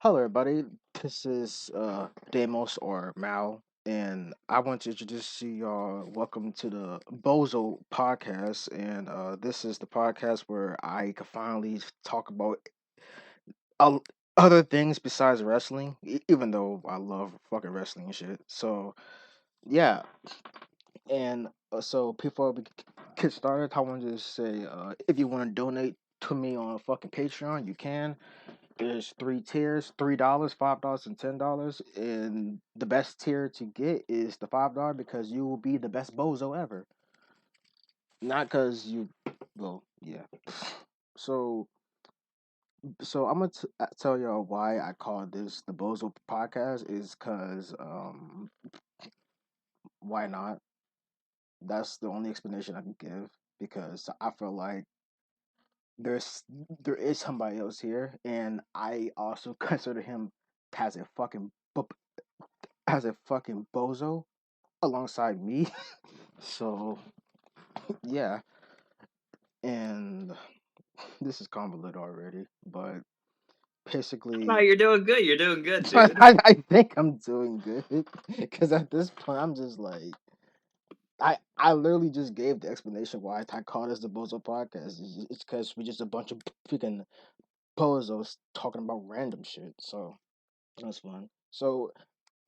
Hello, everybody. This is Damos or Mal, and I want to introduce to y'all. Welcome to the BOZO podcast, and this is the podcast where I can finally talk about uh, other things besides wrestling, even though I love fucking wrestling and shit. So yeah, and so before we get started, I wanted to say, if you want to donate to me on fucking Patreon, you can. There's three tiers: $3, $5, and $10. And the best tier to get is the $5 because you will be the best bozo ever. Not because you, well, yeah. So, so I'm gonna tell y'all why I call this the Bozo podcast is because why not? That's the only explanation I can give because I feel like there's there is somebody else here, and I also consider him as a fucking as a fucking bozo alongside me. So yeah, and this is convoluted already, but No, basically, you're doing good. You're doing good, I, dude. I think I'm doing good because at this point I'm just like I literally just gave the explanation why I call this the Bozo podcast. It's because we're just a bunch of freaking bozos talking about random shit. So that's fun. So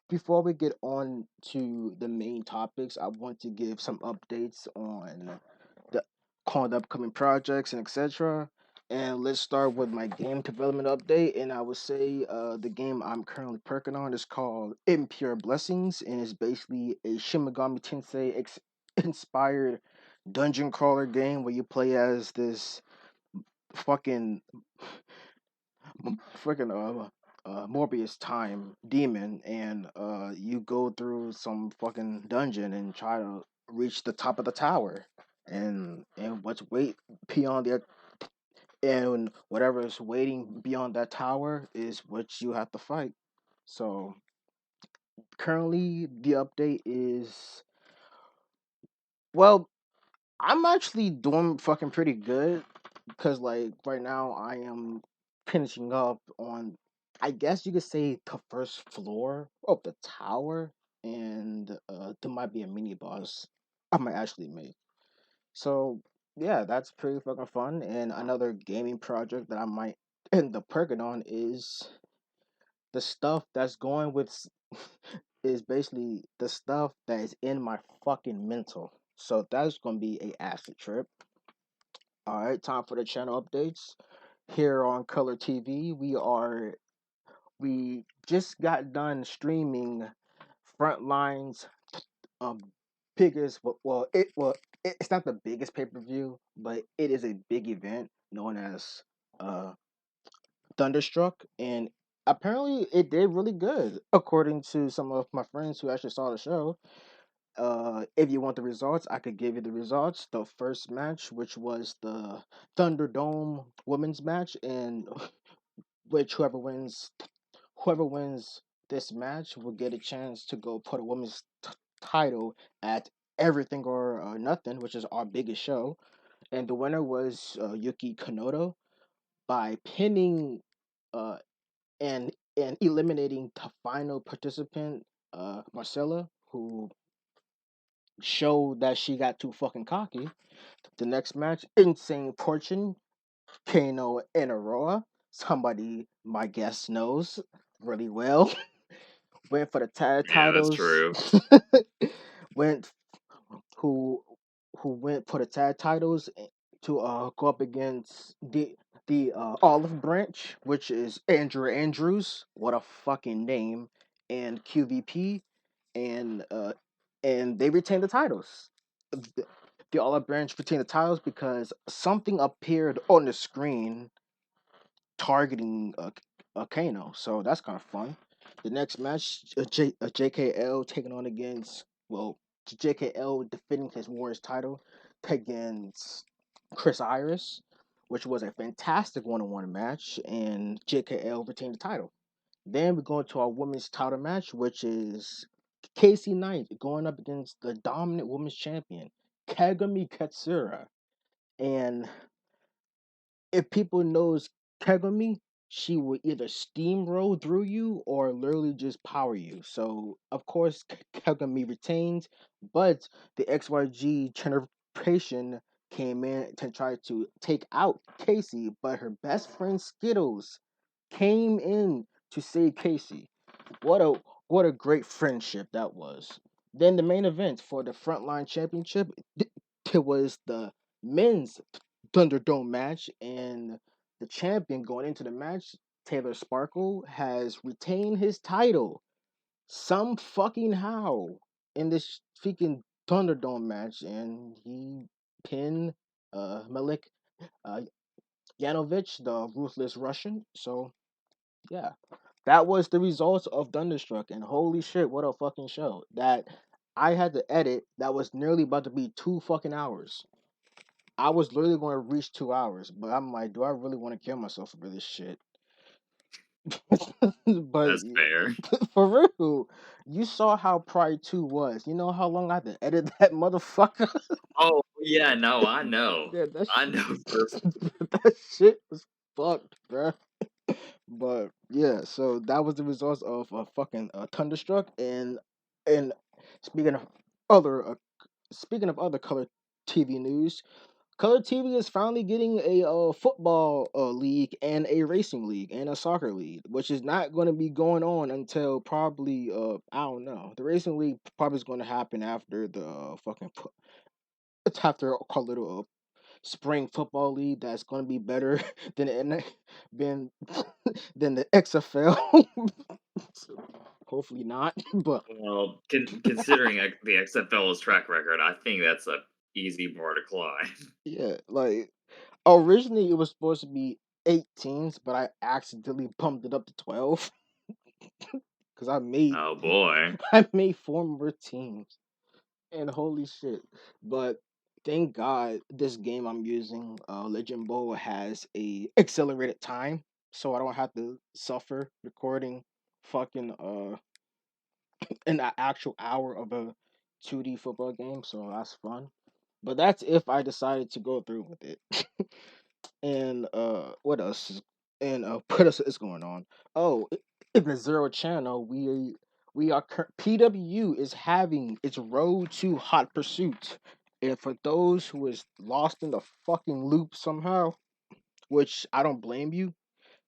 before we get on to the main topics, I want to give some updates on the on the upcoming projects and etc. And let's start with my game development update. And I would say the game I'm currently working on is called Impure Blessings, and it's basically a Shin Megami Tensei inspired dungeon crawler game where you play as this fucking freaking Morbius time demon, and you go through some fucking dungeon and try to reach the top of the tower, and what's wait beyond the and whatever is waiting beyond that tower is what you have to fight. So currently the update is, well, I'm actually doing fucking pretty good because like right now I am finishing up on, I guess you could say, the first floor of the tower, and there might be a mini boss I might actually make. So yeah, that's pretty fucking fun. And another gaming project that I might end up working on is the stuff that's going with is basically the stuff that is in my fucking mental. So that's gonna be a acid trip. All right, time for the channel updates. Here on Color TV, we just got done streaming Frontline's um biggest, it's not the biggest pay-per-view, but it is a big event known as uh Thunderstruck, and apparently it did really good according to some of my friends who actually saw the show. If you want the results, I could give you the results. The first match, which was the Thunderdome women's match, and which whoever wins this match will get a chance to go put a women's title at Everything or Nothing, which is our biggest show. And the winner was Yuki Kanoto by pinning uh, and eliminating the final participant, Marcella, who showed that she got too fucking cocky. The next match, Insane Fortune, Kano and Aurora. Somebody my guest knows really well. Went for the tag Yeah, that's titles. true. went who went for the tag titles to go up against the Olive Branch, which is Andrew Andrews. What a fucking name! And QVP, and they retained the titles. The, the Olive Branch retained the titles because something appeared on the screen targeting Kano. So that's kind of fun. The next match, JKL taking on against, well, JKL defending his Warriors title against Chris Iris, which was a fantastic one-on-one match, and JKL retained the title. Then we go into our women's title match, which is Casey Knight going up against the dominant women's champion, Kagami Katsura. And if people knows Kagami, she would either steamroll through you or literally just power you. So of course Kagami retained, but the XYG generation came in to try to take out Casey, but her best friend Skittles came in to save Casey. What a what a great friendship that was. Then the main event for the Frontline Championship, it was the men's Thunderdome match, and the champion going into the match, Taylor Sparkle, has retained his title some fucking how in this freaking Thunderdome match, and he pinned Malik uh, Yanovich, the ruthless Russian. So yeah, that was the results of Thunderstruck, and holy shit, what a fucking show! That I had to edit. That was nearly about to be 2 fucking hours. I was literally going to reach 2 hours, but I'm like, do I really want to kill myself over this shit? But That's fair. for real, you saw how Pride 2 was. You know how long I had to edit that motherfucker? Oh, yeah, no, I know. Yeah, that I shit know was for that shit was fucked, bruh. But yeah, so that was the results of fucking Thunderstruck, and speaking of other speaking of other color TV news, color TV is finally getting a football league and a racing league and a soccer league, which is not going to be going on until probably I don't know. The racing league probably is going to happen after the it's after call it a spring football league that's going to be better than than than the XFL. So, hopefully not, but well, considering the XFL's track record, I think that's a easy bar to climb. yeah, like originally it was supposed to be 8 teams, but I accidentally bumped it up to 12 because Oh boy. I made 4 more teams, and holy shit! But thank God this game I'm using, Legend Bowl, has a accelerated time, so I don't have to suffer recording fucking an actual hour of a 2D football game. So that's fun. But that's if I decided to go through with it. And what else? And what else is going on? Oh, in the Zero Channel, we are PWU is having its Road to Hot Pursuit, and for those who is lost in the fucking loop somehow, which I don't blame you,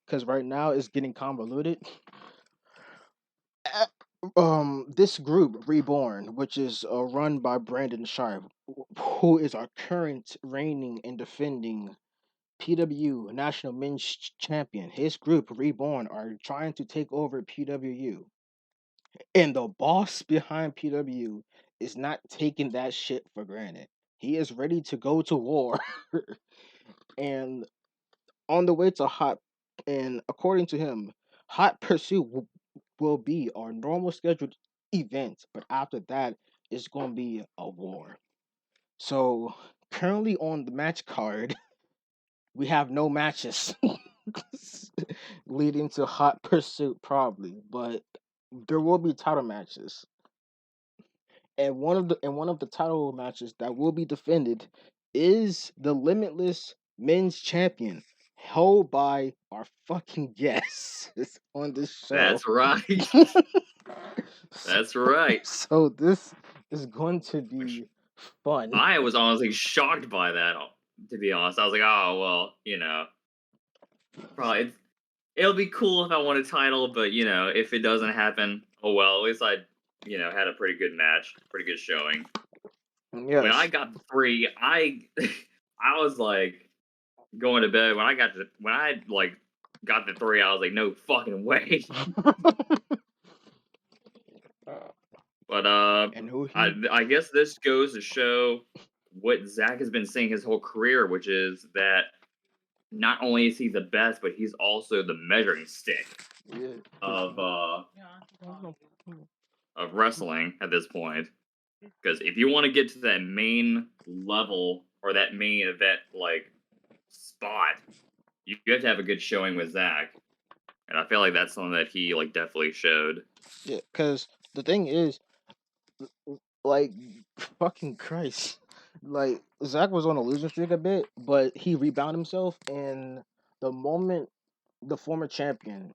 because right now it's getting convoluted. This group Reborn, which is run by Brandon Sharp, who is our current reigning and defending PW National Men's Champion. His group Reborn are trying to take over PWU, and the boss behind PW is not taking that shit for granted. He is ready to go to war, and on the way to Hot, and according to him, Hot Pursuit will be our normal scheduled event, but after that, it's going to be a war. So currently on the match card, we have no matches leading to Hot Pursuit probably, but there will be title matches. And one of the title matches that will be defended is the Limitless Men's Champion, held by our fucking guests on this show. That's right. so, That's right. so this is going to Which be fun. I was honestly shocked by that. To be honest, I was like, oh well, probably it'll be cool if I won a title, but if it doesn't happen, oh well. At least I, had a pretty good match, pretty good showing. When I Yes. got the three, I was like going to bed when I like got the three. I was like, no fucking way. But And who I he? I guess this goes to show what Zach has been saying his whole career, which is that not only is he the best, but he's also the measuring stick Yeah. of wrestling at this point. Because if you want to get to that main level or that main event like spot, you have to have a good showing with Zach, and I feel like that's something that he like definitely showed. Yeah, because the thing is, like, fucking Christ. Like, Zach was on a losing streak a bit, but he rebounded himself, and the moment the former champion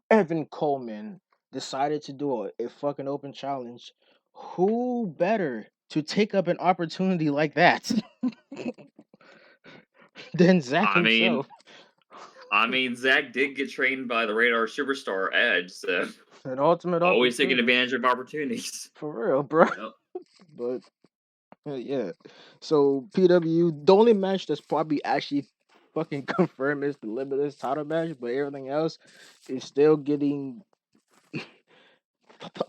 Evan Coleman decided to do a fucking open challenge, who better to take up an opportunity like that than Zach I mean, himself? Zach did get trained by the Radar Superstar Edge, so An ultimate always taking opportunist. advantage of opportunities. For real, bro. Yep. But yeah. So PW, the only match that's probably actually fucking confirmed is the limitless title match, but everything else is still getting.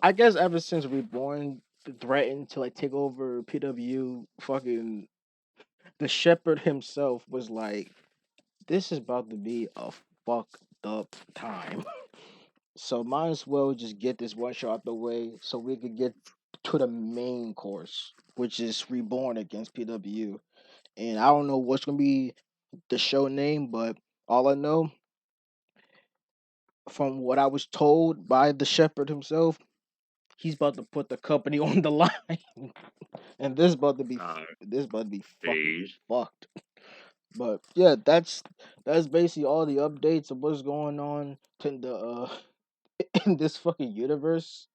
I guess ever since Reborn threatened to like take over PW, fucking the Shepherd himself was like, "This is about to be a fucked up time." So might as well just get this one shot out the way so we could get to the main course, which is Reborn against PW. And I don't know what's gonna be the show name, but all I know from what I was told by the Shepherd himself, he's about to put the company on the line, and Uh, this about to be fucking beige. fucked. But yeah, that's basically all the updates of what's going on in the in this fucking universe.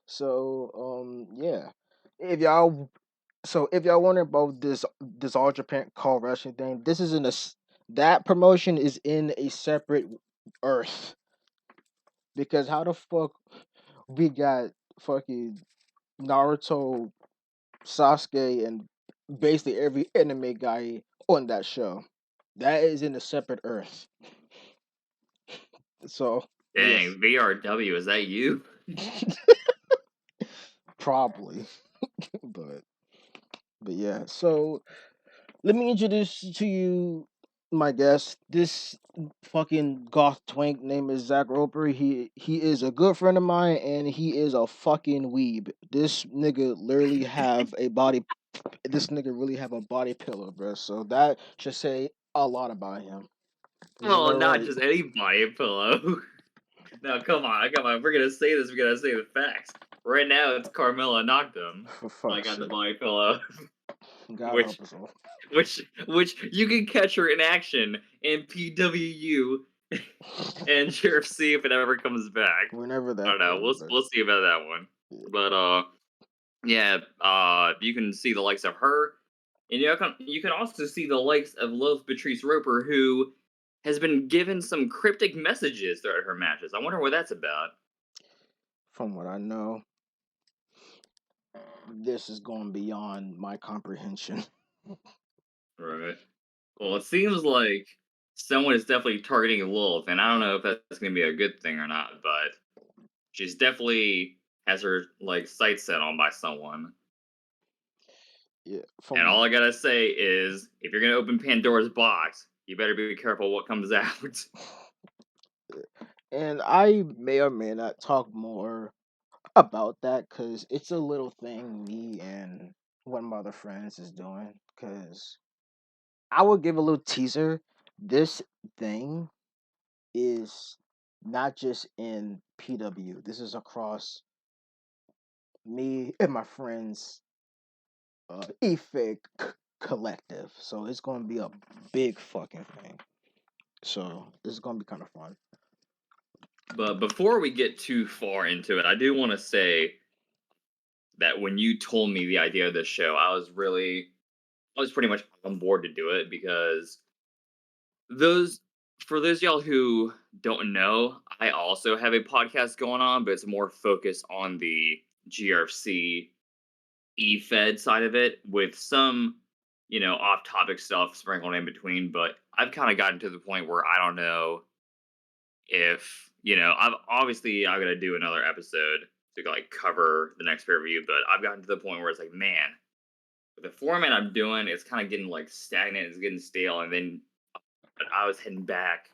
So yeah, if y'all if y'all wondering about this All Japan Call Wrestling thing, this is in that promotion is in a separate Earth, because how the fuck we got fucking Naruto, Sasuke, and basically every anime guy on that show. That is in a separate Earth. So yes, Dang, VRW, is that you? probably, but yeah. So let me introduce to you my guest. This fucking goth twink name is Zach Roper. He is a good friend of mine, and he is a fucking weeb. This nigga literally have a body. This nigga really have a body pillow, bro. So that should say a lot about him. You Well, know not what? just any body pillow. No, come on, come on. If we're gonna say this, we gotta say the facts. Right now, it's Carmella Knockdom. For I fuck's got the sake, body pillow, God which help us all. which you can catch her in action in PWU and GRFC if it ever comes back. Whenever I that don't know. is, We'll but we'll see about that one. yeah. But yeah, you can see the likes of her, and you can also see the likes of Loaf Patrice Roper, who has been given some cryptic messages throughout her matches. I wonder what that's about. From what I know, this is going beyond my comprehension. Right. Well, it seems like someone is definitely targeting Lilith, and I don't know if that's going to be a good thing or not, but she's definitely has her like sights set on by someone. Yeah, And from all I gotta say is, if you're gonna open Pandora's box, you better be careful what comes out. and I may or may not talk more about that because it's a little thing me and one of my other friends is doing. Because I will give a little teaser. This thing is not just in PW. This is across me and my friends collective. So it's gonna be a big fucking thing. So it's gonna be kind of fun. But before we get too far into it, I do want to say that when you told me the idea of this show, I was pretty much on board to do it because those for those y'all who don't know, I also have a podcast going on, but it's more focused on the GRFC E-Fed side of it with some, off-topic stuff sprinkled in between. But I've kind of gotten to the point where I don't know if I've got to do another episode to like cover the next pay per view, but I've gotten to the point where it's like, man, the format I'm doing is kind of getting like stagnant, it's getting stale, and then I was heading back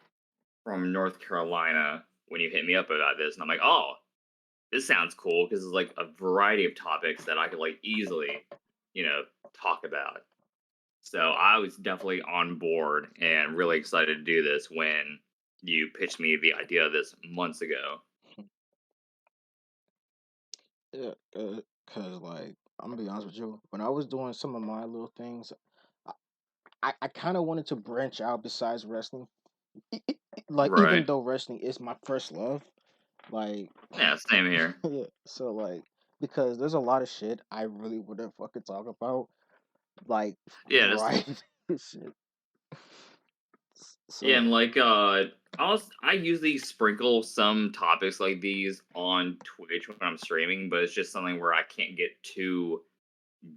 from North Carolina when you hit me up about this, and I'm like, oh, this sounds cool because it's like a variety of topics that I could like easily, you know, talk about. So I was definitely on board and really excited to do this when you pitched me the idea of this months ago. Yeah, cause like I'm gonna be honest with you. When I was doing some of my little things, I kind of wanted to branch out besides wrestling Like even Right. though wrestling is my first love, like Yeah, same here. yeah, so like because there's a lot of shit I really wouldn't fucking talk about, like Yeah, just private shit. yeah, and So like I usually sprinkle some topics like these on Twitch when I'm streaming, but it's just something where I can't get too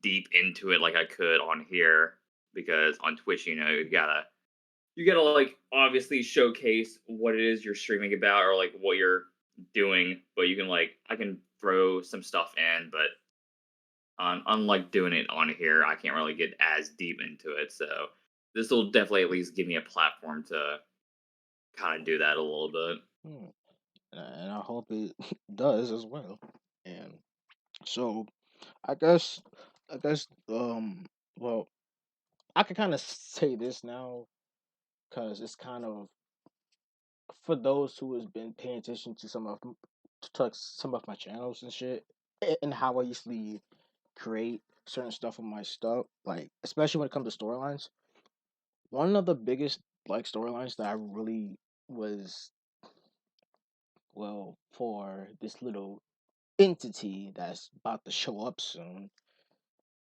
deep into it like I could on here because on Twitch, you gotta like obviously showcase what it is you're streaming about or like what you're doing, but you can like I can throw some stuff in, but unlike doing it on here, I can't really get as deep into it. So this will definitely at least give me a platform to kind of do that a little bit. hmm, and I hope it does as well. And so I guess I guess well I can kind of say this now because it's kind of for those who has been paying attention to some of my channels and shit, and how I usually create certain stuff on my stuff, like especially when it comes to storylines. One of the biggest like storylines that I really was for this little entity that's about to show up soon.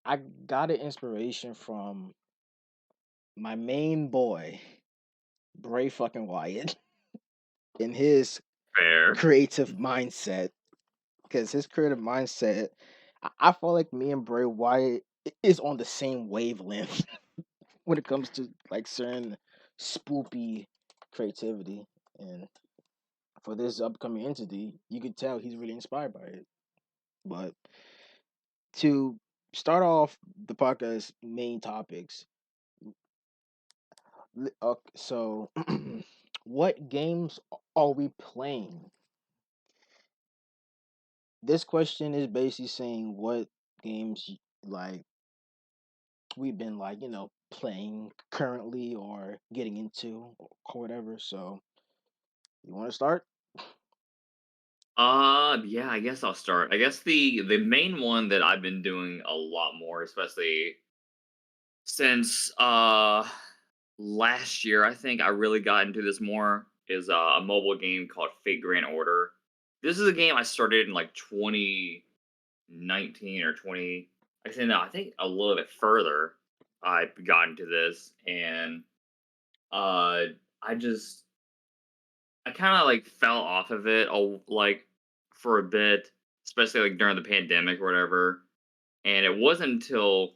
I got an inspiration from my main boy, Bray fucking Wyatt, in his Fair. creative mindset. Because his creative mindset, I feel like me and Bray Wyatt is on the same wavelength when it comes to like certain spoopy creativity. And for this upcoming entity, you could tell he's really inspired by it. But to start off the podcast main topics, so what games are we playing? This question is basically saying what games like we've been like playing currently or getting into or whatever. So you want to start? Yeah, I guess I'll start. I guess the main one that I've been doing a lot more, especially since last year, I think I really got into this more, is a mobile game called Fate Grand Order. This is a game I started in like 2019 or 20. Actually, no, I think a little bit further. I got into this, and uh, I just I kind of like fell off of it, like for a bit, especially like during the pandemic or whatever. And it wasn't until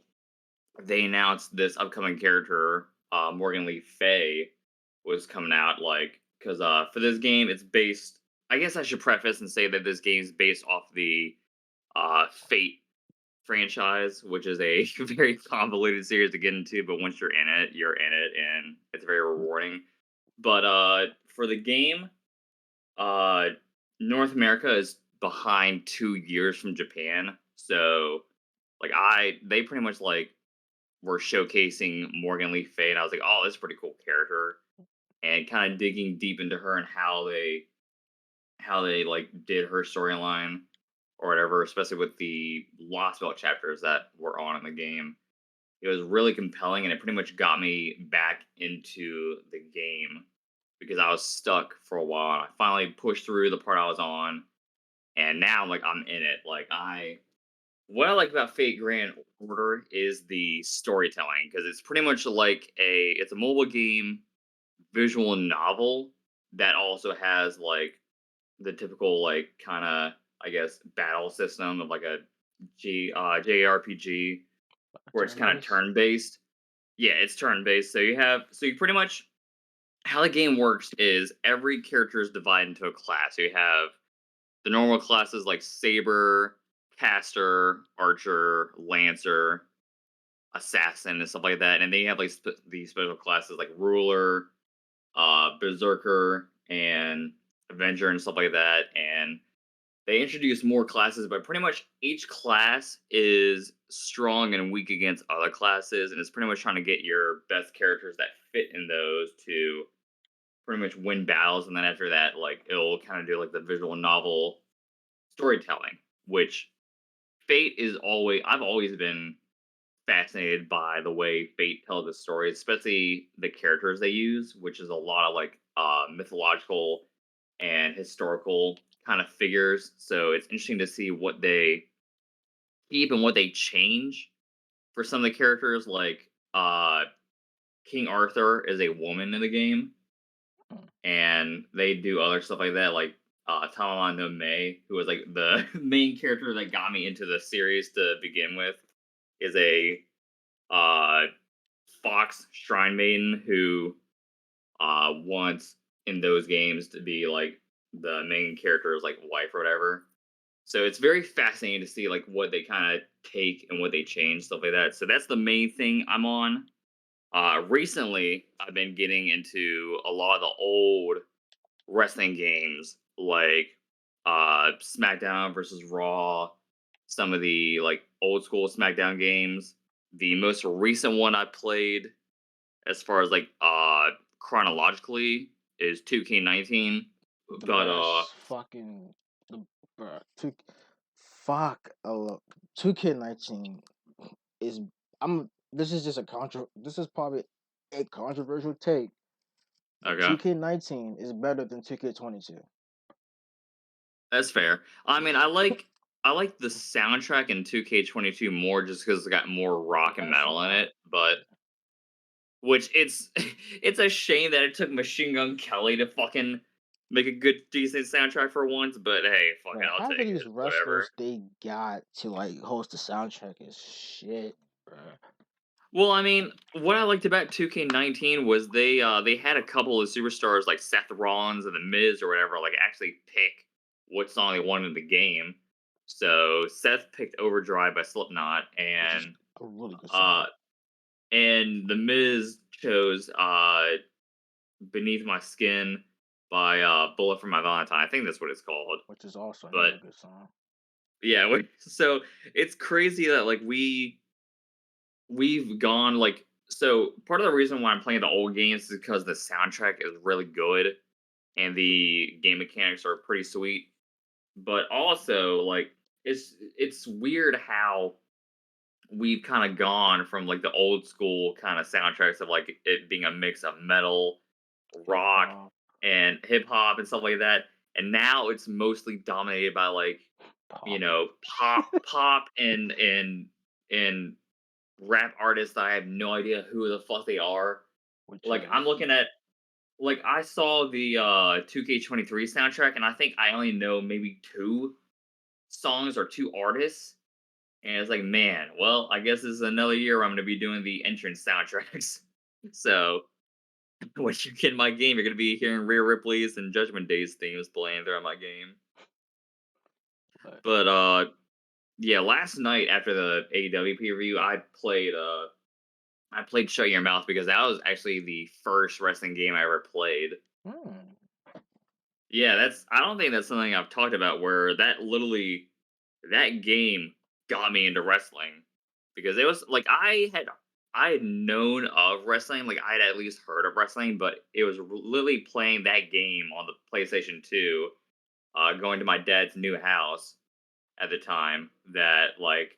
they announced this upcoming character, Morgan Lee Fay, was coming out. Like, because for this game, it's based. I guess I should preface and say that this game's based off the Fate franchise, which is a very convoluted series to get into. But once you're in it, and it's very rewarding. But for the game, uh, North America is behind 2 years from Japan, so like they pretty much like were showcasing Morgan Lee Fay, and I was like, oh, this is a pretty cool character, and kind of digging deep into her and how they like did her storyline or whatever, especially with the Lost Belt chapters that were on in the game. It was really compelling, and it pretty much got me back into the game because I was stuck for a while. And I finally pushed through the part I was on, and now like I'm in it. What I like about Fate Grand Order is the storytelling because it's pretty much like it's a mobile game visual novel that also has like the typical like kind of I guess battle system of like a JRPG where it's Turn kind of base. turn based. Yeah, it's turn based. So you pretty much how the game works is every character is divided into a class. So you have the normal classes like saber, caster, archer, lancer, assassin, and stuff like that. And then you have like these special classes like ruler, berserker, and avenger, and stuff like that. And they introduce more classes, but pretty much each class is strong and weak against other classes, and it's pretty much trying to get your best characters that fit in those to pretty much win battles. And then after that, like it'll kind of do like the visual novel storytelling, which Fate is always I've always been fascinated by the way Fate tells the story, especially the characters they use, which is a lot of like mythological and historical kind of figures. So it's interesting to see what they keep and what they change for some of the characters. Like King Arthur is a woman in the game, and they do other stuff like that. Like Tamala no May, who was like the main character that got me into the series to begin with, is a uh, fox shrine maiden who wants in those games to be like the main character's like wife or whatever. So it's very fascinating to see like what they kind of take and what they change, stuff like that. So that's the main thing I'm on. Recently, I've been getting into a lot of the old wrestling games, like SmackDown versus Raw, some of the like old school SmackDown games. The most recent one I played, as far as like chronologically, is 2K19. The But best fucking the bruh, two fuck 2K19 is I'm this is just a this is probably a controversial take, but okay, 2K19 is better than 2K22. that's fair. I mean, I like the soundtrack in 2K22 more just because it's got more rock and Less metal in rock. it, but which it's it's a shame that it took Machine Gun Kelly to fucking make a good decent soundtrack for once, but hey, fuck it, But I'll half take of these it. Whatever. wrestlers they got to like host the soundtrack is shit, bruh. Well, I mean, what I liked about 2K19 was they had a couple of superstars like Seth Rollins and The Miz or whatever, like actually pick what song they wanted in the game. So Seth picked Overdrive by Slipknot, Which is a really good uh song, and The Miz chose Beneath My Skin by Bullet for My Valentine. I think that's what it's called. which is also But another good song. yeah, so it's crazy that like we've gone like so part of the reason why I'm playing the old games is because the soundtrack is really good and the game mechanics are pretty sweet. But also like it's weird how we've kind of gone from like the old school kind of soundtracks of like it being a mix of metal, Hip rock, hop, and hip hop and stuff like that. And now it's mostly dominated by like, pop, pop and rap artists that I have no idea who the fuck they are. which Like is I'm looking at like I saw the 2K23 soundtrack and I think I only know maybe two songs or two artists. And it's like, man, well, I guess this is another year where I'm gonna be doing the entrance soundtracks. So when you get in my game, you're gonna be hearing Rhea Ripley's and Judgment Day's themes playing throughout my game. but But yeah, last night after the AEW review, I played Shut Your Mouth because that was actually the first wrestling game I ever played. hmm, Yeah, that's I don't think that's something I've talked about where that game got me into wrestling because it was like I had known of wrestling, like I had at least heard of wrestling, but it was literally playing that game on the PlayStation 2, going to my dad's new house at the time that like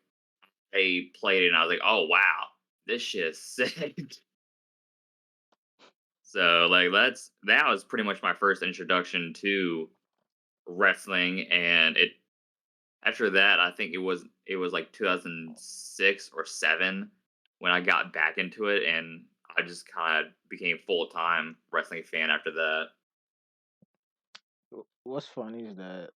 I played it and I was like, oh wow, this shit is sick. So like that was pretty much my first introduction to wrestling, and it after that I think it was like 2006 or 7 when I got back into it, and I just kind of became full time wrestling fan after that. what's funny is that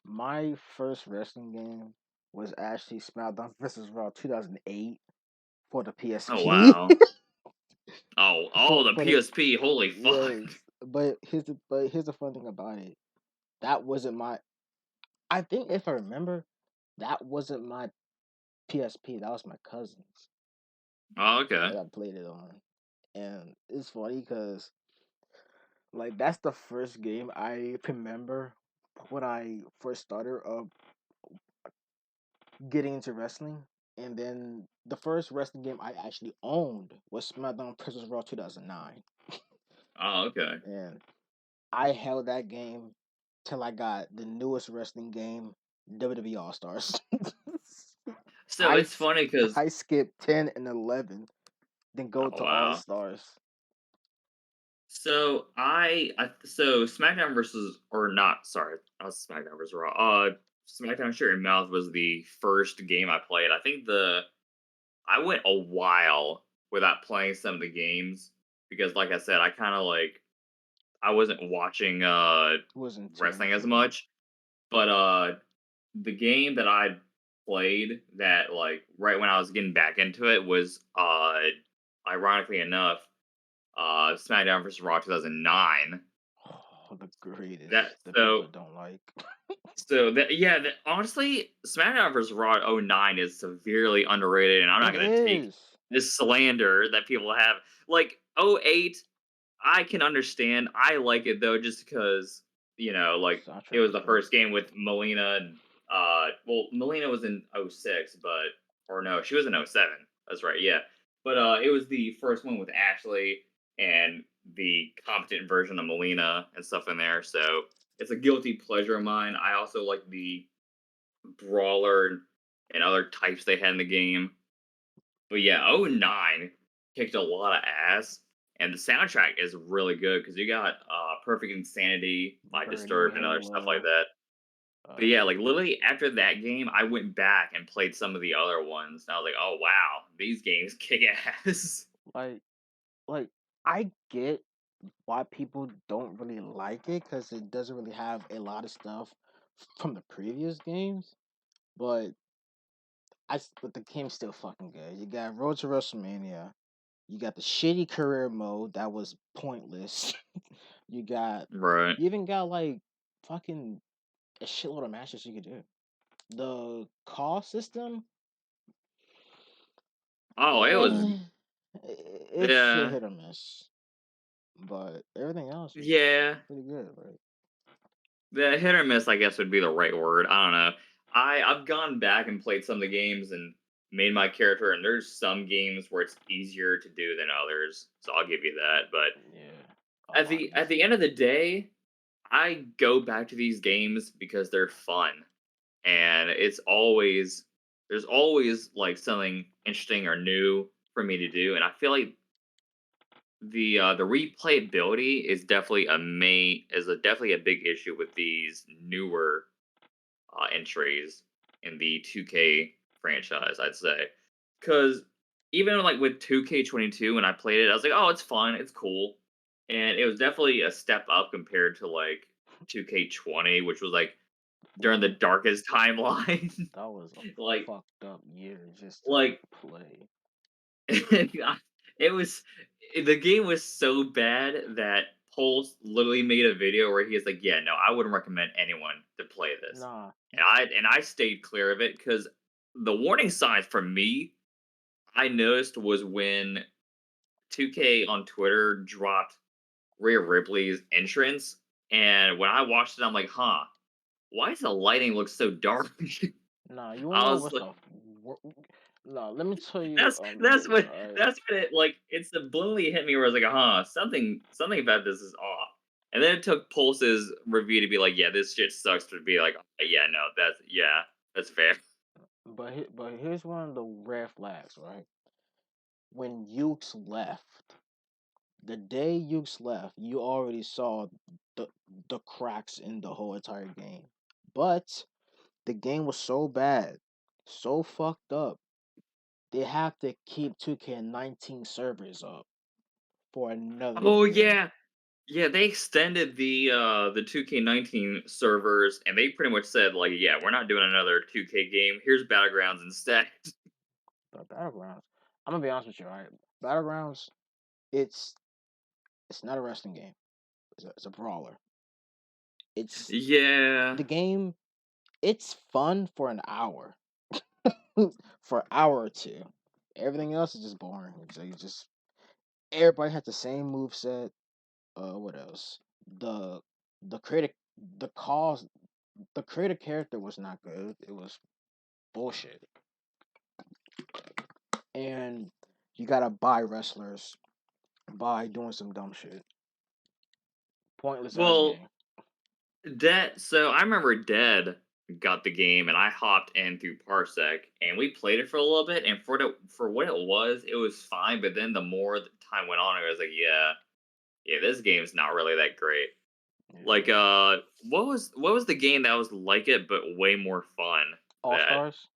my first wrestling game was actually SmackDown vs. Raw 2008 for the Oh PSP. wow. Oh, the For the PSP. Holy fuck. yes, but here's the fun thing about it. That wasn't my. I think if I remember, that wasn't my PSP. That was my cousin's Oh, okay. that I played it on, and it's funny because like that's the first game I remember when I first started getting into wrestling. And then the first wrestling game I actually owned was SmackDown vs. Raw 2009. Oh, okay. And I held that game till I got the newest wrestling game, WWE All Stars. So I it's s- funny because I skipped 10 and 11, then go oh to All wow. Stars. So SmackDown versus or not, sorry, not SmackDown versus Raw. SmackDown Shut Your Mouth was the first game I played. I think the I went a while without playing some of the games because, like I said, I kind of like I wasn't watching Wasn't too wrestling as into it. much. But the game that I played that like right when I was getting back into it was ironically enough SmackDown vs. Raw 2009. Oh, the greatest. That The people so don't like. so that yeah, honestly, SmackDown vs. Raw '09 is severely underrated, and I'm not It gonna take is. this slander that people have. Like '08, I can understand. I like it though, just because like it Soundtrack was was the dope. first game with Melina, and well, Melina was in '06, but or no, she was in '07. That's right, yeah. But it was the first one with Ashley and the competent version of Melina and stuff in there. So it's a guilty pleasure of mine. I also like the brawler and other types they had in the game. But yeah, '09 kicked a lot of ass, and the soundtrack is really good because you got Perfect Insanity by Burning Disturbed and other stuff like Halo. that. But yeah, Uh, like literally after that game, I went back and played some of the other ones, and I was like, oh wow, these games kick ass. like, like I get why people don't really like it because it doesn't really have a lot of stuff from the previous games. But but the game's still fucking good. You got Road to WrestleMania. You got the shitty career mode that was pointless. you got, Right. you even got like fucking a shitload of matches you could do. The call system, Oh, it was eh, it's a yeah, hit or miss, but everything else is yeah. pretty good, right? The hit or miss, I guess, would be the right word. I don't know. I've gone back and played some of the games and made my character, and there's some games where it's easier to do than others. So I'll give you that. But Yeah, a at lot the easier. end of the day, I go back to these games because they're fun, and it's always there's always like something interesting or new for me to do, and I feel like the replayability is definitely a big issue with these newer entries in the 2K franchise, I'd say. Because even like with 2K22, when I played it, I was like, oh, it's fun, it's cool. And it was definitely a step up compared to like 2K20, which was like during the Ooh, darkest timeline. that was a like, fucked up year just to like, play. it was, the game was so bad that Pulse literally made a video where he is like, yeah, no, I wouldn't recommend anyone to play this. Nah, And I stayed clear of it because the warning signs for me I noticed was when 2K on Twitter dropped Rhea Ripley's entrance, and when I watched it, I'm like, huh, why does the lighting look so dark? nah, you wanna I know was what's like, the wor- nah, let me tell you that's this, what alright? that's what it like. It's subliminally hit me where I was like, huh, something about this is off. And then it took Pulse's review to be like, yeah, this shit sucks. To be like, yeah, no, that's fair. But here's one of the red flags, right? When Ukes left, the day Ukes left, you already saw the the cracks in the whole entire game. But the game was so bad, so fucked up, they have to keep 2K19 servers up for another Oh year. yeah, yeah. They extended the 2K19 servers, and they pretty much said like, yeah, we're not doing another 2K game. Here's Battlegrounds instead. But Battlegrounds, I'm gonna be honest with you, alright? Battlegrounds, it's it's not a wrestling game. It's a brawler. It's yeah. the game. It's fun for an hour, for an hour or two. Everything else is just boring. It's like just everybody has the same move set. What else? The the creative the cause the creative character was not good. It was bullshit. And you gotta buy wrestlers by doing some dumb shit. Pointless ass Well, game. so I remember Dead got the game, and I hopped in through Parsec, and we played it for a little bit. And for what it was fine. But then the more the time went on, I was like, yeah. yeah, this game's not really that great. Like, Yeah. what was the game that was like it but way more fun? All That Stars.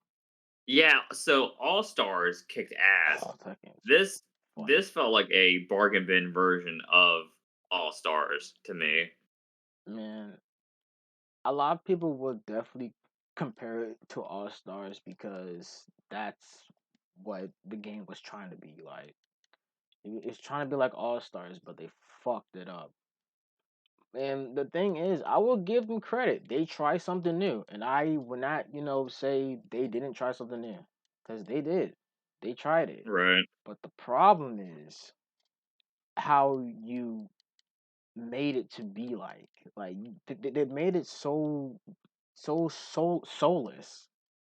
Yeah, so All Stars kicked ass. Oh, that game's This funny. this felt like a bargain bin version of All Stars to me. Man, a lot of people would definitely compare it to All Stars because that's what the game was trying to be like. It's trying to be like All Stars, but they fucked it up. And the thing is, I will give them credit. They try something new, and I would not, say they didn't try something new, because they did. They tried it, Right. but the problem is how you made it to be like. They made it so soulless.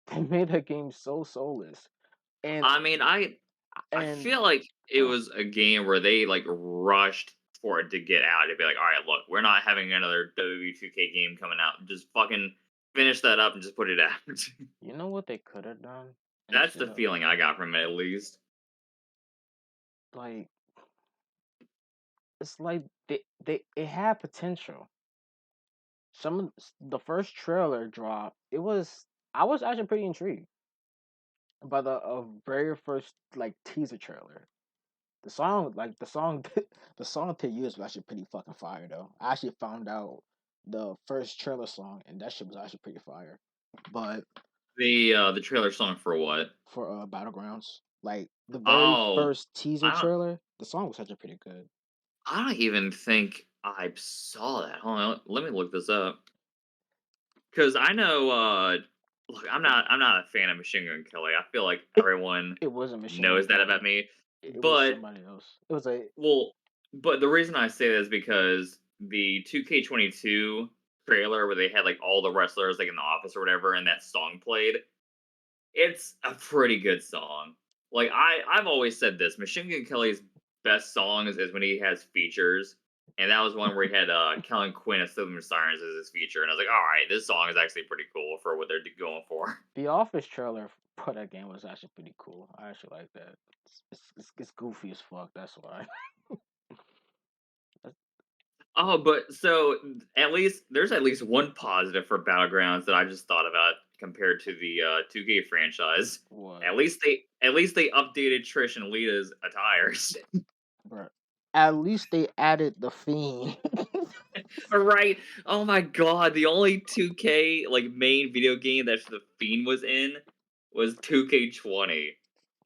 They made that game so soulless, and I mean, I and feel like it was a game where they like rushed for it to get out. To be like, all right, look, we're not having another WWE 2K game coming out. Just fucking finish that up and just put it out. you know what they could have done That's instead the of feeling I got from it, at least. like it's like they it had potential. The first trailer drop, I was actually pretty intrigued by the very first like teaser trailer. The song the song they used was actually pretty fucking fire though. I actually found out the first trailer song and that shit was actually pretty fire. But The trailer song for what? for Battlegrounds, like the very Oh, first teaser I don't. trailer, the song was actually pretty good. I don't even think I saw that. Hold on, let me look this up. Because I know. Look, I'm not a fan of Machine Gun Kelly. I feel like It everyone it wasn't Machine Gun knows that Kelly. about me. It was But somebody else. It was a well, but the reason I say that is because the 2K22 trailer where they had like all the wrestlers like in the office or whatever, and that song played. It's a pretty good song. Like I've always said this, Machine Gun Kelly's best songs is when he has features. And that was one where he had Kellen Quinn of Silver Sirens as his feature, and I was like, all right, this song is actually pretty cool for what they're going for. The Office trailer for that game was actually pretty cool. I actually like that. It's goofy as fuck. That's why. Oh, but so at least there's at least one positive for Battlegrounds that I just thought about compared to the 2K franchise. What, At least they updated Trish and Lita's attires. bro? At least they added the fiend. Right. Oh my god, the only 2K like main video game that the Fiend was in was 2K20.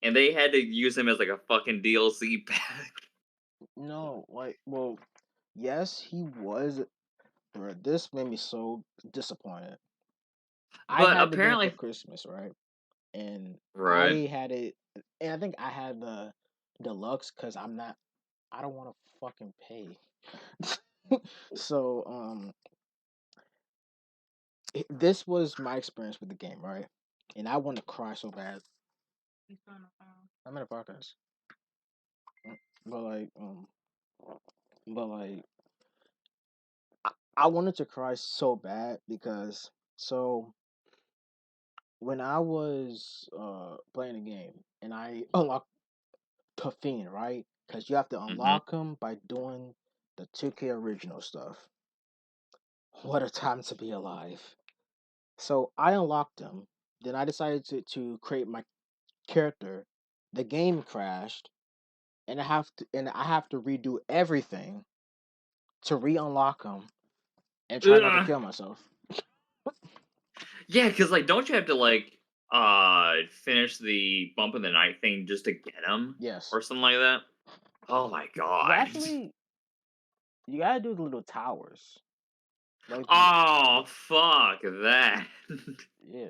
And they had to use him as like a fucking DLC pack. No, well, yes, he was. Bro, this made me so disappointed. I But had the game for apparently Christmas, right? And right. I had it, and I think I had the deluxe because I don't want to fucking pay. So, this was my experience with the game, right? And I want to cry so bad. I'm in a podcast, but but like, I wanted to cry so bad because when I was playing the game and I unlocked Caffeine, right? Because you have to Mhm. unlock him by doing the 2K original stuff. What a time to be alive. So I unlocked him. Then I decided to create my character. The game crashed, and I have to redo everything to re-unlock him and try not to Ugh. kill myself. Yeah, because like, don't you have to like finish the bump in the night thing just to get him Yes. or something like that? Oh my Well, god. actually, you gotta do the little towers. Like, Oh fuck that. yeah,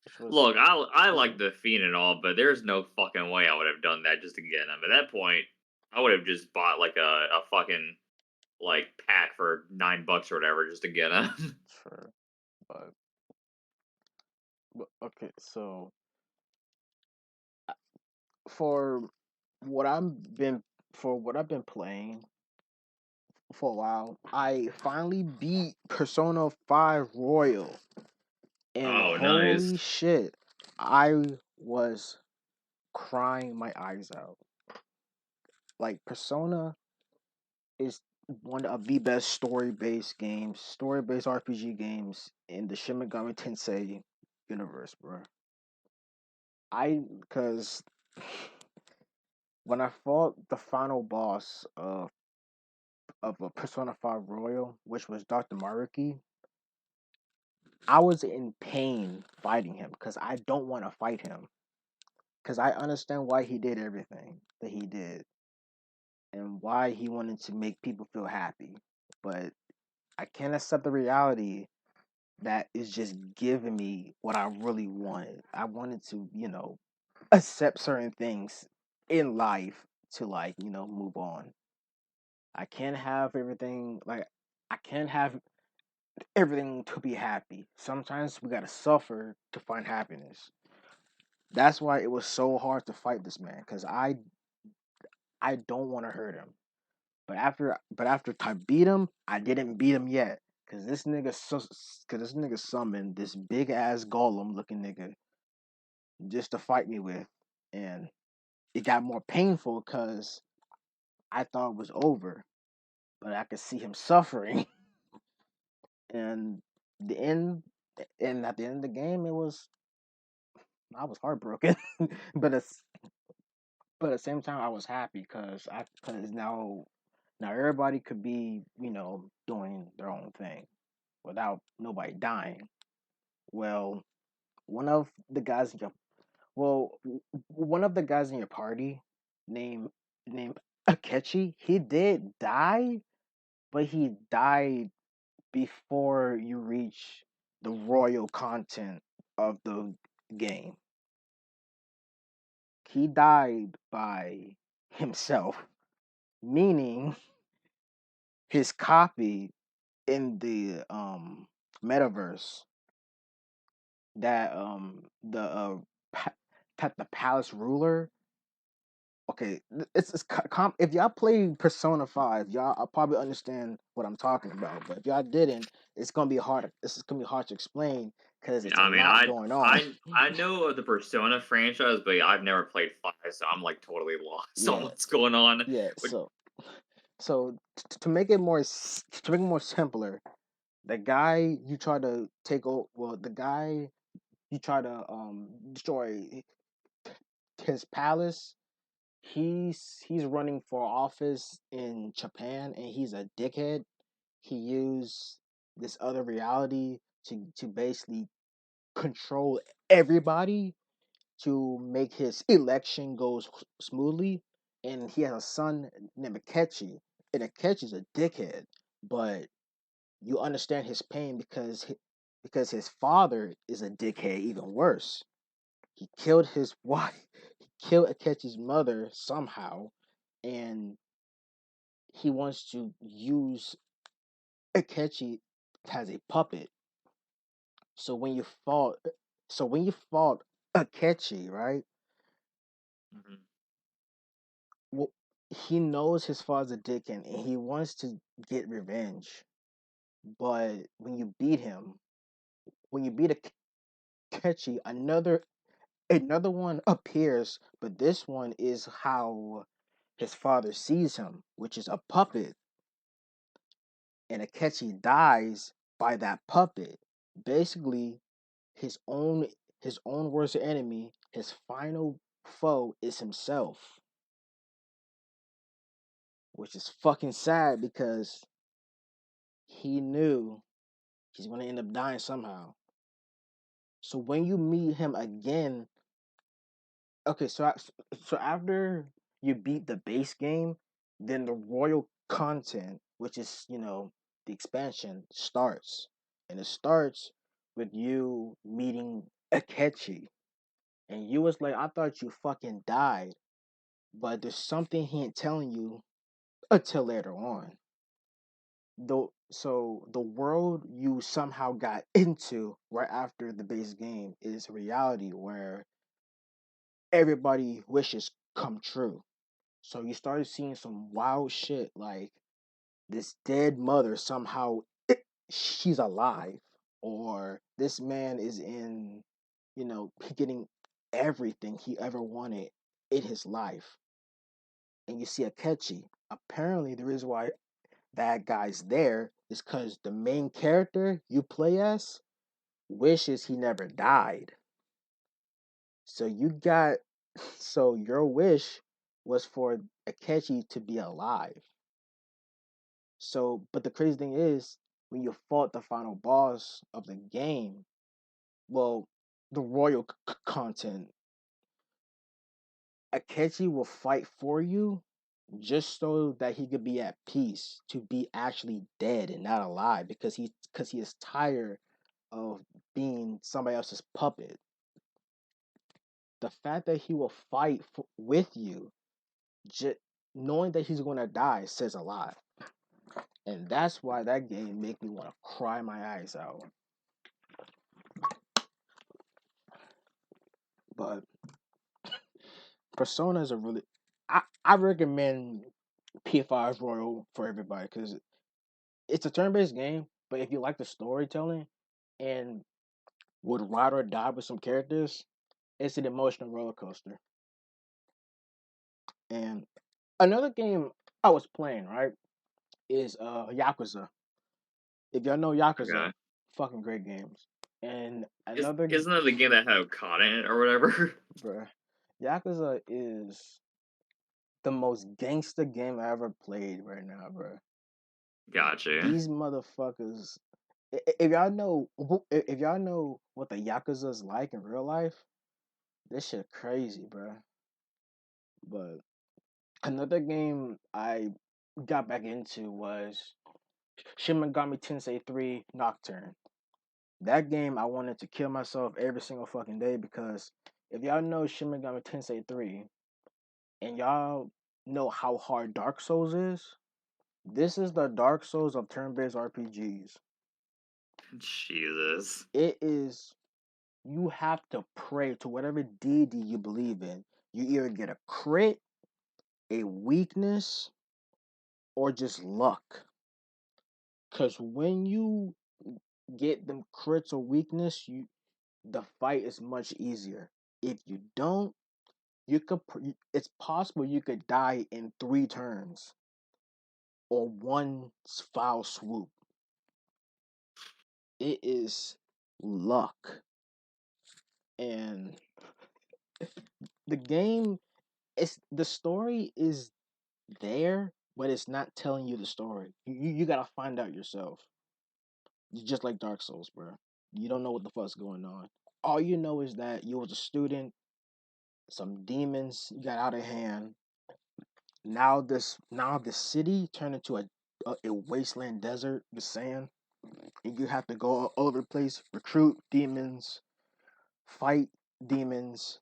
which was Look, I like fun. the Fiend and all, but there's no fucking way I would have done that just to get him. At that point, I would have just bought like a fucking like pack for $9 or whatever just to get him. Sure, but, okay. So for what I've been what I've been playing for a while, I finally beat Persona 5 Royal, and Oh, nice. holy shit, I was crying my eyes out. Like Persona is one of the best story based RPG games in the Shin Megami Tensei universe, bro. Because when I fought the final boss of a Persona 5 Royal, which was Dr. Maruki, I was in pain fighting him because I don't want to fight him. Because I understand why he did everything that he did and why he wanted to make people feel happy. But I can't accept the reality that is just giving me what I really wanted. I wanted to, accept certain things in life to move on. I can't have everything I can't have everything to be happy. Sometimes we gotta suffer to find happiness. That's why it was so hard to fight this man because I don't want to hurt him. But after I beat him, I didn't beat him yet because this nigga summoned this big ass golem looking nigga just to fight me with, and it got more painful because I thought it was over, but I could see him suffering, and the end, and at the end of the game, I was heartbroken, but it's but at the same time, I was happy because now everybody could be doing their own thing without nobody dying. Well, one of the guys in your well, one of the guys in your party named named Akechi, he did die, but he died before you reach the royal content of the game. He died by himself, meaning his copy in the metaverse that pa- the palace ruler. Okay, if y'all play Persona 5, y'all I'll probably understand what I'm talking about. But if y'all didn't, it's gonna be hard. This is gonna be hard to explain because it's a I mean, lot going on. I know of the Persona franchise, but I've never played 5, so I'm like totally lost on Yeah, what's going on. yeah. Which, To make it to make it more simpler, the guy you try to take over, well, the guy you try to destroy his palace. He's running for office in Japan, and he's a dickhead. He used this other reality to basically control everybody to make his election go smoothly. And he has a son named Akechi, and Akechi's a dickhead, but you understand his pain because his father is a dickhead, even worse. He killed his wife. He killed Akechi's mother somehow, and he wants to use Akechi as a puppet. So when you fought, so when you fought Akechi, right? mhm. Well, he knows his father's a dick, and he wants to get revenge. But when you beat Akechi, another one appears, but this one is how his father sees him, which is a puppet, and Akechi dies by that puppet. Basically, his own his own worst enemy, his final foe is himself, which is fucking sad because he knew he's going to end up dying somehow. So when you meet him again, okay, so after you beat the base game, then the royal content, which is the expansion, starts, and it starts with you meeting Akechi, and you was like, I thought you fucking died, but there's something he ain't telling you until later on. The world you somehow got into right after the base game is a reality where everybody wishes come true. So you started seeing some wild shit like this dead mother somehow she's alive, or this man is in, he getting everything he ever wanted in his life. And you see Akechi. Apparently, the reason why bad guys there is because the main character you play as wishes he never died. So you got so your wish was for Akechi to be alive. So, but the crazy thing is, when you fought the final boss of the game, well, the royal content, Akechi will fight for you just so that he could be at peace to be actually dead and not alive because he is tired of being somebody else's puppet. The fact that he will fight with you, just knowing that he's going to die, says a lot. And that's why that game make me want to cry my eyes out. But Persona is a really, I recommend P5's Royal for everybody because it's a turn-based game. But if you like the storytelling and would ride or die with some characters, it's an emotional roller coaster. And another game I was playing, right, is Yakuza. If y'all know Yakuza, Okay. fucking great games. And Is another, isn't that the game that had Okada in it or whatever? bruh, Yakuza is the most gangster game I ever played right now, bruh. Gotcha. These motherfuckers. If y'all know what the Yakuza is like in real life, this shit crazy, bruh. But another game I got back into was Shin Megami Tensei 3 Nocturne. That game I wanted to kill myself every single fucking day because if y'all know Shin Megami Tensei 3 and y'all know how hard Dark Souls is, this is the Dark Souls of turn-based RPGs. Jesus. It is you have to pray to whatever deity you believe in. You either get a crit, a weakness, or just luck. Cause when you get them crits or weakness, the fight is much easier. If you don't, it's possible you could die in 3 turns or one foul swoop. It is luck. And the game the story is there, but it's not telling you the story. You gotta find out yourself. It's just like Dark Souls, bro. You don't know what the fuck's going on. All you know is that you was a student, some demons got out of hand. Now this city turned into a wasteland desert with sand, and you have to go all over the place, recruit demons, fight demons,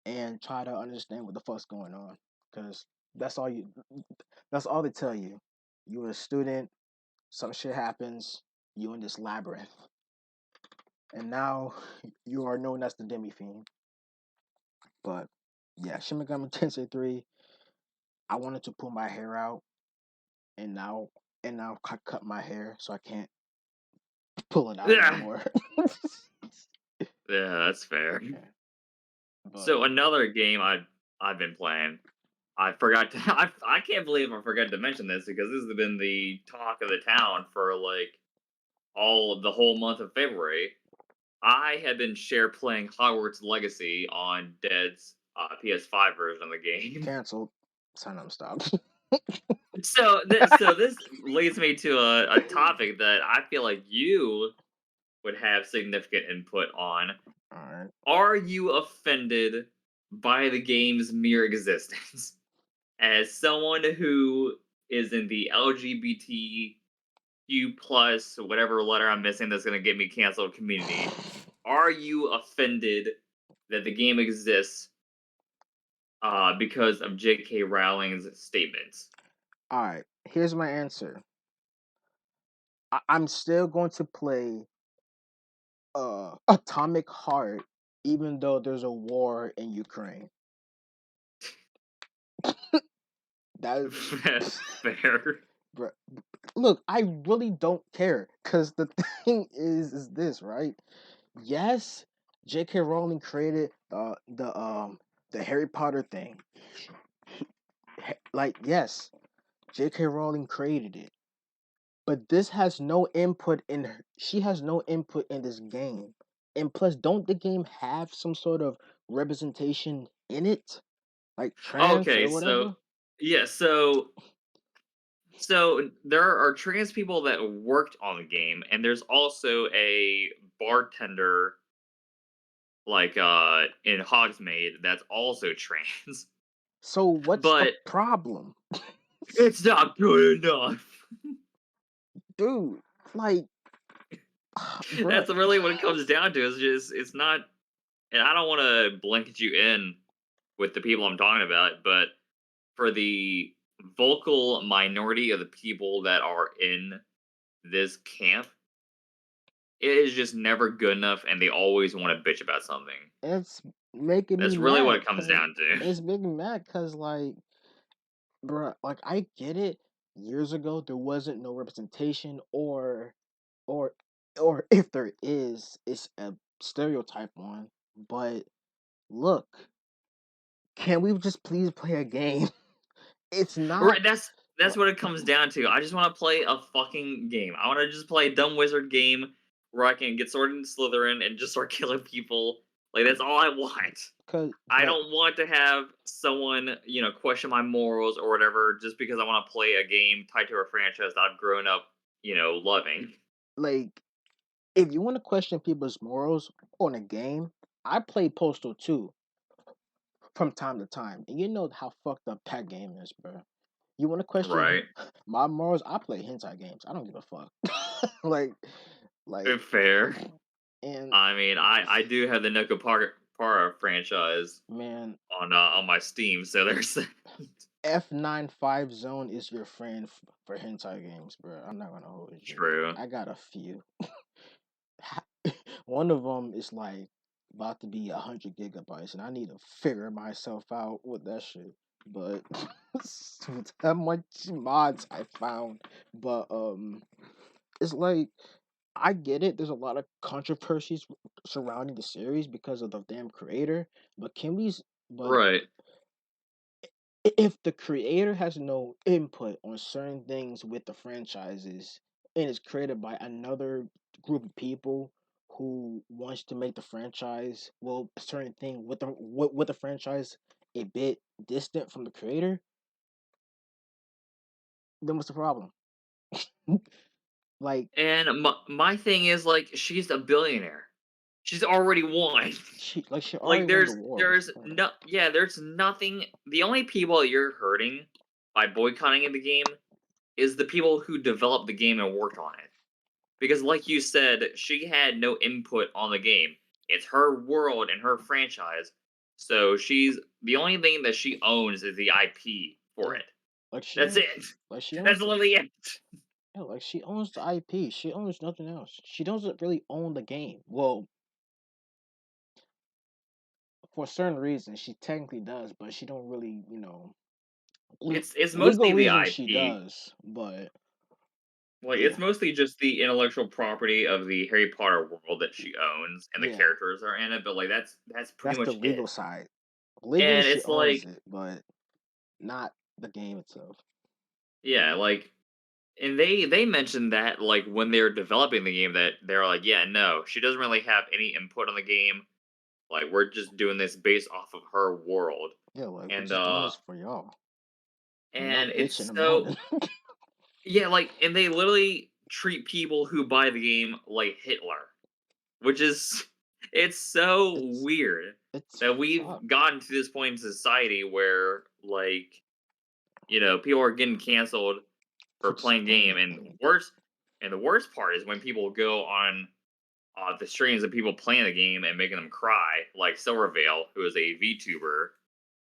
and try to understand what the fuck's going on. Cause that's all you. That's all they tell you. You're a student. Some shit happens. You in this labyrinth, and now you are known as the Demi Fiend. But yeah, Shin Megami Tensei 3. I wanted to pull my hair out, and now I cut my hair, so I can't pull it out Yeah. anymore. Yeah, that's fair. Yeah, but So another game I've been playing. I forgot to I can't believe I forgot to mention this because this has been the talk of the town for like all the whole month of February. I have been share playing Hogwarts Legacy on Dead's PS5 version of the game. canceled. Sign up, stop. So this leads me to a topic that I feel like you would have significant input on. All right. Are you offended by the game's mere existence? As someone who is in the LGBTQ plus whatever letter I'm missing that's gonna get me canceled community, are you offended that the game exists because of J.K. Rowling's statements? All right. Here's my answer. I'm still going to play Atomic Heart, even though there's a war in Ukraine. That Fair. Bruh, look, I really don't care because the thing is this, right? Yes, J.K. Rowling created the Harry Potter thing. Like, yes, J.K. Rowling created it, but this has no input in her. She has no input in this game. And plus, don't the game have some sort of representation in it, like trans Okay, or so whatever? yeah, so there are trans people that worked on the game, and there's also a bartender in Hogsmeade that's also trans. So what's the But problem, it's not good enough. dude? Like, bruh, That's really what it comes down to. Is just it's not, and I don't want to blanket you in with the people I'm talking about, but for the vocal minority of the people that are in this camp, it is just never good enough, and they always want to bitch about something. it's making me That's really what mad it comes because down to. it's making me mad because like, bruh, like I get it. Years ago, there wasn't no representation, or or if there is, it's a stereotype one. But look, can we just please play a game? It's not Right, that's what it comes down to. I just want to play a fucking game. I want to just play a dumb wizard game where I can get sorted into Slytherin and just start killing people. Like that's all I want. cause I but don't want to have someone, question my morals or whatever just because I want to play a game tied to a franchise that I've grown up, loving. like if you want to question people's morals on a game, I play Postal 2 from time to time, and you know how fucked up that game is, bro. You want to question Right. my morals? I play hentai games. I don't give a fuck. like, like, Fair. and I mean, I do have the Para franchise man, on my Steam, so there's F95 Zone is your friend for hentai games, bro. I'm not gonna hold you. true. I got a few. One of them is like about to be 100 gigabytes, and I need to figure myself out with that shit. But with how much mods I found, but it's like I get it. There's a lot of controversies surrounding the series because of the damn creator. But can we? But Right. if the creator has no input on certain things with the franchises and it's created by another group of people who wants to make the franchise, well, a certain thing with the franchise a bit distant from the creator, then what's the problem? Like And my thing is like she's a billionaire. She's already won. she already Like won the war. What's the there's point? no yeah, there's nothing. The only people you're hurting by boycotting the game is the people who developed the game and worked on it. Because like you said, she had no input on the game. It's her world and her franchise. So she's the only thing that she owns is the IP for Yeah, it. like she That's owns, it. like she That's owns, literally it. yeah, like she owns the IP. She owns nothing else. She doesn't really own the game. Well, for certain reasons, she technically does, but she don't really, It's legal mostly the reasons she IP. does. But Like it's yeah, mostly just the intellectual property of the Harry Potter world that she owns and the yeah, characters are in it, but like that's pretty that's the much legal it. side. Legally, And she it's owns like, it, but not the game itself. yeah, like and they mentioned that like when they were developing the game that they're like, yeah, no, she doesn't really have any input on the game. Like we're just doing this based off of her world. Yeah, like we're And just doing this for y'all when y'all and bitch in it's the so morning. yeah, like and they literally treat people who buy the game like Hitler, which is it's so it's weird it's that we've fucked. gotten to this point in society where like, people are getting canceled For for just playing playing game the game. and the worst part is when people go on the streams of people playing the game and making them cry, like Silvervale, who is a VTuber.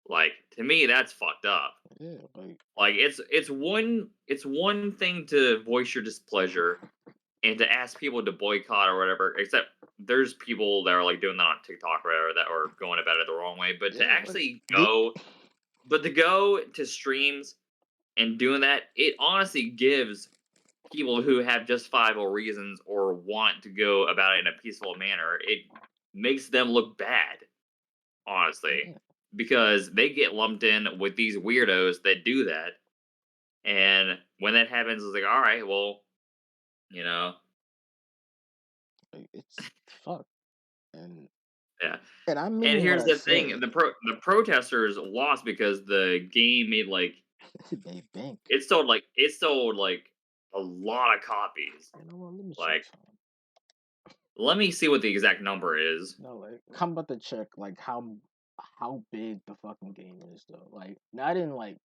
Like to me, that's fucked up. Yeah, like Like it's one thing to voice your displeasure and to ask people to boycott or whatever. Except there's people that are like doing that on TikTok or whatever that are going about it the wrong way. But to yeah, like actually the go to streams and doing that, it honestly gives people who have justifiable reasons or want to go about it in a peaceful manner. It makes them look bad, honestly, yeah, because they get lumped in with these weirdos that do that, And when that happens, it's like, all right, well, you know, Like, it's fuck. And yeah. and I And mean what here's I the thing: say. the protesters lost because the game made like They bank. it sold like a lot of copies. You know what? Let me check Like, something. let me see what the exact number is. No, like I'm about to check like how big the fucking game is though. Like not in like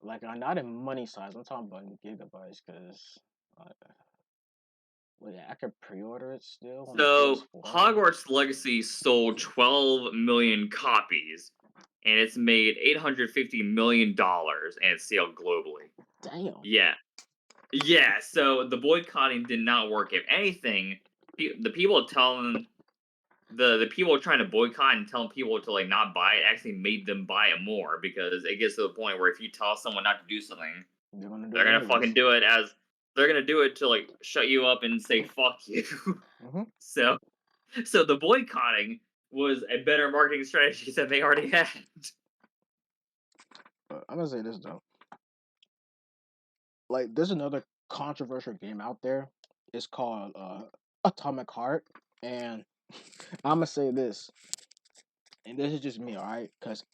like not in money size. I'm talking about in gigabytes because well, yeah, I could pre-order it still on the So, PS4. Hogwarts Legacy sold 12 million copies, and it's made $850 million, and it's sold globally. Damn. Yeah, yeah. So the boycotting did not work. If anything, the people telling the people trying to boycott and telling people to like not buy it actually made them buy it more because it gets to the point where if you tell someone not to do something, They're gonna do they're it gonna fucking anyways. do it as they're gonna do it to like shut you up and say fuck you. Hmm. So so the boycotting was a better marketing strategy than they already had. But I'm gonna say this though. Like, there's another controversial game out there. It's called Atomic Heart, and I'm gonna say this, and this is just me, all right? Because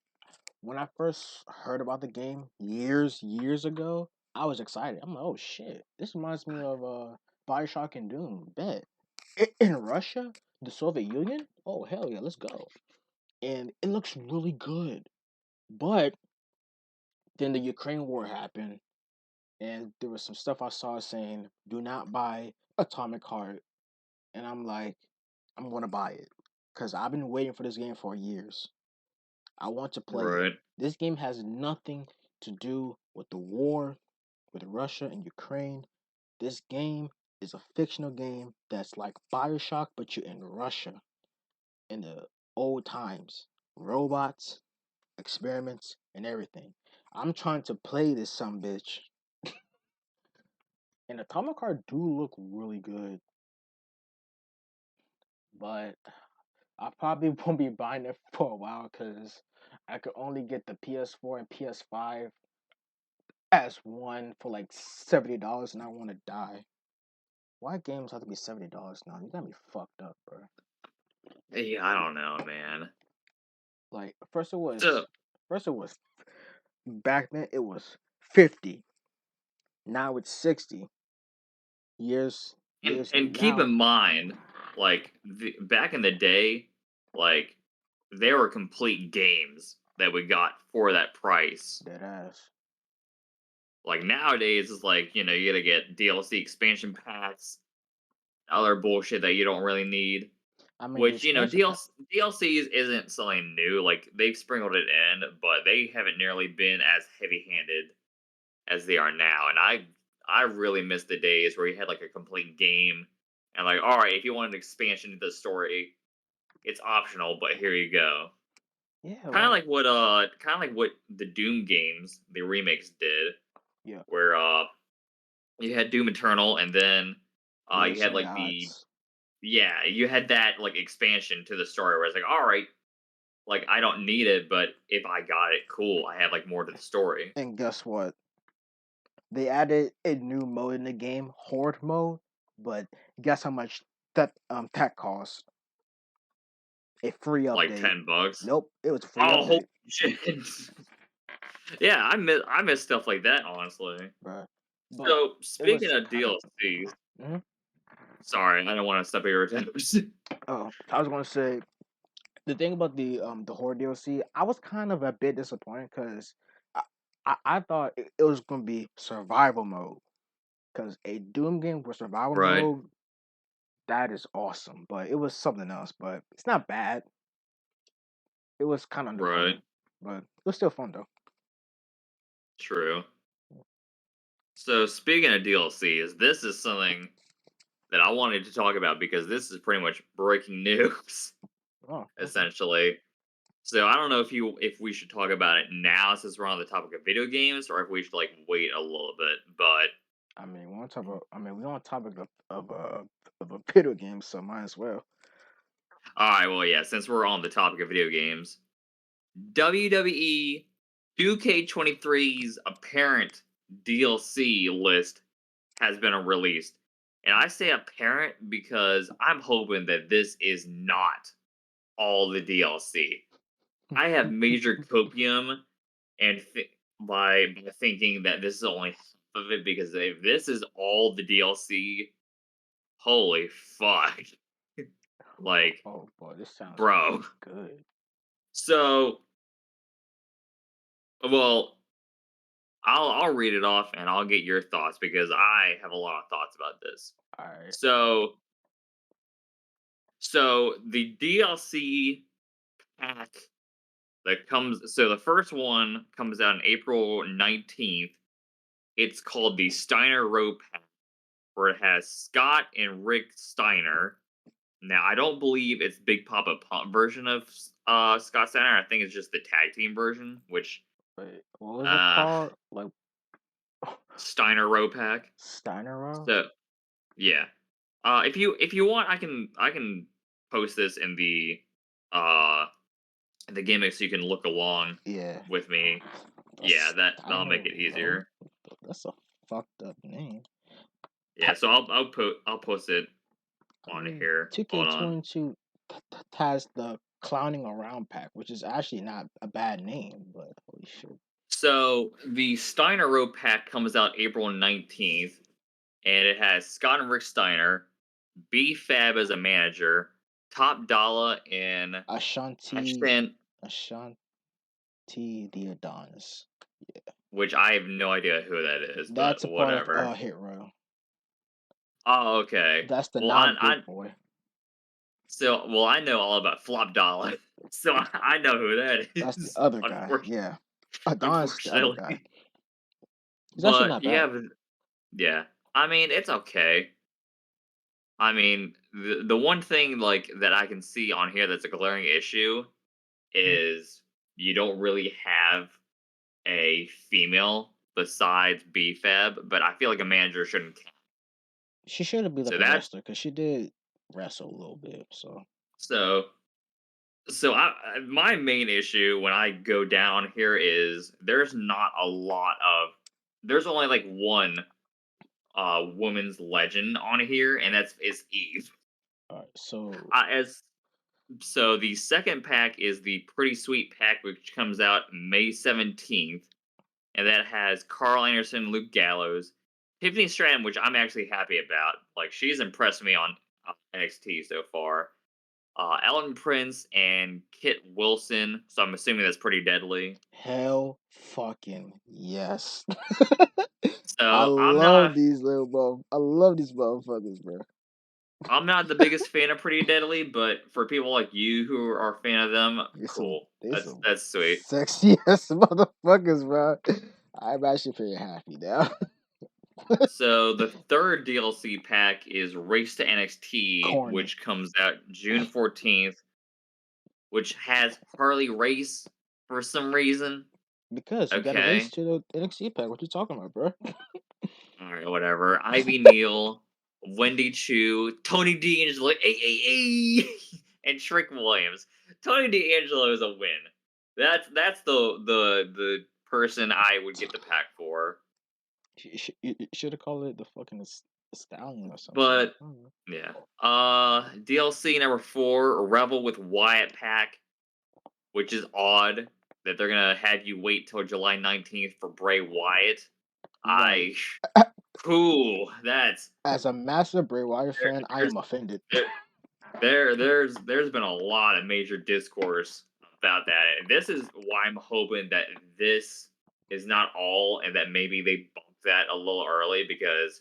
when I first heard about the game years ago, I was excited. I'm like, oh shit, this reminds me of Bioshock and Doom. Bet in Russia, the Soviet Union. Oh hell yeah, let's go. And it looks really good. But then the Ukraine war happened, and there was some stuff I saw saying, "Do not buy Atomic Heart," and I'm like, I'm gonna buy it because I've been waiting for this game for years. I want to play it. Right. This game has nothing to do with the war with Russia and Ukraine. This game is a fictional game that's like Bioshock, but you're in Russia in the old times. Robots, experiments, and everything. I'm trying to play this some bitch. And Atomic Heart do look really good, but I probably won't be buying it for a while because I could only get the PS4 and PS5 as one for like $70, and I want to die. Why games have to be $70 now? You got me fucked up, bro. Yeah, I don't know, man. Like So first it was back then it was 50. Now it's 60. Years and keep now. in mind, like back in the day, like there were complete games that we got for that price. Dead ass. Like nowadays, it's like you gotta get DLC expansion packs, other bullshit that you don't really need. I mean the Which expansion pack. DLCs isn't something new. Like they've sprinkled it in, but they haven't nearly been as heavy-handed as they are now. And I really miss the days where you had like a complete game and like, all right, if you want an expansion to the story, it's optional, but here you go. Yeah, Kind of like like what the Doom games, the remakes did, yeah. where you had Doom Eternal and then you Latest had Sun like the Gods. yeah, you had that like expansion to the story where it's like, all right, like I don't need it, but if I got it, cool. I have like more to the story. And guess what? They added a new mode in the game, Horde mode. But guess how much that cost? A free Like update. $10. Nope, it was a free Oh, holy update, shit. Yeah, I miss stuff like that, honestly. bruh. But So, it speaking was of kind of. DLCs, Mhm. sorry, I don't want to step on your toes. Oh, I was gonna say the thing about the Horde DLC. I was kind of a bit disappointed because I thought it was gonna be survival mode because a Doom game with survival Right, mode that is awesome. But it was something else. But it's not bad. It was kind of right, underwhelming, but it was still fun though. true. So, speaking of DLCs, this is something that I wanted to talk about because this is pretty much breaking news, Oh, okay. essentially. So, I don't know if we should talk about it now since we're on the topic of video games, or if we should like wait a little bit. But I mean, we're on top of. I mean, we're on topic of a video game, so might as well. all right, well, yeah, since we're on the topic of video games, WWE 2K23's apparent DLC list has been released. And I say apparent because I'm hoping that this is not all the DLC. I have major copium and by thinking that this is only half of it because if this is all the DLC, holy fuck. Like, Oh boy, this sounds bro. pretty good. So, well, I'll read it off and I'll get your thoughts because I have a lot of thoughts about this. All right. So, the DLC pack so the first one comes out on April 19th. It's called the Steiner Row pack, where it has Scott and Rick Steiner. Now, I don't believe it's Big Papa Pump version of Scott Steiner. I think it's just the tag team version, which Wait, what was it uh called? Like Steiner Row pack. Steiner Row? So yeah. If you want, I can post this uh in the gimmick so you can look along Yeah. with me. The Yeah, that'll Steiner make it Row? easier. That's a fucked up name. Yeah, so I'll post it I on mean, here. Hold on. 2K22 has the clowning around pack, which is actually not a bad name, but holy shit. So the Steiner Row pack comes out April 19th, and it has Scott and Rick Steiner, B Fab as a manager, Top Dollar, and Ashanti, Ashton, Ashanti the Adonis. which I have no idea who that is, but That's a part of whatever. Hit Row. Oh, okay. That's the Well, not big boy. I know all about Flop Dollar, so I know who that That's the is. other guy. Yeah. Adonis is the other guy. Unfortunately, He's actually but not bad. yeah. I mean, it's okay. I mean, the one thing like that I can see on here that's a glaring issue Mhm. is you don't really have a female besides BFAB, but I feel like a manager shouldn't count. She should be So like a that's wrestler because she did wrestle a little bit. So so my main issue when I go down here is there's not a lot of there's only like one woman's legend on here, and it's Eve. all right. So As So the second pack is the Pretty Sweet pack, which comes out May 17th, and that has Carl Anderson, Luke Gallows, Tiffany Stratton, which I'm actually happy about. Like she's impressed me on NXT so far. Ellen Prince and Kit Wilson, so I'm assuming that's pretty deadly. hell fucking yes. I So love these I love these motherfuckers, bro. I'm not the biggest fan of Pretty Deadly, but for people like you who are a fan of them, cool. They some That's sweet. sexy ass motherfuckers, bro. I'm actually pretty happy now. So the third DLC pack is Race to NXT, Corny. which comes out June 14th, which has Harley Race for some reason. Because you got to race Okay. to the NXT pack. What you talking about, bro? All right, whatever. Ivy Neal, Wendy Chu, Tony D'Angelo, and Trick Williams. Tony D'Angelo is a win. That's the person I would get the pack for. You should have called it the fucking stallion or some shit. But yeah. DLC number 4, Rebel with Wyatt pack, which is odd that they're gonna have you wait till July 19th for Bray Wyatt. Right. I cool. That's As a massive Bray Wyatt there, fan, I there's am offended. there, there's been a lot of major discourse about that. And this is why I'm hoping that this is not all and that maybe they bump that a little early because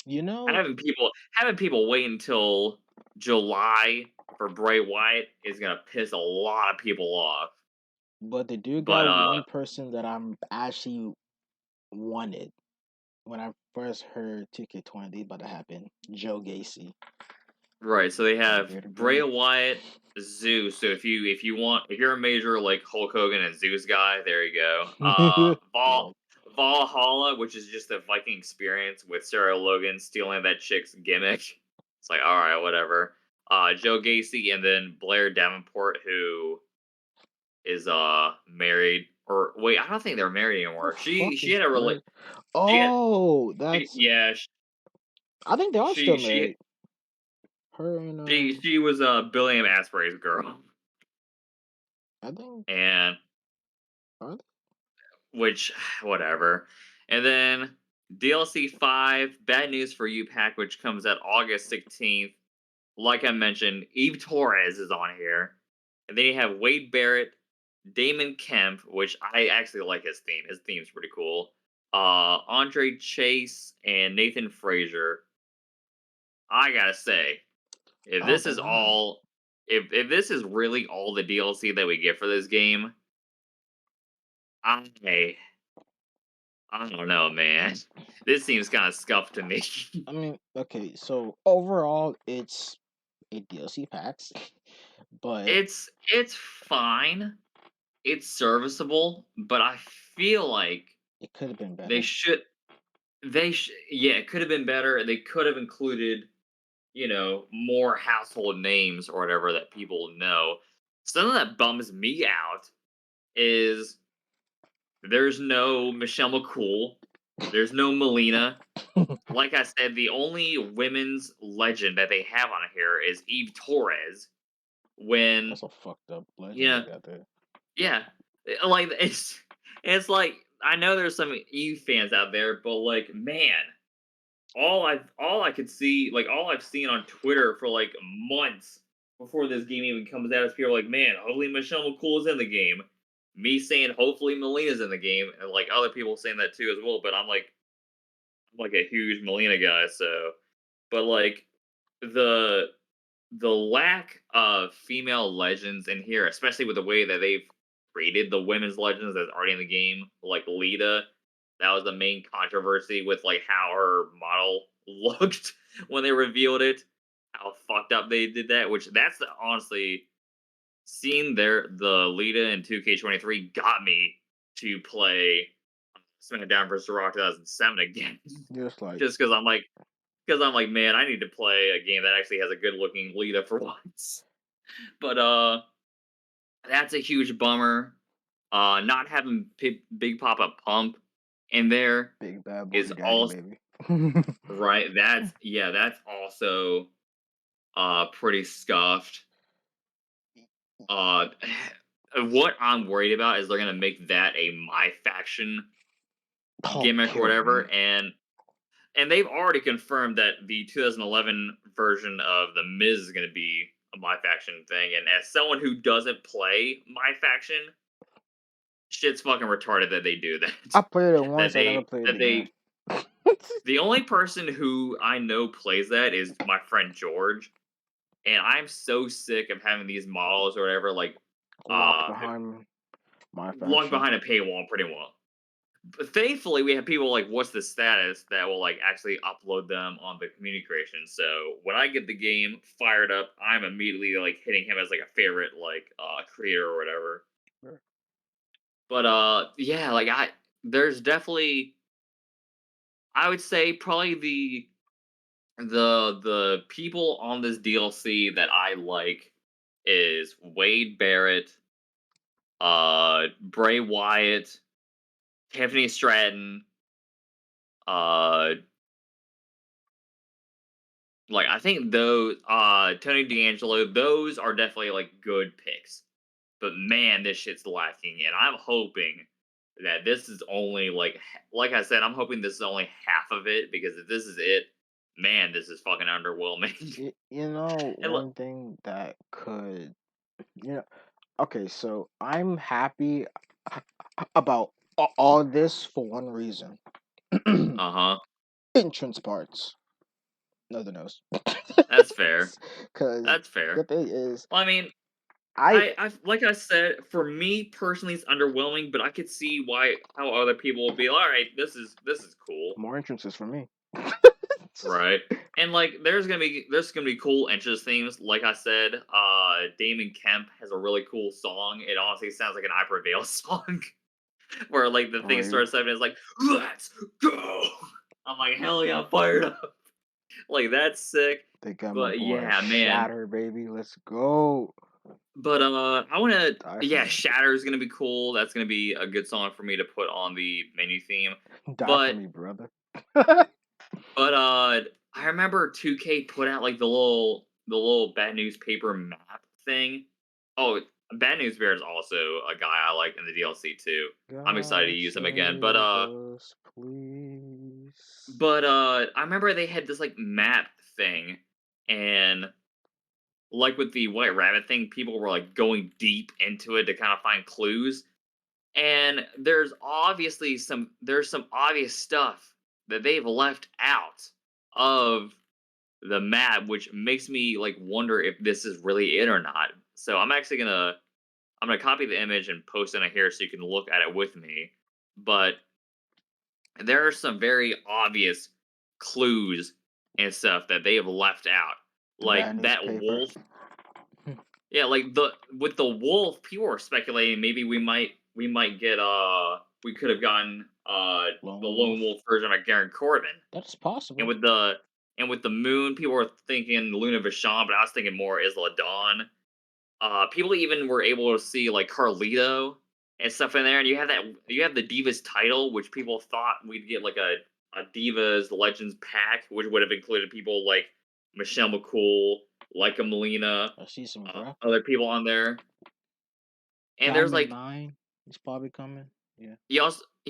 You know, having people wait until July for Bray Wyatt is gonna piss a lot of people off. but they do But got one person that I'm actually wanted when I first heard 2K20 about to happen. Joe Gacy, right, so they the have bearded Bray boy. Wyatt, Zeus. So if you're a major like Hulk Hogan and Zeus guy, there you go. Right. Valhalla, which is just a Viking experience with Sarah Logan stealing that chick's gimmick. It's like all right, whatever. Joe Gacy and then Blair Davenport, who is married or wait, I don't think they're married The anymore. She fuck she is had a Bird? she had Oh, she, that's. yeah I think they are still she married. Her and she was Billiam Asprey's girl, I think and are they? which whatever. And then DLC 5, Bad News for You pack, which comes out August 16th. Like I mentioned, Eve Torres is on here. And then you have Wade Barrett, Damon Kemp, which I actually like his theme. His theme's pretty cool. Andre Chase and Nathan Frazier. I gotta say, if Oh, this they're is not. all if this is really all the DLC that we get for this game, I I don't know, man. This seems kind of scuffed to me. I mean, okay, so overall, it's a DLC packs, but It's fine. It's serviceable, but I feel like it could have been they better. should yeah, it could have been better. They could have included, more household names or whatever that people know. Something that bums me out is there's no Michelle McCool. There's no Melina. Like I said, the only women's legend that they have on here is Eve Torres. When That's a fucked up legend they yeah, got there. yeah, like it's like I know there's some Eve fans out there, but like man, all I could see, like all I've seen on Twitter for like months before this game even comes out is people like, man, hopefully Michelle McCool is in the game. Me saying hopefully Melina's in the game, and like other people saying that too as well. But I'm like a huge Melina guy, so but like the the lack of female legends in here, especially with the way that they've created the women's legends that's already in the game, like Lita, that was the main controversy with like how her model looked when they revealed it. How fucked up they did that, which honestly seeing the Lita in 2K23 got me to play SmackDown vs. Raw 2007 again. Just like, Just because I'm like, man, I need to play a game that actually has a good looking Lita for once. But that's a huge bummer. Not having Big Papa Pump in there big bad is booty gang, also baby. right. That's also pretty scuffed. Uh, what I'm worried about is they're gonna make that a my faction Oh, gimmick or kill whatever, me. and they've already confirmed that the 2011 version of the Miz is going to be a My Faction thing. And as someone who doesn't play My Faction, shit's fucking retarded that they do that. I played it that once, I never they played it that again. they the only person who I know plays that is my friend George, and I'm so sick of having these models or whatever Locked uh behind my locked faction. behind a paywall pretty well. But thankfully, we have people like What's the Status that will like actually upload them on the community creation. So when I get the game fired up, I'm immediately like hitting him as like a favorite creator or whatever. Sure. But yeah, like there's definitely I would say probably the people on this DLC that I like is Wade Barrett, Bray Wyatt, Tiffany Stratton, uh like I think those Tony D'Angelo, those are definitely like good picks. But man, this shit's lacking, and I'm hoping that this is only like I said, I'm hoping this is only half of it because if this is it, man, this is fucking underwhelming. You know, and look, one thing that could, you know, okay, so I'm happy about all this for one reason. uh huh, Entrance parts. Nothing else. that's fair. Because That's fair. the thing is, Well, I mean, I I like I said, for me personally, it's underwhelming, but I could see why how other people will be all right. This is cool. more entrances for me. Right. And like there's gonna be cool entrance themes. Like I said, Damon Kemp has a really cool song. It honestly sounds like an I Prevail song. Where like the thing Brave. starts up and it's like, let's go. I'm like, hell yeah, I'm fired up. Like that's sick. They got my But boy yeah, man. Shatter, baby. Let's go. But I want to. Die for Yeah, me. Shatter is gonna be cool. That's gonna be a good song for me to put on the menu theme. Die for But me, brother. I remember 2K put out like the little bad newspaper map thing. Oh, Bad News Bear is also a guy I like in the DLC too. I'm excited to God use him again. save us, please. I remember they had this like map thing, and like with the White Rabbit thing, people were like going deep into it to kind of find clues. And there's some obvious stuff that they've left out of the map, which makes me like wonder if this is really it or not. So I'm gonna copy the image and post it in here so you can look at it with me. But there are some very obvious clues and stuff that they have left out. The Like bad that newspaper. wolf. Yeah, like the with the wolf, people were speculating maybe we might get we could have gotten the Lone lone wolf. wolf version of Garen Corbin. That's And possible. with the moon, people were thinking Luna Vachon, but I was thinking more Isla Dawn. People even were able to see like Carlito and stuff in there, and you have the Divas title, which people thought we'd get like a Divas Legends pack, which would have included people like Michelle McCool, Leica Molina, I see some graph. other people on there, and there's Diamond like 9 is probably coming. Yeah. he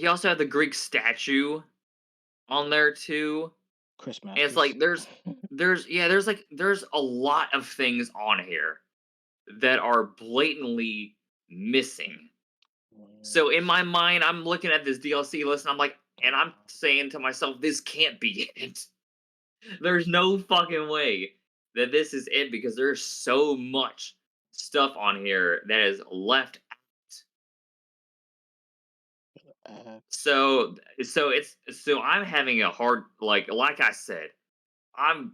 also had the Greek statue on there too, Chris and it's Masters. like there's a lot of things on here that are blatantly missing. So in my mind, I'm looking at this DLC list and I'm saying to myself, this can't be it. There's no fucking way that this is it because there's so much stuff on here that is left out. So I'm having a hard like I said, I'm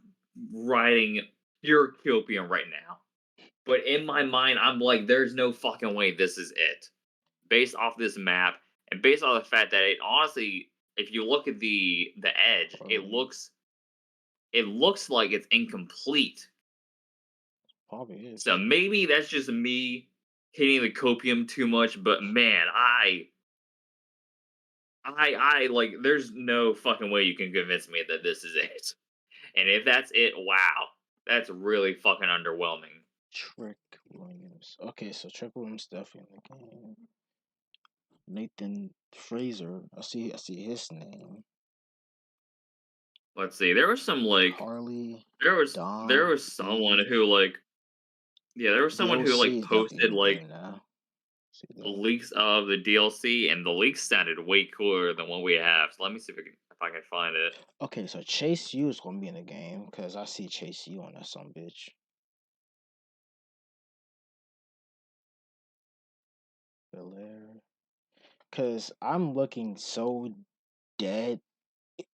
writing pure Copium right now. But in my mind, I'm like, there's no fucking way this is it. Based off this map and based on the fact that it honestly, if you look at the edge, it looks like it's incomplete. Probably So is. maybe that's just me hitting the copium too much, but man, I like there's no fucking way you can convince me that this is it. And if that's it, wow. That's really fucking underwhelming. Trick Williams. Okay, so Trick Williams definitely in the game. Nathan Fraser. I see his name. Let's see. There was some like Harley, there Don, was someone Eve. who like yeah, there was someone who DOC like is definitely posted in the like game now. See that? leaks of the DLC, and the leaks sounded way cooler than what we have. So let me see if I can find it. Okay, so Chase U is gonna be in the game because I see Chase U on that some bitch. Belair. Cause I'm looking so dead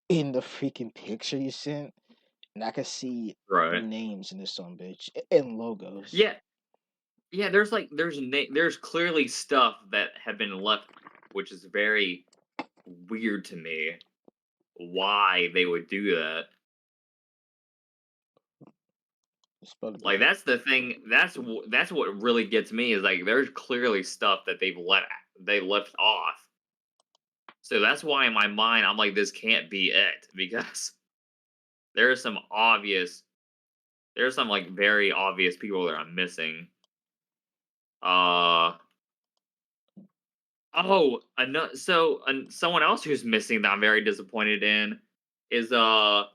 in the freaking picture you sent, and I can see Right. names in this some bitch and logos. Yeah. Yeah. There's clearly stuff that have been left, which is very weird to me. Why they would do that? It's supposed to be Like hit. that's the thing. That's what really gets me is like there's clearly stuff that they left off. So that's why in my mind I'm like this can't be it because there's some obvious there's some like very obvious people that I'm missing. Uh someone else who's missing that I'm very disappointed in is Pat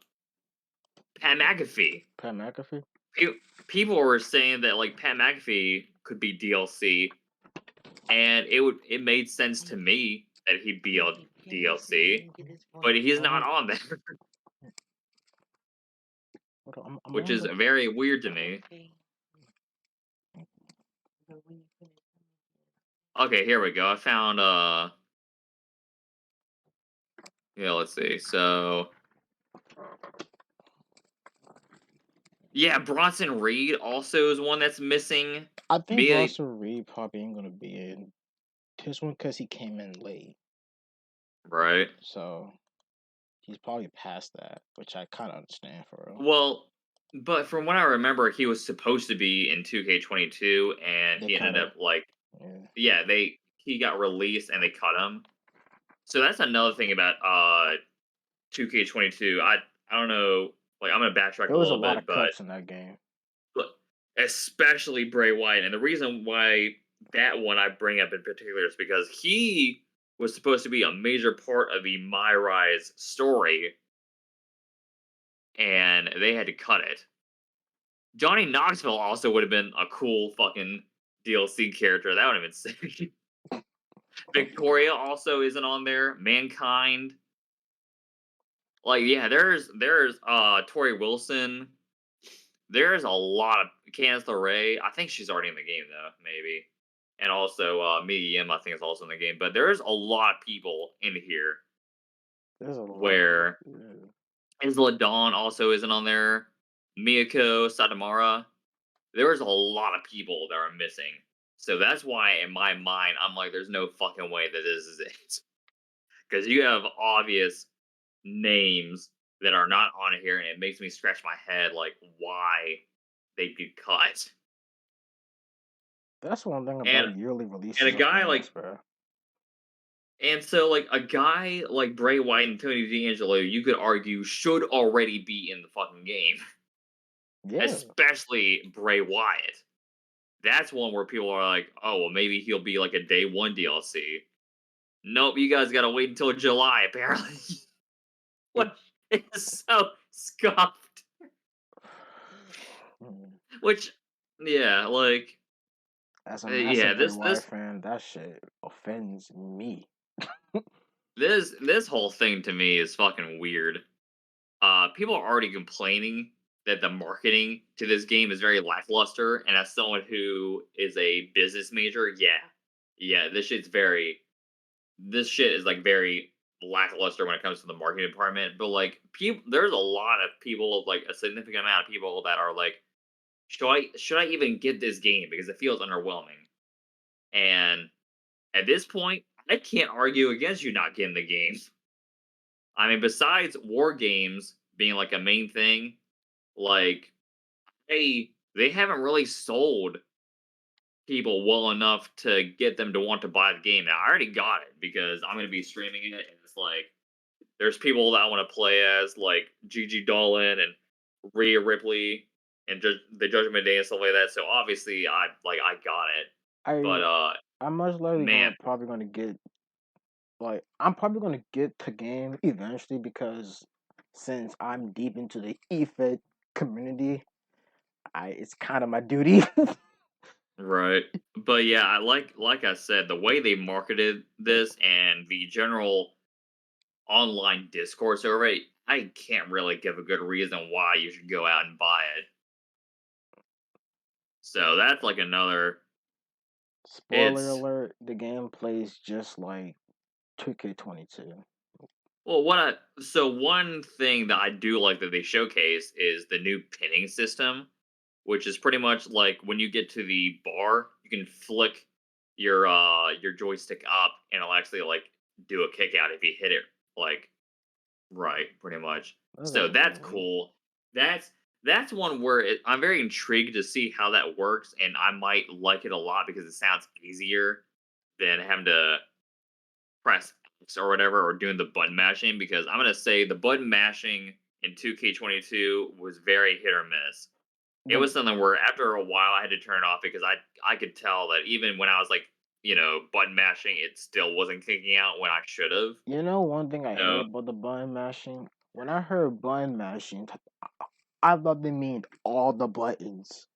McAfee. Pat McAfee. Pe- People were saying that like Pat McAfee could be DLC, and it made sense to me that he'd be a DLC, but he's not Oh, on there, hold on, I'm which on is the. very weird to me. Okay, here we go. I found yeah, let's see. So yeah, Bronson Reed also is one that's missing. I think Be Russell Reed probably ain't gonna be in this one because he came in late, right. so he's probably past that, which I kind of understand for real. Well, But from what I remember, he was supposed to be in 2K22, and They he cut ended him. up like, Yeah. yeah, he got released and they cut him. So that's another thing about 2K22. I don't know, like I'm gonna backtrack There a was a little lot bit, of cuts in that game. but especially Bray Wyatt, and the reason why that one I bring up in particular is because he was supposed to be a major part of the My Rise story, and they had to cut it. Johnny Knoxville also would have been a cool fucking DLC character. That would have been sick. Victoria also isn't on there. Mankind. Like, yeah, there's Tori Wilson. There's a lot of Candice LeRae. I think she's already in the game though, maybe. And also Mia Yim, I think is also in the game. But there's a lot of people in here There's a lot. where Yeah. Isla Dawn also isn't on there. Miyako Satomura. There's a lot of people that are missing. So that's why in my mind I'm like, there's no fucking way that this is it. Because you have obvious names that are not on here, and it makes me scratch my head like why they get cut. That's one thing And about yearly and a releases of guy games, like bro. and so like a guy like Bray Wyatt and Tony D'Angelo, you could argue should already be in the fucking game, Yeah. especially Bray Wyatt. That's one where people are like, oh well, maybe he'll be like a day one DLC. Nope, you guys gotta wait until July apparently. What is so scuffed? Mm. Which, yeah, like, As a yeah, massive Bray this Wyatt this fan, that shit offends me. this whole thing to me is fucking weird. People are already complaining that the marketing to this game is very lackluster, and as someone who is a business major, yeah, this shit is like very lackluster when it comes to the marketing department. But like, people, there's a lot of people, like a significant amount of people that are like, should I even get this game because it feels underwhelming? And at this point, I can't argue against you not getting the game. I mean, besides war games being like a main thing, like they haven't really sold people well enough to get them to want to buy the game. Now I already got it because I'm gonna be streaming it, and it's like there's people that I want to play as, like Gigi Dolan and Rhea Ripley and the Judgment Day and stuff like that. So obviously I got it, but I I'm most likely man, gonna get I'm probably gonna get the game eventually because since I'm deep into the EFED community, I it's kind of my duty. right. But yeah, like I said, the way they marketed this and the general online discourse over it, I can't really give a good reason why you should go out and buy it. So that's like another. Spoiler It's alert: the game plays just like 2K22. well, so one thing that I do like that they showcase is the new pinning system, which is pretty much like when you get to the bar, you can flick your joystick up and it'll actually like do a kick out if you hit it like right, pretty much. That's So that's actually cool. That's that's one where I'm very intrigued to see how that works, and I might like it a lot because it sounds easier than having to press X or whatever or doing the button mashing. Because I'm gonna say the button mashing in 2K22 was very hit or miss. It the was something where after a while I had to turn it off because I could tell that even when I was like button mashing, it still wasn't kicking out when I should have. one thing I hate So about the button mashing. When I heard button mashing, I thought they meant all the buttons.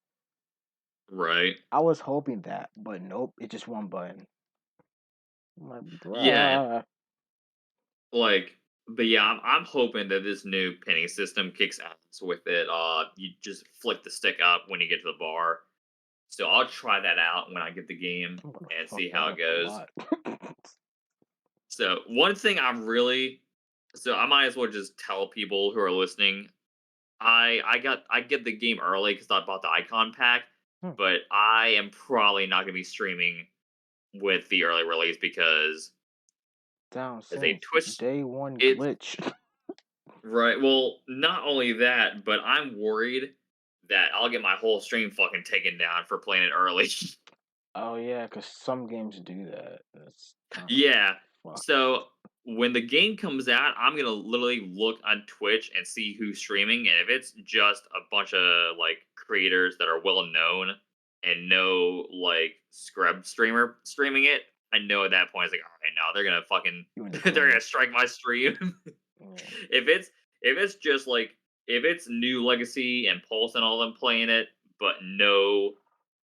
right. I was hoping that, but nope, it's just one button. I'm like, Yeah, bruh. like, but yeah, I'm hoping that this new penny system kicks ass with it. You just flick the stick up when you get to the bar. So I'll try that out when I get the game I'm gonna and fuck see that how it up a goes. lot. So one thing so I might as well just tell people who are listening. I get the game early because I bought the icon pack, Hmm. but I am probably not gonna be streaming with the early release because Down as a since Twitch, day one it's glitch. right. Well, not only that, but I'm worried. that I'll get my whole stream fucking taken down for playing it early. Oh yeah, because some games do that. That's kind of Yeah. fucked. So when the game comes out, I'm gonna literally look on Twitch and see who's streaming, and if it's just a bunch of like creators that are well known and no like scrub streamer streaming it, I know at that point it's like, all right, now they're gonna fucking You in the they're clear. gonna strike my stream. Yeah. If it's just like if it's New Legacy and Pulse and all them playing it, but no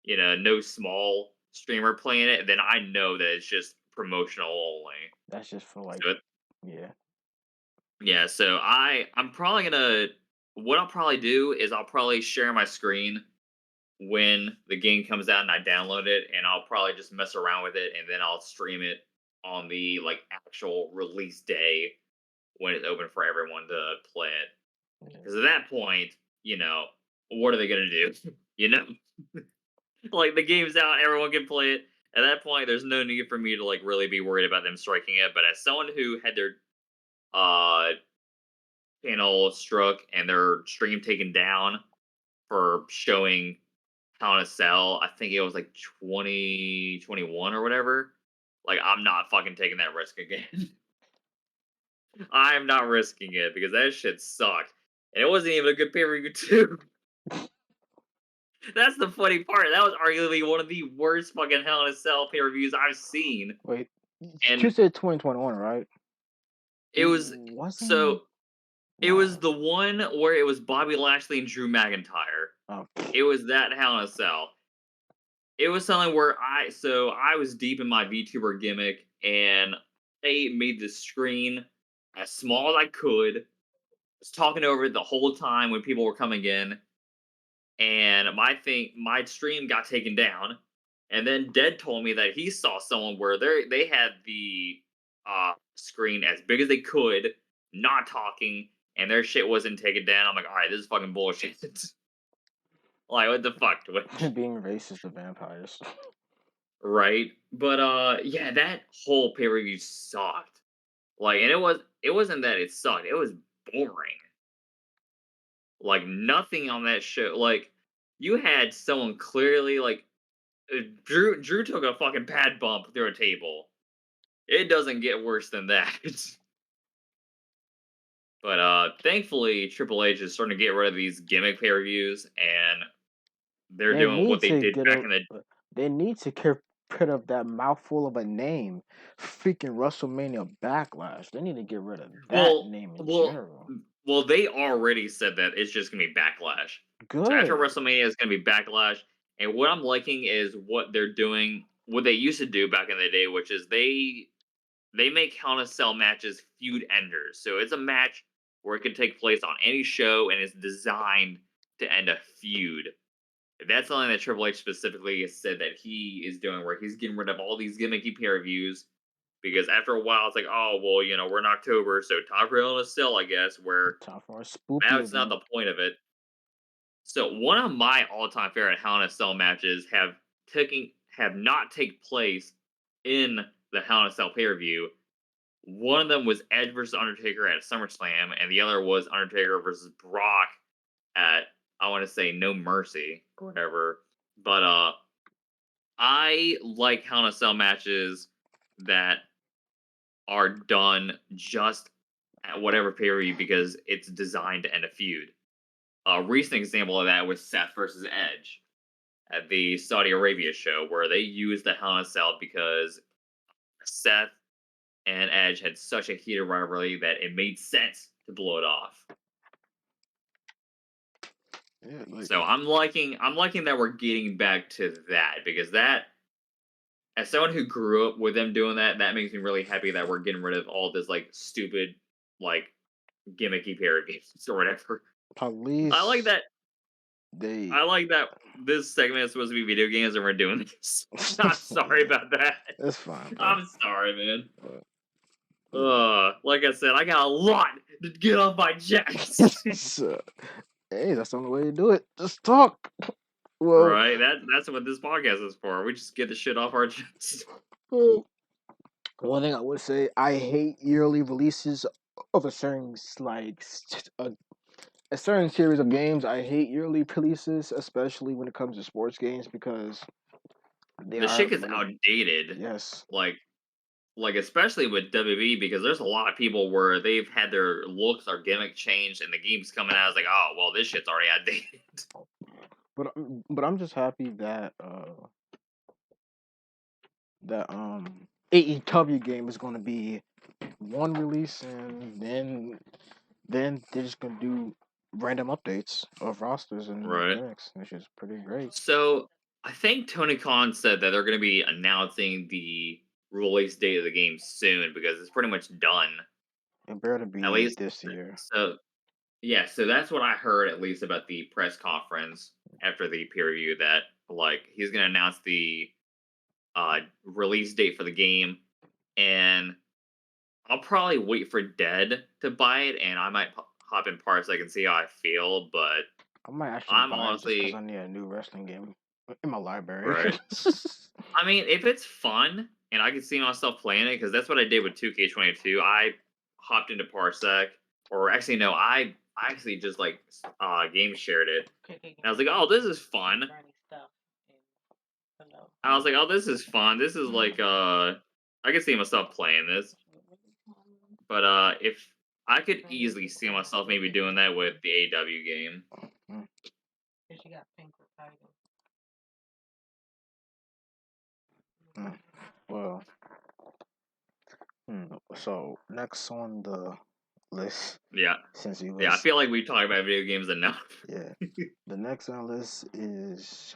no small streamer playing it, then I know that it's just promotional only. That's just for like, So yeah. yeah, so I'm probably gonna what I'll probably do is I'll probably share my screen when the game comes out and I download it, and I'll probably just mess around with it, and then I'll stream it on the like actual release day when it's open for everyone to play it. Yeah. Because at that point, what are they gonna do? you know, like the game's out, everyone can play it. At that point, there's no need for me to like really be worried about them striking it. But as someone who had their uh channel struck and their stream taken down for showing how to sell, I think it was like 2021 or whatever. Like I'm not fucking taking that risk again. I'm not risking it because that shit sucked. And it wasn't even a good pay per view too. That's the funny part. That was arguably one of the worst fucking Hell in a Cell pay per views I've seen. Wait, you And said 2021, right? it was Wasn't so it was nah. the one where it was Bobby Lashley and Drew McIntyre. Oh, It was that Hell in a Cell. It was something where I was deep in my VTuber gimmick and I made the screen as small as I could. Was talking over it the whole time when people were coming in, and my stream got taken down. And then Dead told me that he saw someone where they had the screen as big as they could, not talking, and their shit wasn't taken down. I'm like, all right, this is fucking bullshit. Like, what the fuck, Twitch? being racist to vampires. Right? But yeah, that whole pay per view sucked. Like, and it wasn't that it sucked. It was boring. Like nothing on that show. Like you had someone clearly like Drew took a fucking pad bump through a table. It doesn't get worse than that. But thankfully Triple H is starting to get rid of these gimmick pay per views, and they're They doing need what they to did get back a. in the They need to get rid of that mouthful of a name. Freaking WrestleMania Backlash. They need to get rid of that well name in well general. well they already said that it's just gonna be Backlash. So after Good. WrestleMania it's gonna be Backlash. And what I'm liking is what they're doing, what they used to do back in the day, which is they make Hell in a Cell matches feud enders. So it's a match where it can take place on any show and it's designed to end a feud. That's something that Triple H specifically has said that he is doing, where he's getting rid of all these gimmicky pay per views. Because after a while, it's like, oh, well, we're in October, so time for Hell in a Cell, I guess, where Time for a spoopy that's not event. the point of it. So one of my all time favorite Hell in a Cell matches have not take place in the Hell in a Cell pay per view. One of them was Edge versus Undertaker at SummerSlam, and the other was Undertaker versus Brock at I want to say No Mercy or whatever. But I like Hell in a Cell matches that are done just at whatever period because it's designed to end a feud. A recent example of that was Seth versus Edge at the Saudi Arabia show, where they used the Hell in a Cell because Seth and Edge had such a heated rivalry that it made sense to blow it off. Yeah, like So I'm liking that we're getting back to that, because that, as someone who grew up with them doing that, that makes me really happy that we're getting rid of all this like stupid like gimmicky parodies or whatever. I like police. that. They. I like that this segment is supposed to be video games and we're doing this. I'm sorry Yeah, about that. that's fine, bro. I'm sorry, man. But, yeah. Like I said, I got a lot to get off my chest. So, hey, that's the only way to do it. Just talk. Well, Right? That's what this podcast is for. We just get the shit off our chest. well, one thing I would say, I hate yearly releases of a certain like a certain series of games. I hate yearly releases, especially when it comes to sports games, because they The are shit gets like, outdated, yes, like especially with WWE because there's a lot of people where they've had their looks or gimmick changed, and the game's coming out. It's like, oh well, this shit's already outdated. but I'm just happy that AEW game is going to be one release, and then they're just going to do random updates of rosters and Right. gimmicks, which is pretty great. So I think Tony Khan said that they're going to be announcing the release date of the game soon because it's pretty much done. It better At be least, this year. so yeah. So that's what I heard at least about the press conference after the peer review that like he's going to announce the release date for the game, and I'll probably wait for Dead to buy it, and I might hop in parts so I can see how I feel. But I might actually I'm buy it just because I honestly need a new wrestling game in my library. right. I mean, if it's fun and I can see myself playing it, because that's what I did with 2K22. I hopped into Parsec, or actually no, I actually just like game shared it. And I was like, oh, this is fun. I was like, oh, this is fun. This is like I can see myself playing this. But if I could easily see myself maybe doing that with the AW game. Mm, mm. Well, so next on the list, Yeah. since you Yeah, I was feel like we talk about video games enough. yeah, the next on the list is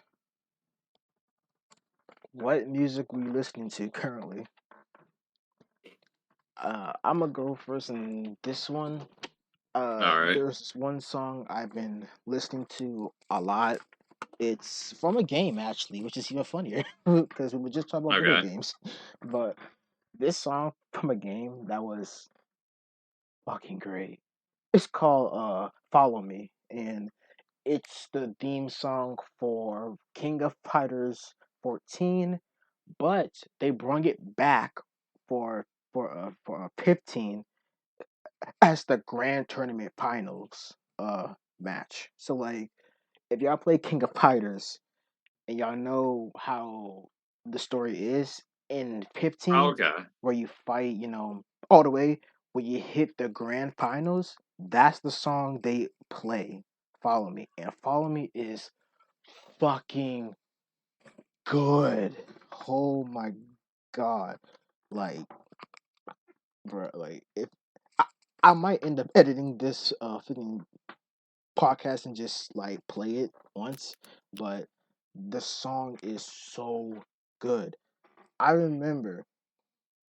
what music we listening to currently. I'm gonna go first in this one. Alright. There's this one song I've been listening to a lot. It's from a game actually, which is even funnier because we were just talking about video Okay. games. But this song from a game that was fucking great. It's called "Follow Me," and it's the theme song for King of Fighters 14, but they brung it back for for 15 as the grand tournament finals match. So like if y'all play King of Fighters and y'all know how the story is in 15 Okay. where you fight, all the way when you hit the grand finals, that's the song they play. Follow Me. And Follow Me is fucking good. Oh my god. Like, bro, like if I, I might end up editing this freaking podcast and just like play it once, but the song is so good. I remember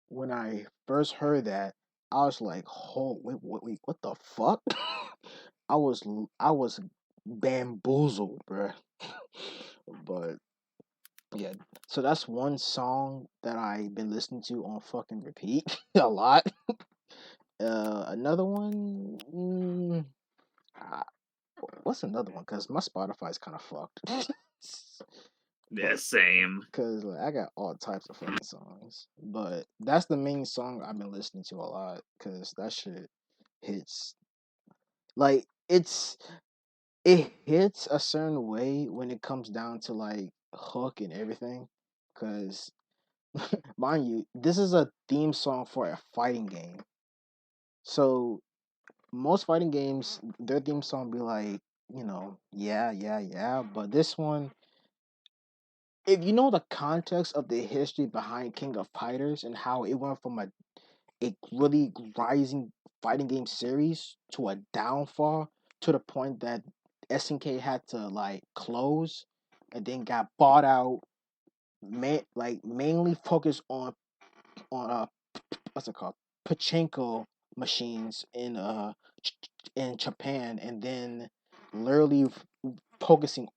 when I first heard that, I was like, "Oh, wait, what the fuck?" I was bamboozled, bruh. But yeah, so that's one song that I've been listening to on fucking repeat a lot. Another one, ah, what's another one? Cause my Spotify's kind of fucked. Yeah, But same. cause like I got all types of fucking songs, but that's the main song I've been listening to a lot. Cause that shit hits like it hits a certain way when it comes down to like hook and everything. Cause mind you, this is a theme song for a fighting game. So most fighting games, their theme song be like, yeah, yeah, yeah. But this one, if you know the context of the history behind King of Fighters and how it went from a really rising fighting game series to a downfall to the point that SNK had to like close and then got bought out, mainly focused on what's it called, pachinko machines in Japan, and then literally focusing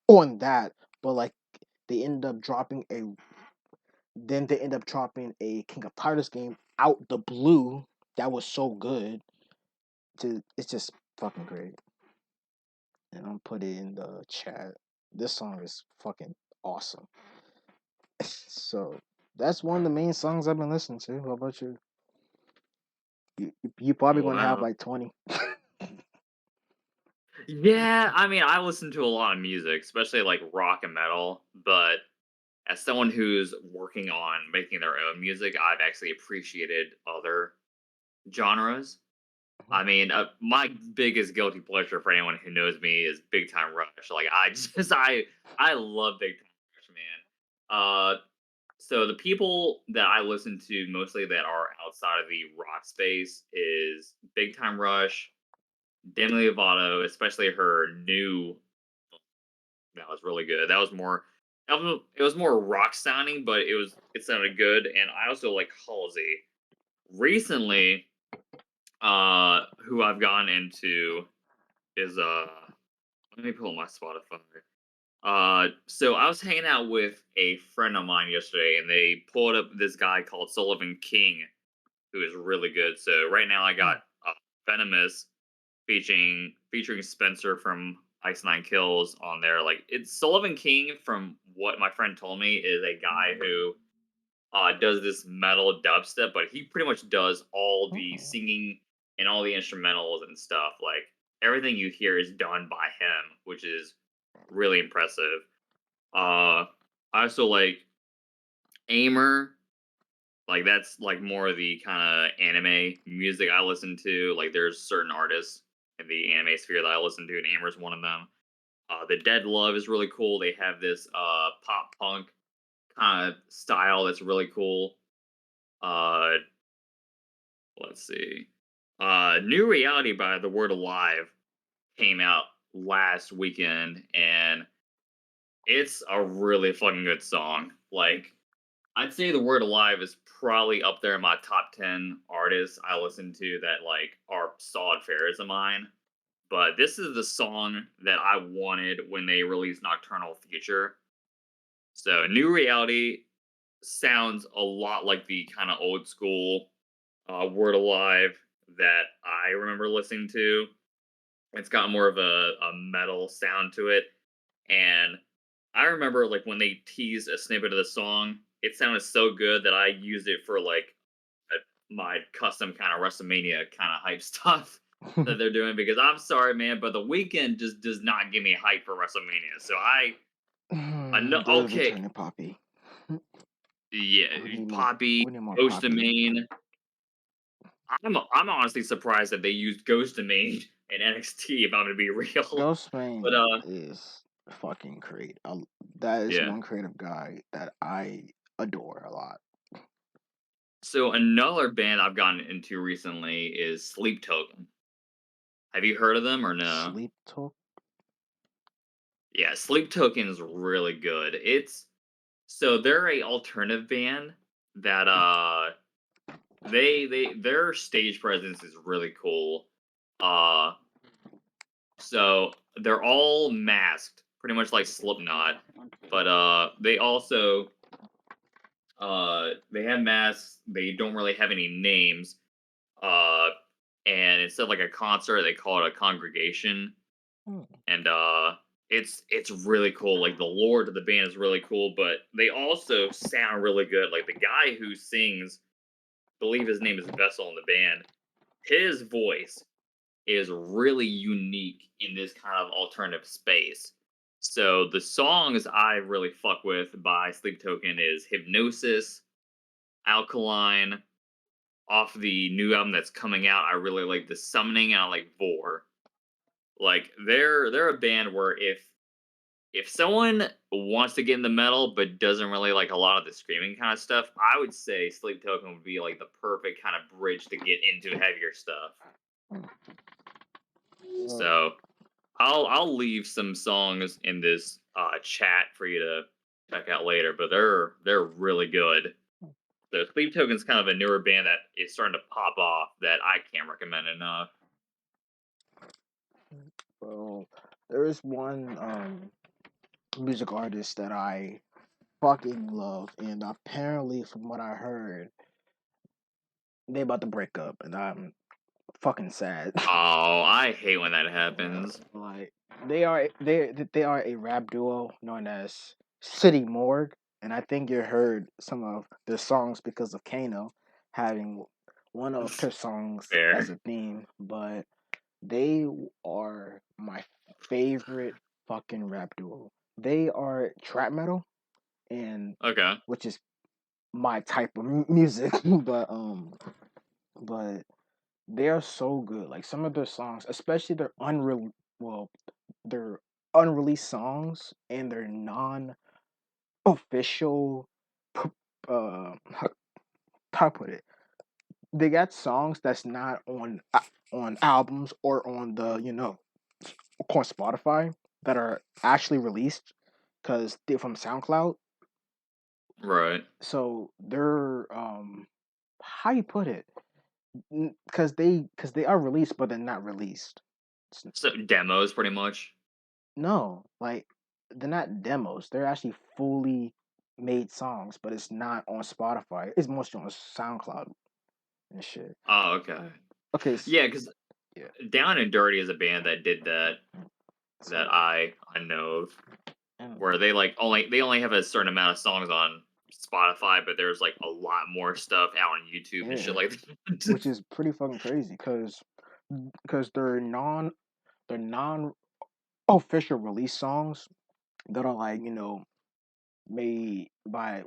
on that, but like they end up dropping a then they end up dropping a King of Fighters game out the blue that was so good. It's just fucking great. And I'm put it in the chat. This song is fucking awesome. So that's one of the main songs I've been listening to. How about you? You probably Oh gonna have wow. like 20. Yeah, I mean, I listen to a lot of music, especially like rock and metal, but as someone who's working on making their own music, I've actually appreciated other genres. I mean, my biggest guilty pleasure for anyone who knows me is Big Time Rush. Like, I just, I love Big Time Rush, man. So the people that I listen to mostly that are outside of the rock space is Big Time Rush, Demi Lovato, especially her new. That was really good. That was more. It was more rock sounding, but it sounded good. And I also like Halsey. Recently, who I've gone into is let me pull up my Spotify. So I was hanging out with a friend of mine yesterday, and they pulled up this guy called Sullivan King, who is really good. So right now I got Venomous featuring Spencer from Ice Nine Kills on there. Like it's Sullivan King, from what my friend told me, is a guy who does this metal dubstep, but he pretty much does all the Oh. singing and all the instrumentals and stuff. Like everything you hear is done by him, which is really impressive. I also like Aimer. Like that's like more of the kind of anime music I listen to. Like there's certain artists in the anime sphere that I listen to, and Aimer's one of them. The Dead Love is really cool. They have this pop punk kind of style that's really cool. Uh, let's see. New Reality by The Word Alive came out last weekend, and it's a really fucking good song. Like, I'd say The Word Alive is probably up there in my top 10 artists I listen to that, like, are solid favorites of mine. But this is the song that I wanted when they released Nocturnal Future. So, New Reality sounds a lot like the kind of old school Word Alive that I remember listening to. It's got more of a metal sound to it. And I remember like when they teased a snippet of the song, it sounded so good that I used it for like my custom kind of WrestleMania kind of hype stuff that they're doing, because I'm sorry, man, but the weekend just does not give me hype for WrestleMania. So I know, The okay, returning Poppy. yeah, We need more. Poppy, We need more Ghost of Poppy. Maine. I'm honestly surprised that they used Ghost of Maine in NXT, if I'm gonna be real. But Ghostman is fucking great. That is yeah. one creative guy that I adore a lot. So another band I've gotten into recently is Sleep Token. Have you heard of them or no? Sleep Talk. Yeah, Sleep Token is really good. It's so they're a alternative band that their stage presence is really cool. Uh so they're all masked, pretty much like Slipknot, but they also they have masks. They don't really have any names. Uh and instead of like a concert, they call it a congregation. Hmm. And it's really cool. Like the lore to the band is really cool, but they also sound really good. Like the guy who sings, believe his name is Vessel in the band, his voice is really unique in this kind of alternative space. So the songs I really fuck with by Sleep Token is Hypnosis, Alkaline. Off the new album that's coming out, I really like The Summoning, and I like Vor. Like they're a band where if someone wants to get into metal but doesn't really like a lot of the screaming kind of stuff, I would say Sleep Token would be like the perfect kind of bridge to get into heavier stuff. Uh, So I'll leave some songs in this chat for you to check out later, but they're really good. So Sleep Token's kind of a newer band that is starting to pop off that I can't recommend enough. well, there is one music artist that I fucking love, and apparently, from what I heard, they about to break up, and I'm fucking sad. Oh, I hate when that happens. Like they are a rap duo known as City Morgue, and I think you heard some of their songs because of Kano having one of their songs as Fair. a theme. But they are my favorite fucking rap duo. They are trap metal, and Okay. which is my type of music, but they are so good. Like some of their songs, especially well, their unreleased songs and their non-official, how I put it, they got songs that's not on albums or on the on Spotify that are actually released because they're from SoundCloud. Right. So they're how you put it, because they are released but they're not released. It's- So demos, pretty much. no, like they're not demos. They're actually fully made songs, but it's not on Spotify. It's mostly on SoundCloud and shit. Oh, okay. Okay, Yeah, because yeah. Down and Dirty is a band that did that So that I know of, and where they only have a certain amount of songs on Spotify, but there's like a lot more stuff out on YouTube and shit yeah, like which that. is pretty fucking crazy because they're non official release songs that are like made by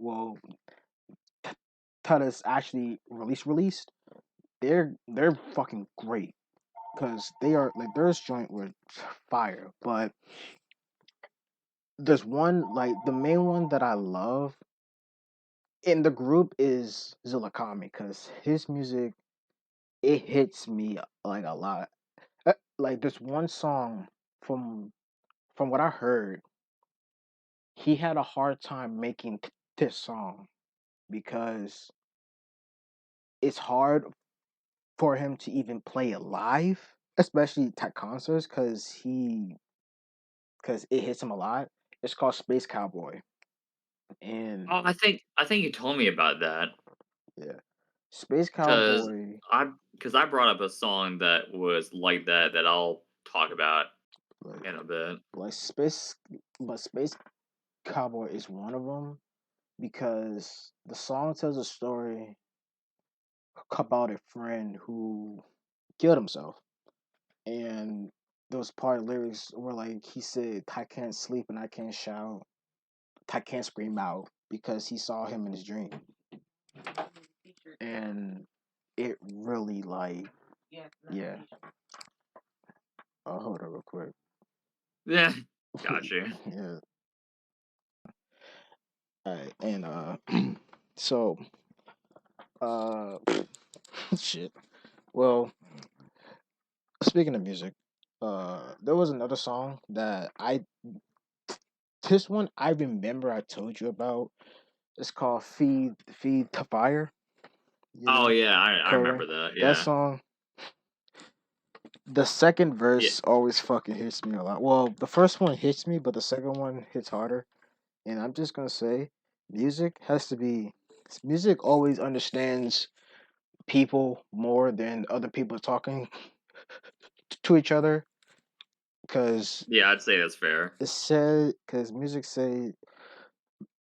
Tuta's actually released. They're fucking great because they are like there's joint with fire, but there's one like the main one that I love in the group is Zillakami because his music it hits me like a lot. Like this one song from from what I heard, he had a hard time making this song because it's hard for him to even play it live, especially at concerts, because it hits him a lot. It's called Space Cowboy, and Oh, I think you told me about that yeah, Space because Cowboy, I brought up a song that was like that I'll talk about like in a bit. like Space, but Space Cowboy is one of them because the song tells a story about a friend who killed himself, and those part of lyrics were like he said, "I can't sleep and I can't shout, I can't scream out," because he saw him in his dream, and it really like yeah. Hold on real quick. Yeah, gotcha. Yeah. All right, and so uh, shit. Well, speaking of music, there was another song that I this one I remember I told you about. It's called Feed to Fire. You Oh know, yeah, I Curry. remember that. That Yeah, song, the second yeah, verse always fucking hits me a lot. Well, the first one hits me, but the second one hits harder. And I'm just gonna say, music has to be. Music always understands people more than other people talking to each other. Because yeah. I'd say that's fair. it said, because music say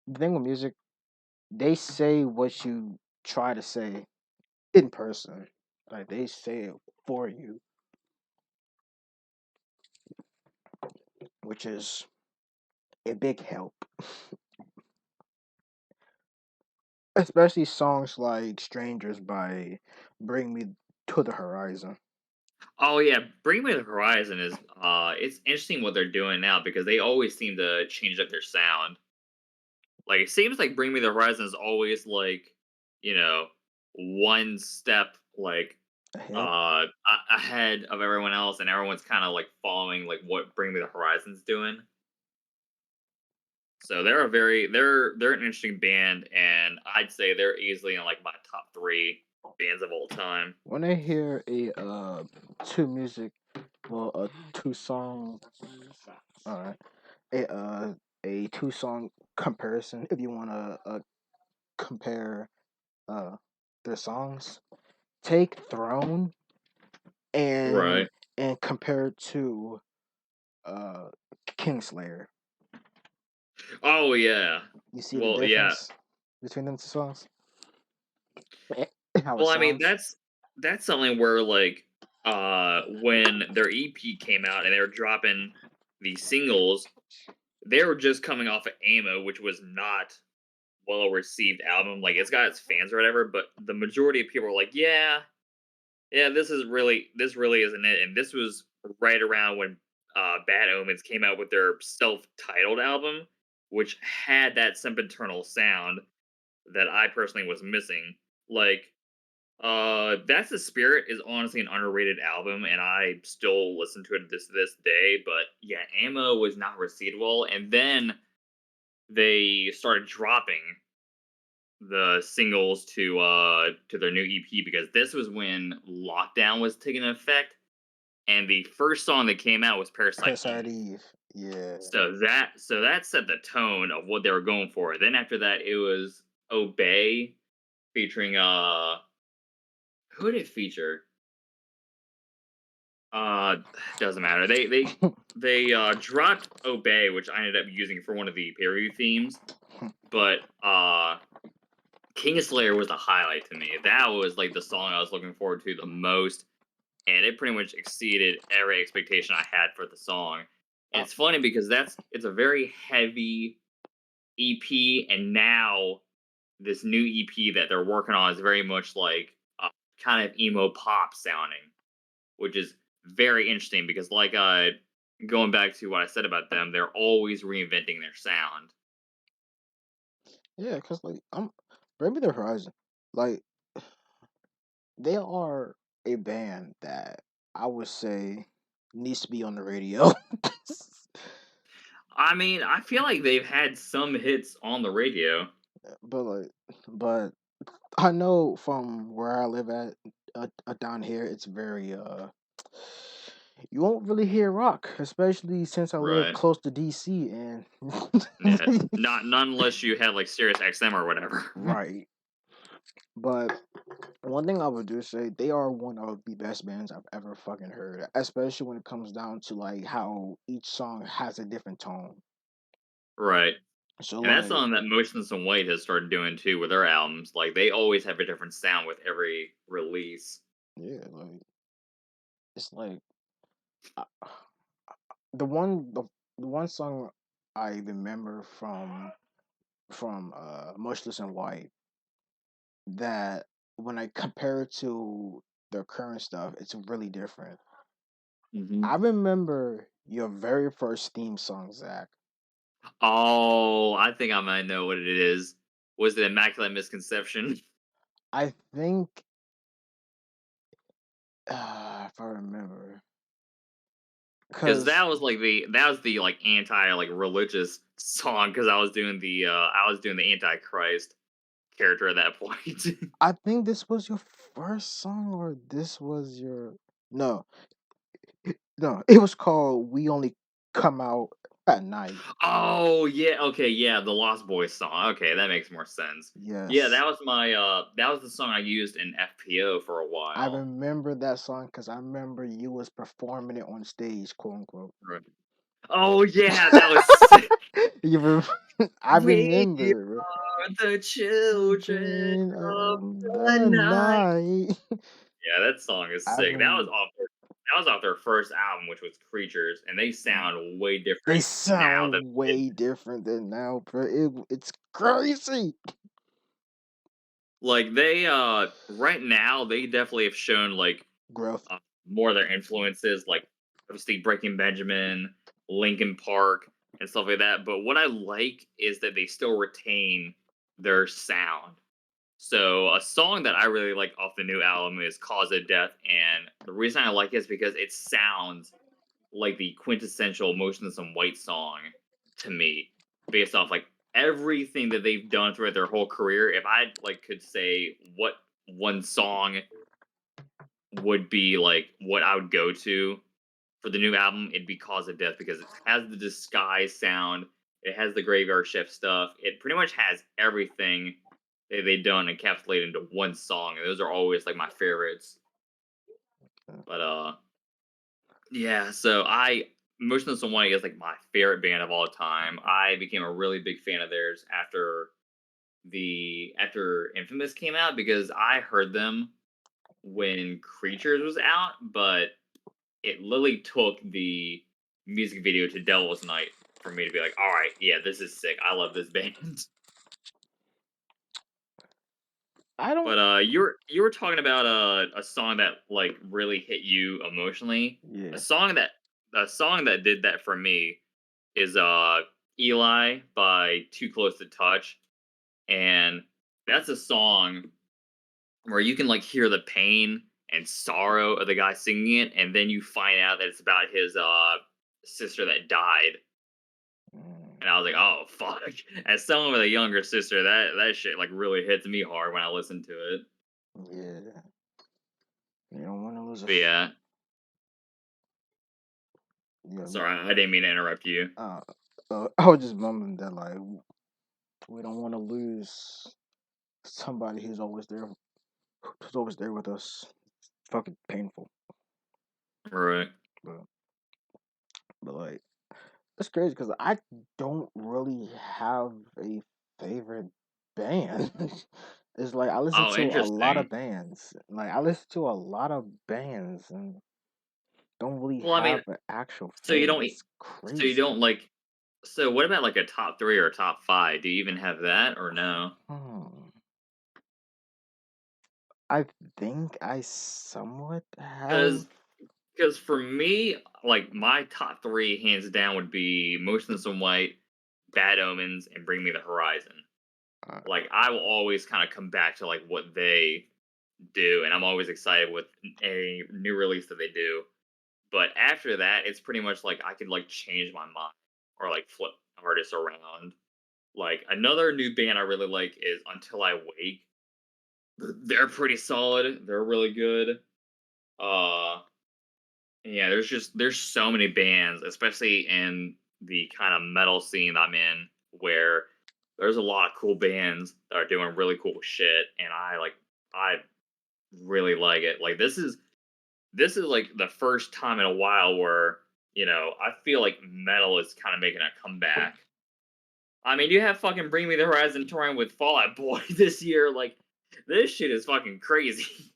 the thing with music, they say what you try to say in person. Like they say it for you, which is a big help. Especially songs like Strangers by Bring Me to the Horizon. Oh yeah, Bring Me the Horizon is it's interesting what they're doing now because they always seem to change up their sound. Like it seems like Bring Me the Horizon is always like, you know, one step like Ahead. ahead of everyone else and everyone's kind of like following like what Bring Me the Horizon's doing. So they're an interesting band and I'd say they're easily in like my top 3 bands of all time. When I hear a two music, a two song, all right, a two song comparison. If you want to compare uh their songs, take Throne and Right. compare it to uh Kingslayer. Oh yeah. You see the Well, yeah. difference between them two songs? How it Well, I mean, sounds. that's something where like when their EP came out and they were dropping these singles, they were just coming off of Amo, which was not well received album. Like it's got its fans or whatever, but the majority of people were like, yeah, yeah, this really isn't it. And this was right around when Bad Omens came out with their self-titled album, which had that sempiternal sound that I personally was missing. Like, That's the Spirit is honestly an underrated album, and I still listen to it this day. But yeah, Ammo was not received well, and then they started dropping the singles to their new EP because this was when lockdown was taking effect, and the first song that came out was Parasite Parasite Eve. Eve. Yeah. So that set the tone of what they were going for. Then after that, it was Obey featuring who did it feature? Uh, doesn't matter. They dropped Obey, which I ended up using for one of the pay themes. But Kingslayer was the highlight to me. That was like the song I was looking forward to the most, and it pretty much exceeded every expectation I had for the song. And Uh, it's funny because it's a very heavy EP, and now this new EP that they're working on is very much like kind of emo pop sounding, which is very interesting because going back to what I said about them, they're always reinventing their sound. yeah, cause like I'm Bring Me the Horizon. Like they are a band that I would say needs to be on the radio. I mean, I feel like they've had some hits on the radio. but like, but I know from where I live at down here, it's very you won't really hear rock, especially since I live Right. close to DC and Yeah. Not unless you had like Sirius XM or whatever. right. But one thing I would do say they are one of the best bands I've ever fucking heard, especially when it comes down to like how each song has a different tone. Right. So And that's like something that Motionless in White has started doing too with their albums. Like they always have a different sound with every release. yeah, like it's like uh, the one song I remember from Mushless and White that when I compare it to their current stuff, it's really different. I Hmm. remember your very first theme song, Zach. Oh, I think I might know what it is. Was it Immaculate Misconception? I think if I remember, Because because that was the like anti like religious song. Because I was doing the Antichrist character at that point. I think this was your first song, or this was your no, no. It was called "We Only Come Out at Night." Oh, yeah, okay, yeah, the Lost Boys song. Okay, that makes more sense. Yeah, Yes, that was the song I used in FPO for a I while. remember that song because I remember you was performing it on stage, quote unquote. Right. Oh, yeah, that was sick. you rem- I We remember. are the children Children of of the the night. night. Yeah, that song is I sick. remember. That was off their first album, which was Creatures, and they sound way They different now than sound they did. way different than now, bro. It's crazy. Like right now they definitely have shown like Growth. more of their influences, like obviously Breaking Benjamin, Linkin Park, and stuff like that. But what I like is that they still retain their sound. So a song that I really like off the new album is "Cause of Death," and the reason I like it is because it sounds like the quintessential Motionless in White song to me, based off like everything that they've done throughout their whole career. If I like could say what one song would be like what I would go to for the new album, it'd be Cause of Death because it has the disguise sound, it has the graveyard shift stuff, it pretty much has everything that they've done encapsulated into one song. And those are always like my favorites. But yeah, so I Motionless in White is like my favorite band of all time. I became a really big fan of theirs after Infamous came out because I heard them when Creatures was out, but it literally took the music video to Devil's Night for me to be like, all right, yeah, this is sick. I love this band. I don't. But you were talking about a song that like really hit you emotionally. A Yeah. song that a song that did that for me is Eli by Too Close to Touch, and that's a song where you can like hear the pain and sorrow of the guy singing it, and then you find out that it's about his sister that died. Mm, And I was like, oh fuck. As someone with a younger sister, that shit like really hits me hard when I listen to it. yeah. You don't want to lose a. But yeah, Yeah. sorry, I didn't mean to interrupt you. Uh, I was just mumbling that like we don't want to lose somebody who's always there with us. Fucking painful, Right. but like it's crazy because I don't really have a favorite band. It's like I listen Oh, to a lot interesting. of bands. Like I listen to a lot of bands and don't really Well, I mean, have an actual so you favorite. don't, It's so you don't crazy. like. So what about like a top three or a top five? Do you even have that or no? Hmm. I think I somewhat have. Because Because for me, like my top three, hands down, would be Motionless in White, Bad Omens, and Bring Me the Horizon. Uh, Like I will always kind of come back to like what they do, and I'm always excited with a new release that they do. But after that, it's pretty much like I could like change my mind or like flip artists around. Like another new band I really like is Until I Wake. They're pretty solid. They're really good. Uh, Yeah, there's so many bands, especially in the kind of metal scene I'm in, where there's a lot of cool bands that are doing really cool shit, and I really like it. Like this is like the first time in a while where I feel like metal is kind of making a comeback. I mean, you have fucking Bring Me the Horizon touring with Fall Out Boy this year. Like this shit is fucking crazy.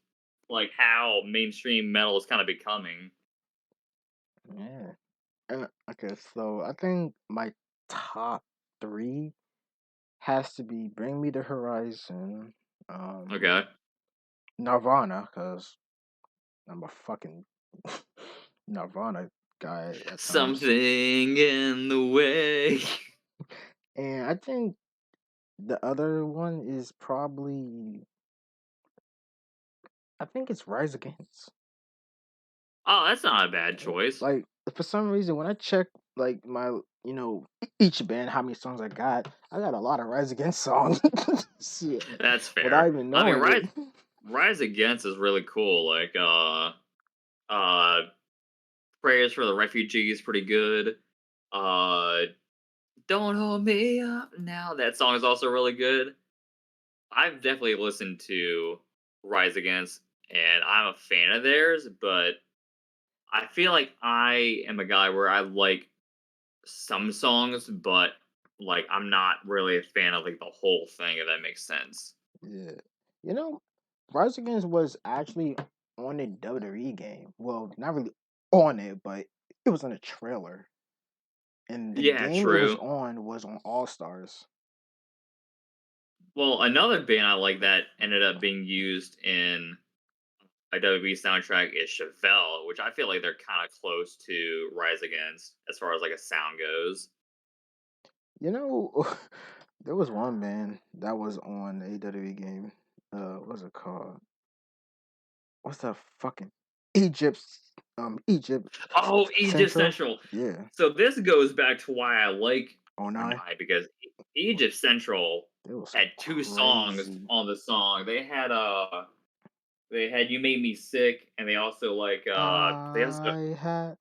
Like how mainstream metal is kind of becoming. yeah. And okay, so I think my top three has to be Bring Me the Horizon, um, Okay. Nirvana, because I'm a fucking Nirvana guy at times. Something in the way. And I think the other one is probably, I think it's Rise Against. Oh, that's not a bad choice. Like, for some reason, when I check, like, each band, how many songs I got a lot of Rise Against songs. Shit. That's Without fair. even I mean, knowing it. Rise Against is really cool. Like, uh, Prayers for the Refugee is pretty good. Uh, Don't Hold Me Up Now. That song is also really good. I've definitely listened to Rise Against, and I'm a fan of theirs. But I feel like I am a guy where I like some songs, but like I'm not really a fan of like the whole thing, if that makes sense. Yeah. You know, Rise Against was actually on a WWE game. Well, not really on it, but it was on a trailer. And the Yeah, game it true. was on All Stars. Well, another band I like that ended up being used in a WWE soundtrack is Chevelle, which I feel like they're kind of close to Rise Against as far as like a sound goes. You know, there was one band that was on a WWE game. What's it called? What's that fucking Egypt? Egypt Oh, Egypt Central. Central. Yeah. So this goes back to why I like Oh nine. Onai because Egypt Central It was had two songs crazy. on the song. They had "You Made Me Sick" and they also they also I had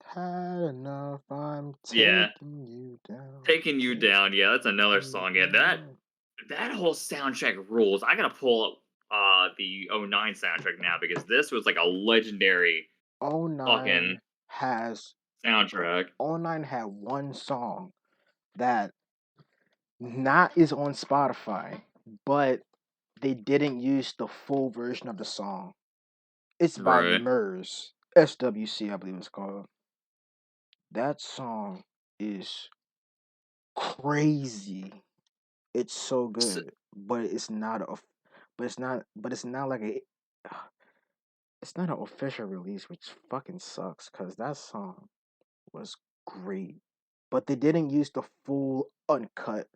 enough. I'm yeah, taking you down. "Taking You Down." Yeah, that's another Taking song. you Yeah, down. that whole soundtrack rules. I gotta pull up the '09 soundtrack now because this was like a legendary Oh fucking nine has soundtrack. oh nine had one song that not is on Spotify, but they didn't use the full version of the song. It's by Right. Murs. SWC, I believe it's called. That song is crazy. It's so S good, but it's not like a, it's not an official release, which fucking sucks because that song was great. But they didn't use the full uncut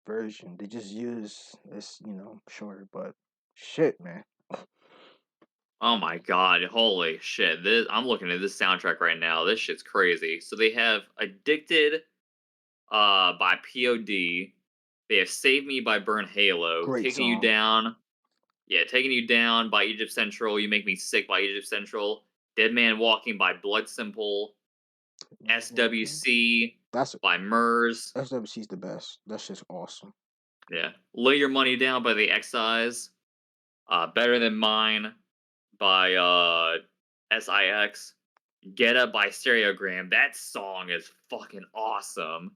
version. They just used this, shorter. But shit, man, Oh my god, holy shit. This I'm looking at this soundtrack right now. This shit's crazy. So they have Addicted by POD. They have Save Me by Burn Halo, great Taking You song. Down. Yeah, Taking You Down by Egypt Central, You Make Me Sick by Egypt Central, Dead Man Walking by Blood Simple, Walking. SWC That's by Murs. SWC's the best. That's just awesome. Yeah. Lay Your Money Down by The Excise. Better Than Mine by SIX. Get Up by Stereogram. That song is fucking awesome.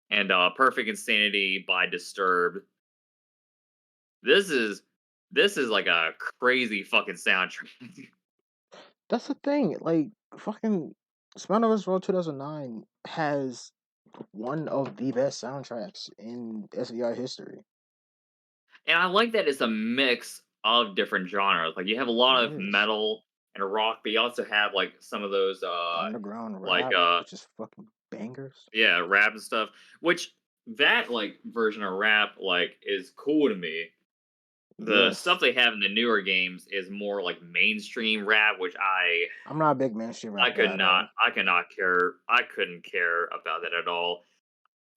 And Perfect Insanity by Disturbed. This is this is like a crazy fucking soundtrack. That's the thing. Like fucking Smash Road 2009 has one of the best soundtracks in SVR history. And I like that it's a mix of different genres. Like you have a It lot of is metal and rock, but you also have like some of those underground like rap, which is fucking bangers. yeah, rap and stuff. Which that like version of rap like is cool to me. The Yes, stuff they have in the newer games is more like mainstream rap, which I'm not a big mainstream rap guy at all. I could not care I couldn't care about that at all.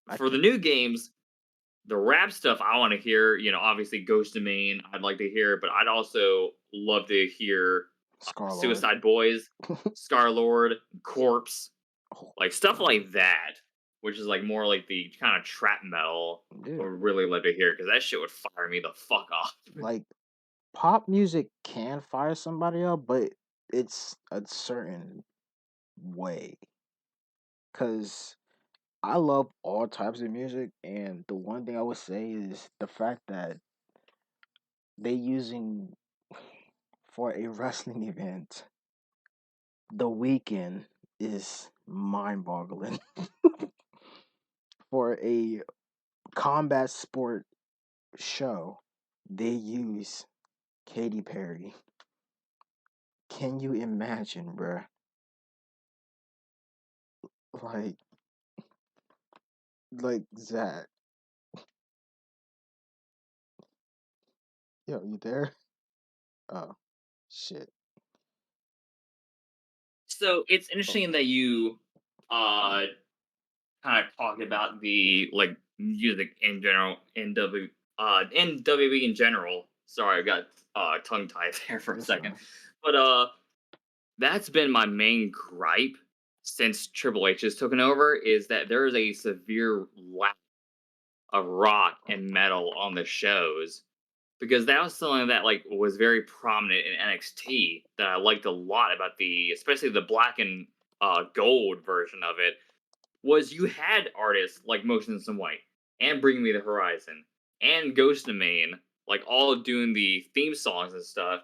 I For the think new games, the rap stuff I want to hear, obviously Ghost Domain, I'd like to hear, but I'd also love to hear Scar Lord. Suicide Boys, Star Lord, Corpse, Oh like stuff god, like that, which is like more like the kind of trap metal. I yeah. would really love to hear because that shit would fire me the fuck off. Like pop music can fire somebody up, but it's a certain way. Cause I love all types of music, and the one thing I would say is the fact that they using for a wrestling event, the weekend is mind-boggling. For a combat sport show, they use Katy Perry. Can you imagine, bruh? Like, Zach. Yo, you there? Oh, shit. So it's Oh, interesting that you uh kind of talked about the like music in general, NWB in general. Sorry, I got tongue tied there for a it's second, fine. but that's been my main gripe since Triple H has taken over is that there is a severe lack of rock and metal on the shows because that was something that like was very prominent in NXT that I liked a lot about the especially the black and gold version of it was you had artists like Motions in White and Bring Me the Horizon and Ghost Domain like all doing the theme songs and stuff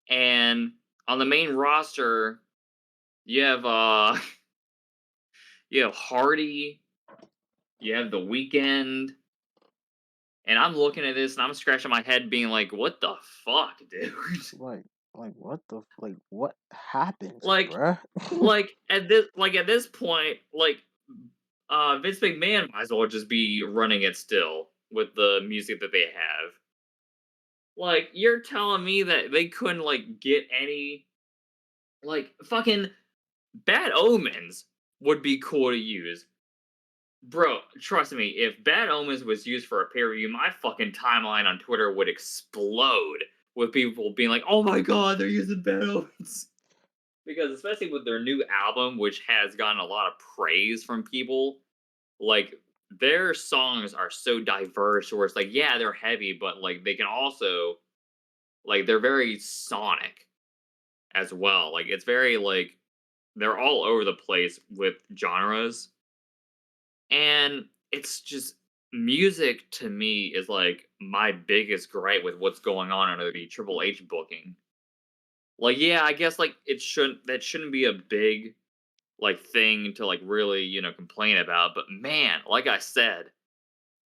and on the main roster you have you have Hardy, you have The Weekend, and I'm looking at this and I'm scratching my head being like, what the fuck, dude? Like, what happened, like bruh? at this point, like Vince McMahon might as well just be running it still with the music that they have. Like, you're telling me that they couldn't like get any like fucking Bad Omens would be cool to use. Bro, trust me, if Bad Omens was used for a pay per view, my fucking timeline on Twitter would explode with people being like, oh my god, they're using Bad Omens. Because, especially with their new album, which has gotten a lot of praise from people, like, their songs are so diverse where it's like, yeah, they're heavy, but, like, they can also, like, they're very sonic as well. Like, it's very, like, they're all over the place with genres and it's just music to me is like my biggest gripe with what's going on under the Triple H booking. Like, yeah, I guess like that shouldn't be a big like thing to like really complain about. But man, like I said,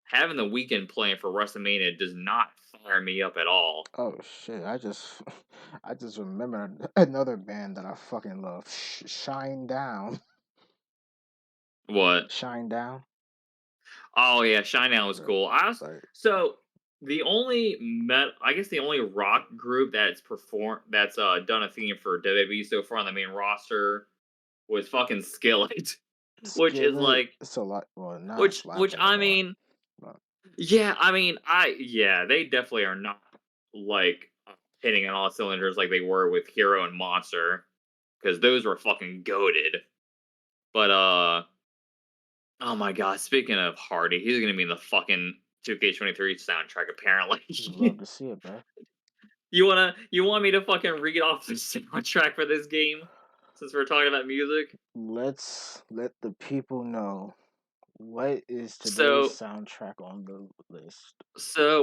having the weekend playing for WrestleMania does not fire me up at all. Oh shit! I just, I just remembered another band that I fucking love. Shine Down, What? Shine Down. Oh yeah, Shinedown was Bro. cool. Like, So the only I guess the only rock group that's done a theme for WWE so far on the main roster was fucking Skillet, which is Skillet. like It's a lot. Well, not which slapping I anymore. mean, But yeah, I mean, they definitely are not like hitting on all cylinders like they were with Hero and Monster because those were fucking goaded. But oh my god, speaking of Hardy, he's gonna be in the fucking 2K23 soundtrack love apparently. to see it, bro. You want me to fucking read off the soundtrack for this game? Since we're talking about music? Let's let the people know what is today's So soundtrack on the list.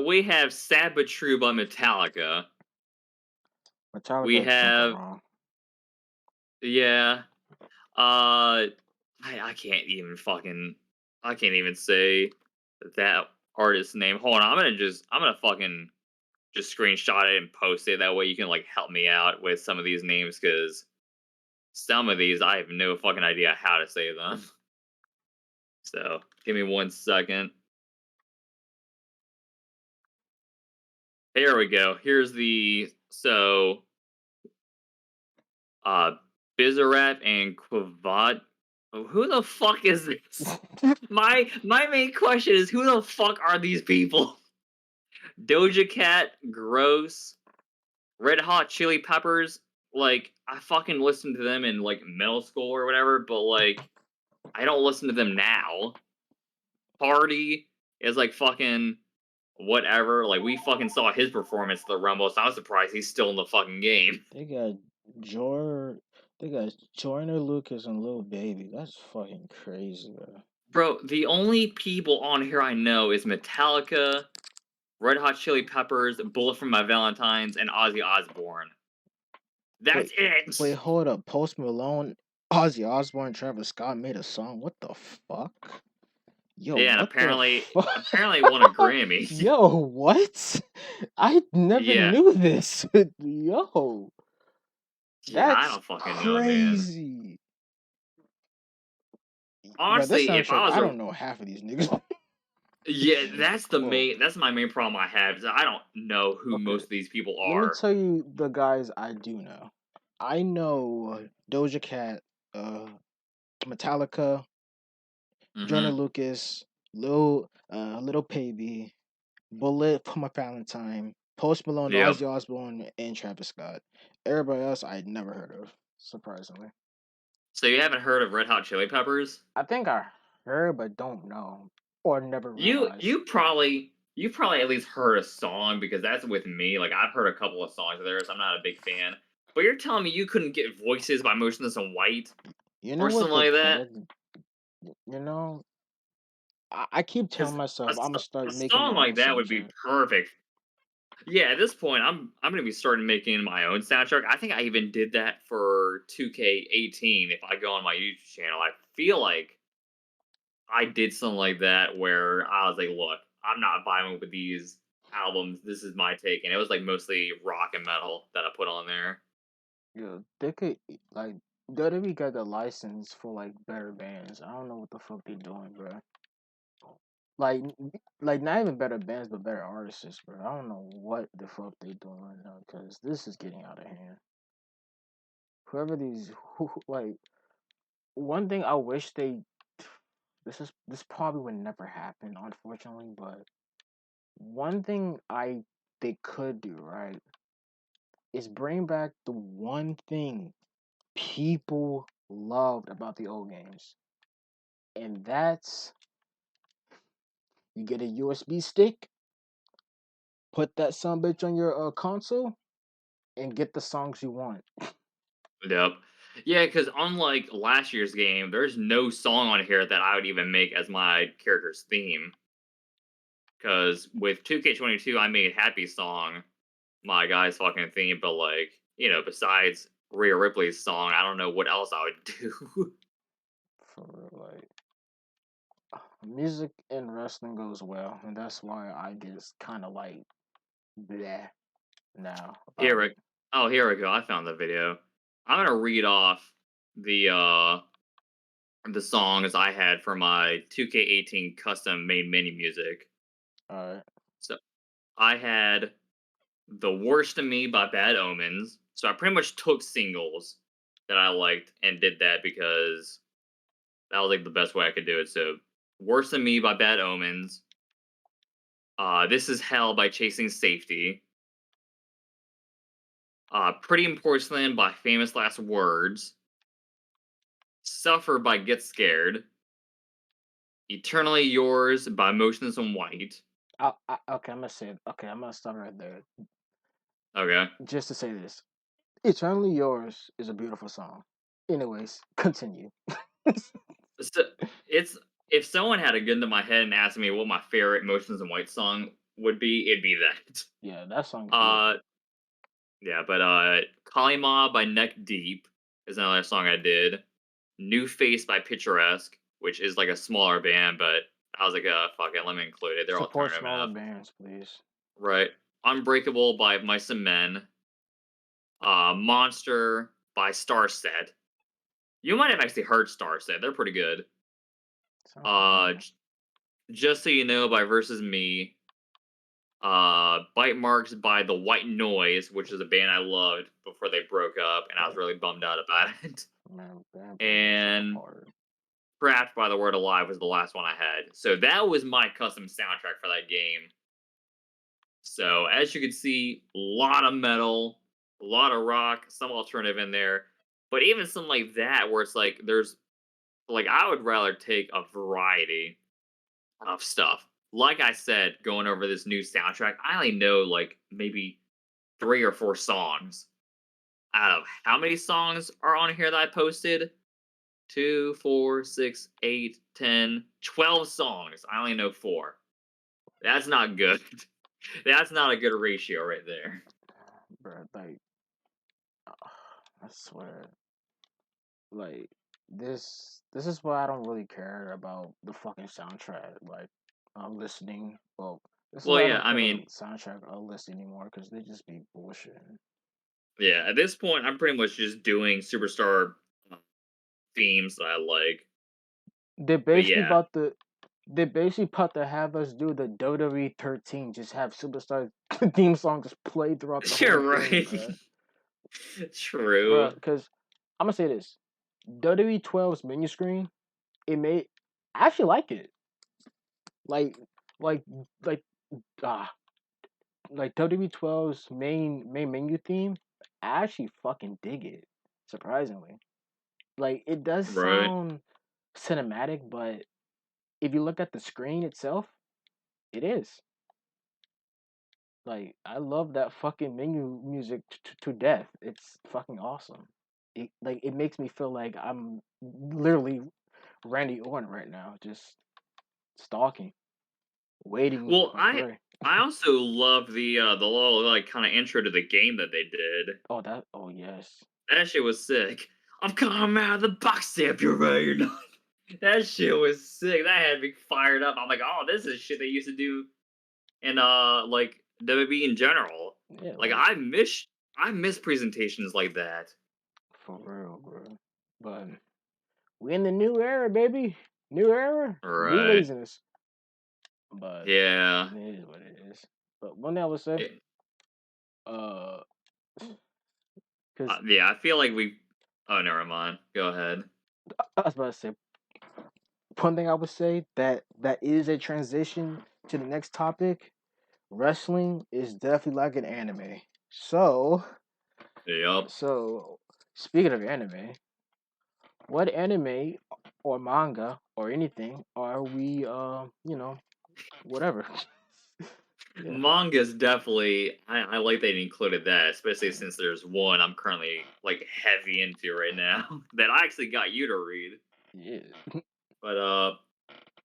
we have Sad But True by Metallica. We Metallica can't go have wrong. yeah. Uh I can't even I can't even say that artist's name. Hold on, I'm gonna fucking just screenshot it and post it. That way you can like help me out with some of these names because some of these I have no fucking idea how to say them. So give me 1 second. Here we go. Here's the uh Bizarat and Quavad. Who the fuck is this? My main question is who the fuck are these people? Doja Cat, gross. Red Hot Chili Peppers, like I fucking listened to them in like middle school or whatever, but like I don't listen to them now. Party is like fucking whatever. Like we fucking saw his performance at the Rumble, so I was surprised he's still in the fucking game. They got Jor, they got Joyner Lucas and Lil Baby. That's fucking crazy, bro. Bro, the only people on here I know is Metallica, Red Hot Chili Peppers, Bullet for My Valentines, and Ozzy Osbourne. That's Wait, wait, it. hold up. Post Malone, Ozzy Osbourne, Travis Scott made a song. What the fuck? Yo, Yeah, and what the fuck? apparently won a Grammy. Yo, what? I never Yeah. knew this. Yo, Yeah, I that's don't fucking know, man. crazy. Bro, this Honestly, if soundtrack, I was I a don't know half of these niggas. yeah, Well, that's my main problem I have is I don't know who okay. most of these people Let me are. tell you the guys I do know. I know Doja Cat, uh, Metallica, Joyner Mhm. Lucas, Little Baby, Bullet for My Valentine, Post Malone, Yep. Ozzy Osbourne, and Travis Scott. Everybody else I'd never heard of, surprisingly. So you haven't heard of Red Hot Chili Peppers? I think I heard but don't know or never You realized. you probably at least heard a song because that's with me. Like I've heard a couple of songs of theirs. I'm not a big fan. But you're telling me you couldn't get Voices by Motionless in White You know or what something the like that? crazy? You know, I keep telling Because myself I'm gonna a start making song my own like that would be soundtrack. perfect. Yeah, at this point, I'm gonna be starting making my own soundtrack. I think I even did that for 2K18. If I go on my YouTube channel, I feel like I did something like that where I was like, "Look, I'm not vibing with these albums. This is my take," and it was like mostly rock and metal that I put on there. Yeah, they could like WWE got the license for like better bands. I don't know what the fuck they doing, bro. Like, like not even better bands, but better artists, bro. I don't know what the fuck they doing right now because this is getting out of hand. Whoever these, like, one thing I wish they, this probably would never happen, unfortunately. But one thing they could do right is bring back the one thing people loved about the old games, and that's you get a USB stick, put that some bitch on your console, and get the songs you want. Yep. Yeah, because unlike last year's game, there's no song on here that I would even make as my character's theme. Because with 2K22, I made Happy Song my guy's fucking theme, but like besides Rhea Ripley's song, I don't know what else I would do. For real, like music in wrestling goes well, and that's why I get kind of like bleh now Here about we it. here we go. I found the video. I'm gonna read off the songs I had for my 2K18 custom made mini music. All right, So I had "The Worst of Me" by Bad Omens. So I pretty much took singles that I liked and did that because that was like the best way I could do it. So "Worst of Me" by Bad Omens. "This Is Hell" by Chasing Safety. "Pretty in Porcelain" by Famous Last Words. "Suffer" by Get Scared. "Eternally Yours" by Motionless in White. okay, I'm gonna say okay, I'm gonna stop right there Okay. just to say this. Eternally Yours is a beautiful song. Anyways, continue. So it's if someone had a gun to my head and asked me what my favorite Motionless in White song would be, it'd be that. Yeah, that song's Uh, beautiful. yeah, but Kalima by Neck Deep is another song I did. New Face by Picturesque, which is like a smaller band, but I was like, fuck it, let me include it. They're Support alternative smaller enough. bands, please. Right. Unbreakable by Mice and Men. Monster by Starset. You might have actually heard Starset. They're pretty good. Sound Uh, familiar. J- Just So You Know by Versus Me. Bite Marks by The White Noise, which is a band I loved before they broke up, and I was But really bummed out about it. man, band sound And hard. Trapped by the Word Alive was the last one I had. So that was my custom soundtrack for that game. So as you can see, a lot of metal, a lot of rock, some alternative in there. But even something like that, where it's like there's like I would rather take a variety of stuff. Like I said, going over this new soundtrack, I only know like maybe 3 or 4 songs out of how many songs are on here that I posted? 2, 4, 6, 8, 10, 12 songs. I only know 4. That's not good. That's not a good ratio right there. Bro, like I swear, like this is why I don't really care about the fucking soundtrack. Like I'm listening. Well, this is Well, why I yeah, don't I care about mean, the soundtrack or list anymore because they just be bullshitting. yeah, at this point, I'm pretty much just doing Superstar uh, themes that I like. They But basically yeah, about the they basically about to have us do the WWE 13, just have Superstar theme song just play throughout the you're whole thing, right. bro. True. Bro, because I'm gonna say this: WWE 12's menu screen, it made I actually like it. Like, like, like, ah, like WWE 12's main menu theme. I actually fucking dig it. Surprisingly, like it does Right. sound cinematic, but if you look at the screen itself, it is. Like I love that fucking menu music to death. It's fucking awesome. It makes me feel like I'm literally Randy Orton right now, just stalking, waiting Well, on I prey. I also love the little like kind of intro to the game that they did. Oh yes. That shit was sick. I'm coming out of the box if you're ready. That shit was sick. That had me fired up. I'm like, oh, this is shit they used to do in like WB in general. Yeah, Like like I miss presentations like that. for real, bro. But we in the new era, baby. New era, new Right. laziness. But Yeah. it is what it is. But one thing I would say, It- uh, because yeah, I feel like we. Oh, never mind. Go ahead. I was about to say one thing I would say that is a transition to the next topic. Wrestling is definitely like an anime. Yep. So speaking of anime, what anime or manga or anything are we whatever. Yeah. Manga's definitely. I like they included that, especially since there's one I'm currently like heavy into right now that I actually got you to read. Yeah. But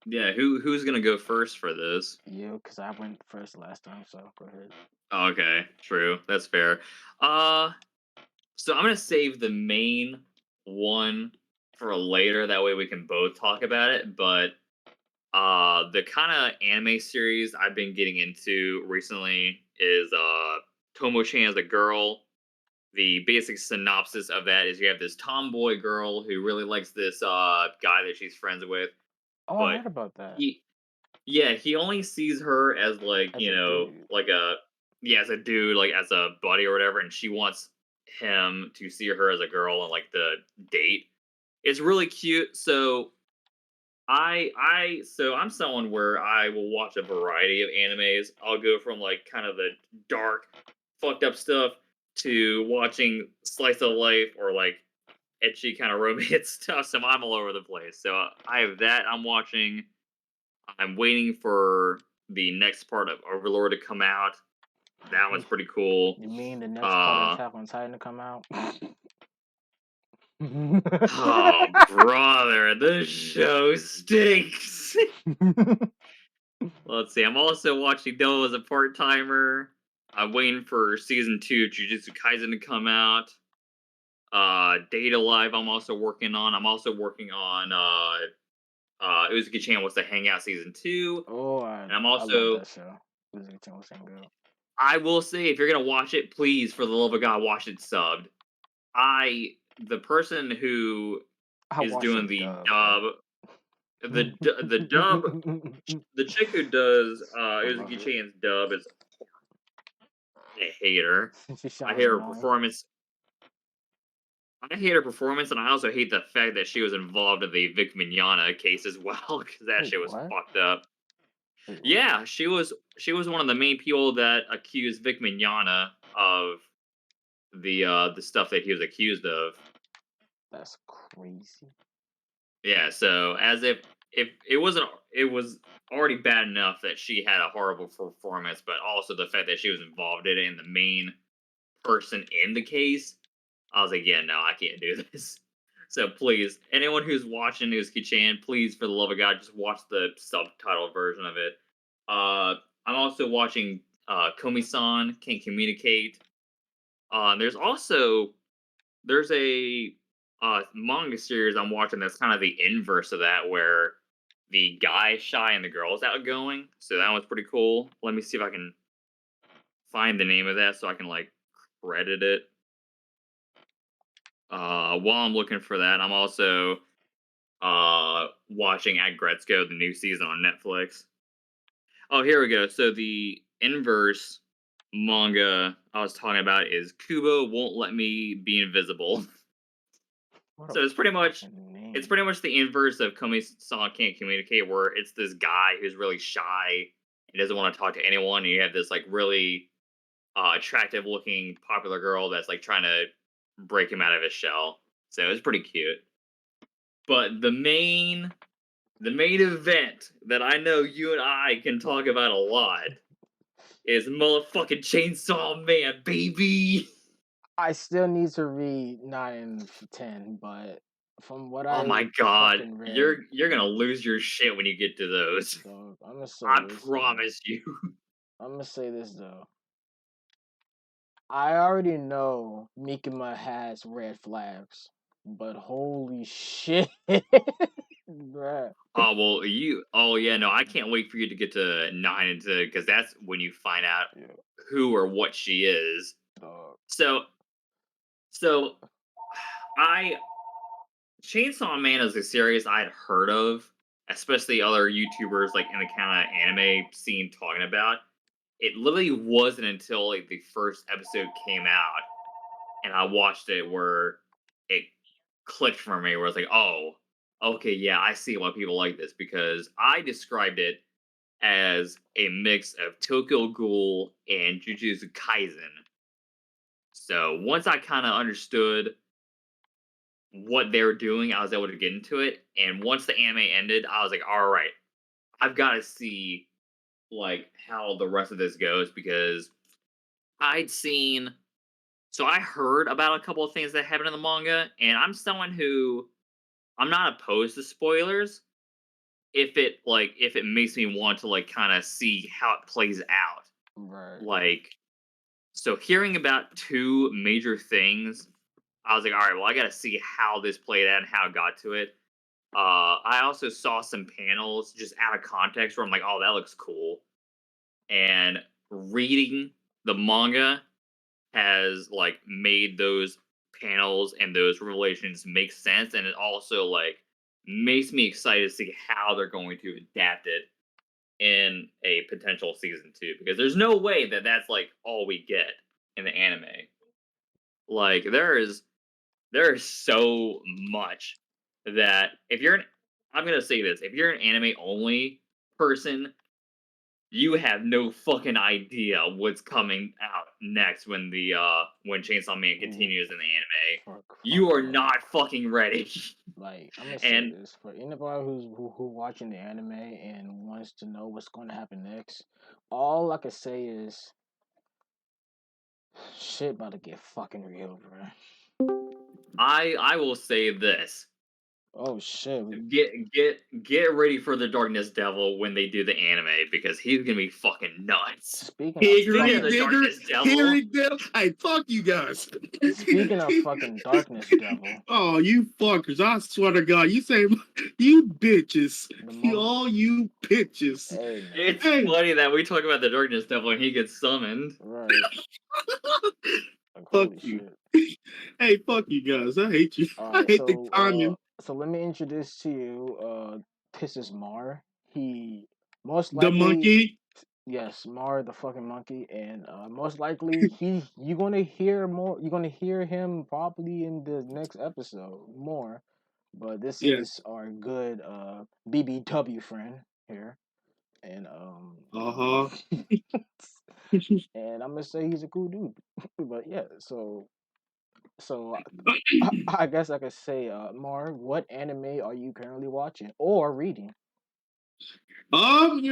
yeah. Who's gonna go first for this? Yeah, because I went first last time, so go ahead. Oh, okay, true. That's fair. Uh, So I'm gonna save the main one for later. That way we can both talk about it. But the kind of anime series I've been getting into recently is Tomo-chan as a girl. The basic synopsis of that is you have this tomboy girl who really likes this guy that she's friends with, Oh, I but heard about that. he yeah, he only sees her as like, As a dude. like a yeah, as a dude, like as a buddy or whatever, and she wants him to see her as a girl and like the date. It's really cute. So I'm someone where I will watch a variety of animes. I'll go from like kind of the dark, fucked up stuff to watching slice of life or like etchy kind of romance stuff. So I'm all over the place. So I have that I'm watching. I'm waiting for the next part of Overlord to come out. That You one's pretty cool. you mean the next part of Uh Attack on Titan to come out? oh brother, the show stinks. Let's see. I'm also watching Devil as a part timer. I'm waiting for season 2 of Jujutsu Kaisen to come out. Data Live I'm also working on. I'm also working on Uzuki-chan wants to hang out season 2. Oh, And I'm I love also that show. Uzuki-chan was saying good. I will say if you're gonna watch it, please for the love of God watch it subbed. The person who I is watched doing it the dub, dub, but the dub, the chick who does I love Uzuki it. Chan's dub is I hate her. She I sounds hate her annoying. performance. I hate her performance, and I also hate the fact that she was involved in the Vic Mignogna case as well, because that Wait, shit was what? fucked up. Wait, what? Yeah, she was one of the main people that accused Vic Mignogna of the stuff that he was accused of. That's crazy. Yeah, so as if it wasn't it was already bad enough that she had a horrible performance, but also the fact that she was involved in it and the main person in the case, I was like, yeah, no, I can't do this. So please, anyone who's watching Uzuki Chan, please, for the love of God, just watch the subtitle version of it. I'm also watching Komi-san Can't Communicate. There's a manga series I'm watching that's kind of the inverse of that, where the guy is shy and the girl is outgoing. So that one's pretty cool. Let me see if I can find the name of that so I can like credit it. While I'm looking for that, I'm also watching At Gretzko, the new season on Netflix. Oh, here we go. So the inverse manga I was talking about is Kubo Won't Let Me Be Invisible. What a So fucking it's name. pretty much the inverse of Komi-san Can't Communicate, where it's this guy who's really shy and doesn't want to talk to anyone, and you have this like really attractive looking popular girl that's like trying to break him out of his shell. So it's pretty cute. But the main event that I know you and I can talk about a lot is motherfucking Chainsaw Man, baby. I still need to read 9 and 10, but from what Oh I my god, fucking read, you're gonna lose your shit when you get to those. dog, I'm gonna say I this though. promise you. I'm gonna say this though. I already know Mikima has red flags, but holy shit, bruh. Oh yeah, no, I can't wait for you to get to 9 into because that's when you find out Yeah, who or what she is. dog. So so I Chainsaw Man is a series I'd heard of, especially other YouTubers like in the kind of anime scene talking about. It literally wasn't until like the first episode came out and I watched it where it clicked for me where I was like, oh, okay, yeah, I see why people like this because I described it as a mix of Tokyo Ghoul and Jujutsu Kaisen. So once I kind of understood what they were doing, I was able to get into it. And once the anime ended, I was like, all right, I've got to see like how the rest of this goes because I'd seen so I heard about a couple of things that happened in the manga, and I'm someone who I'm not opposed to spoilers if it makes me want to like kind of see how it plays out. Right. Like so hearing about two major things I was like, all right, well, I got to see how this played out and how it got to it. I also saw some panels just out of context where I'm like, oh, that looks cool. And reading the manga has like made those panels and those revelations make sense, and it also like makes me excited to see how they're going to adapt it in a potential season 2, because there's no way that that's like all we get in the anime. Like there is so much that if you're an I'm gonna say this, if you're an anime only person, you have no fucking idea what's coming out next when Chainsaw Man Mm, continues in the anime. fuck You are no. not fucking ready. Like I'm gonna say And this for anybody who watching the anime and wants to know what's going to happen next. All I can say is shit about to get fucking real, bro. I will say this. Oh shit. Get ready for the Darkness Devil when they do the anime, because he's gonna be fucking nuts. Speaking of Speaking Higgity of the fucking digger, Darkness Devil, Harry Dale. Hey, fuck you guys. speaking of fucking darkness devil, Oh, you fuckers. I swear to God. You say, you bitches. the moment. All you bitches. Hey man, it's Hey, funny that we talk about the Darkness Devil and he gets summoned. right? Like fuck holy you. shit. Hey, fuck you guys. I hate you. All I right, hate the timing. so let me introduce to you. This is Mar. He most The likely, monkey. yes, Mar the fucking monkey, and most likely you're gonna hear more. You're gonna hear him probably in the next episode more. But this Yes. is our good BBW friend here, and Uh-huh. and I'm gonna say he's a cool dude. But yeah, so I guess I could say, Mar, what anime are you currently watching or reading? Currently,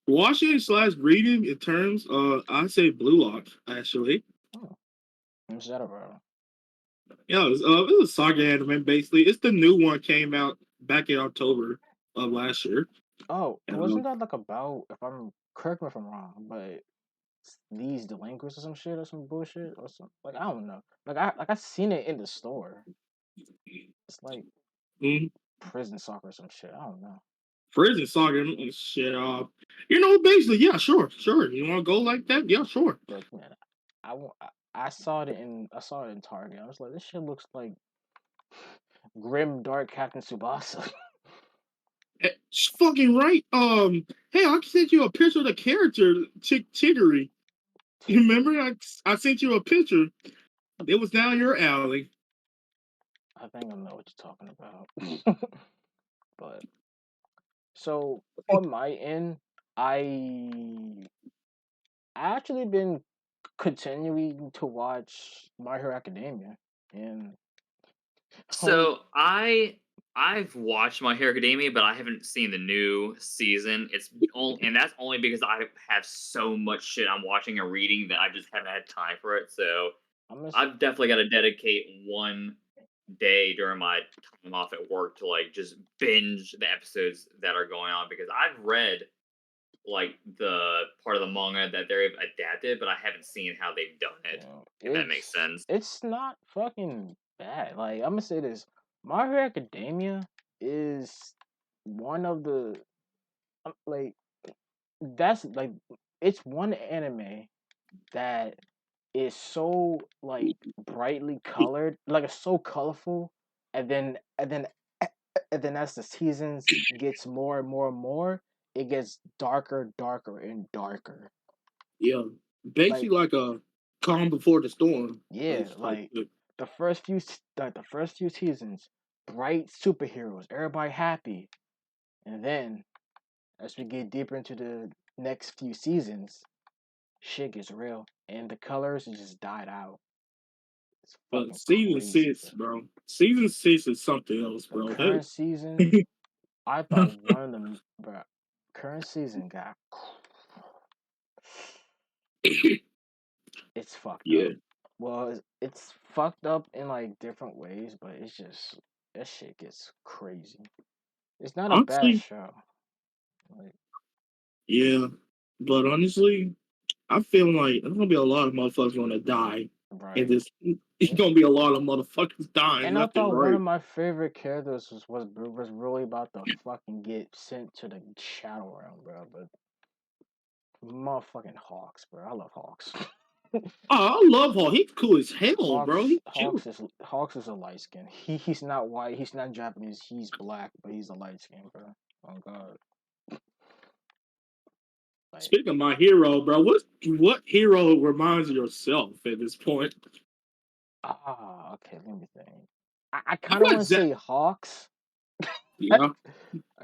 watching slash reading in terms, I say Blue Lock, actually. Oh, what's that about? Yeah, it was a saga anime basically. It's the new one came out back in October of last year. Oh, wasn't Um, that like about? If I'm correct me if I'm wrong, but these delinquents or some shit or some bullshit or some like I don't know. Like I seen it in the store. It's like mm, prison soccer or some shit. I don't know. Prison Saga shit. Basically, yeah, sure. You want to go like that? Yeah, sure. Look, man, I saw it in Target. I was like, this shit looks like grim dark Captain Tsubasa. It's fucking right. Hey, I sent you a picture of the character, Tiggery. You Tigger. remember? I sent you a picture. It was down your alley. I think I know what you're talking about. But so on my end, I I actually been continuing to watch My Hero Academia, and only So I've watched My Hero Academia, but I haven't seen the new season. And that's only because I have so much shit I'm watching and reading that I just haven't had time for it. So I'm just I've definitely got to dedicate one day during my time off at work to like just binge the episodes that are going on, because I've read like the part of the manga that they've adapted, but I haven't seen how they've done it. If that makes it's sense. it's not fucking bad. Like I'm gonna say this, My Hero Academia is one of the like that's like it's one anime that is so like brightly colored, like it's so colorful, and then as the seasons gets more and more and more, it gets darker, darker and darker. Yeah, Like basically like a calm before the storm. yeah, Type like shit. the first few seasons, bright superheroes, everybody happy, and then as we get deeper into the next few seasons, shit gets real, and the colors just died out. It's But fucking season crazy, six, bro. bro. Season six is something else, The bro. current season, I thought one of them, bro. Current season got it's fucked Yeah, up. Well, it's fucked up in like different ways, but it's just that shit gets crazy. It's not a bad honestly, show. Like yeah. But honestly, I feel like there's gonna be a lot of motherfuckers gonna die. And Right. this it's gonna be a lot of motherfuckers dying And I left and thought one of right. my favorite characters was really about to fucking get sent to the Shadow Realm, bro. But motherfucking Hawks, bro. I love Hawks. Oh, I love Hawk. He's cool as hell, bro. Hawks, He's cute. Hawks is a light skin. He's not white. He's not Japanese. He's black, but he's a light skin, bro. Oh God. Like Speaking of my hero, bro, what hero reminds you of yourself at this point? okay. Let me think. I I kind feel of like want to Zach. say Hawks. I Yeah.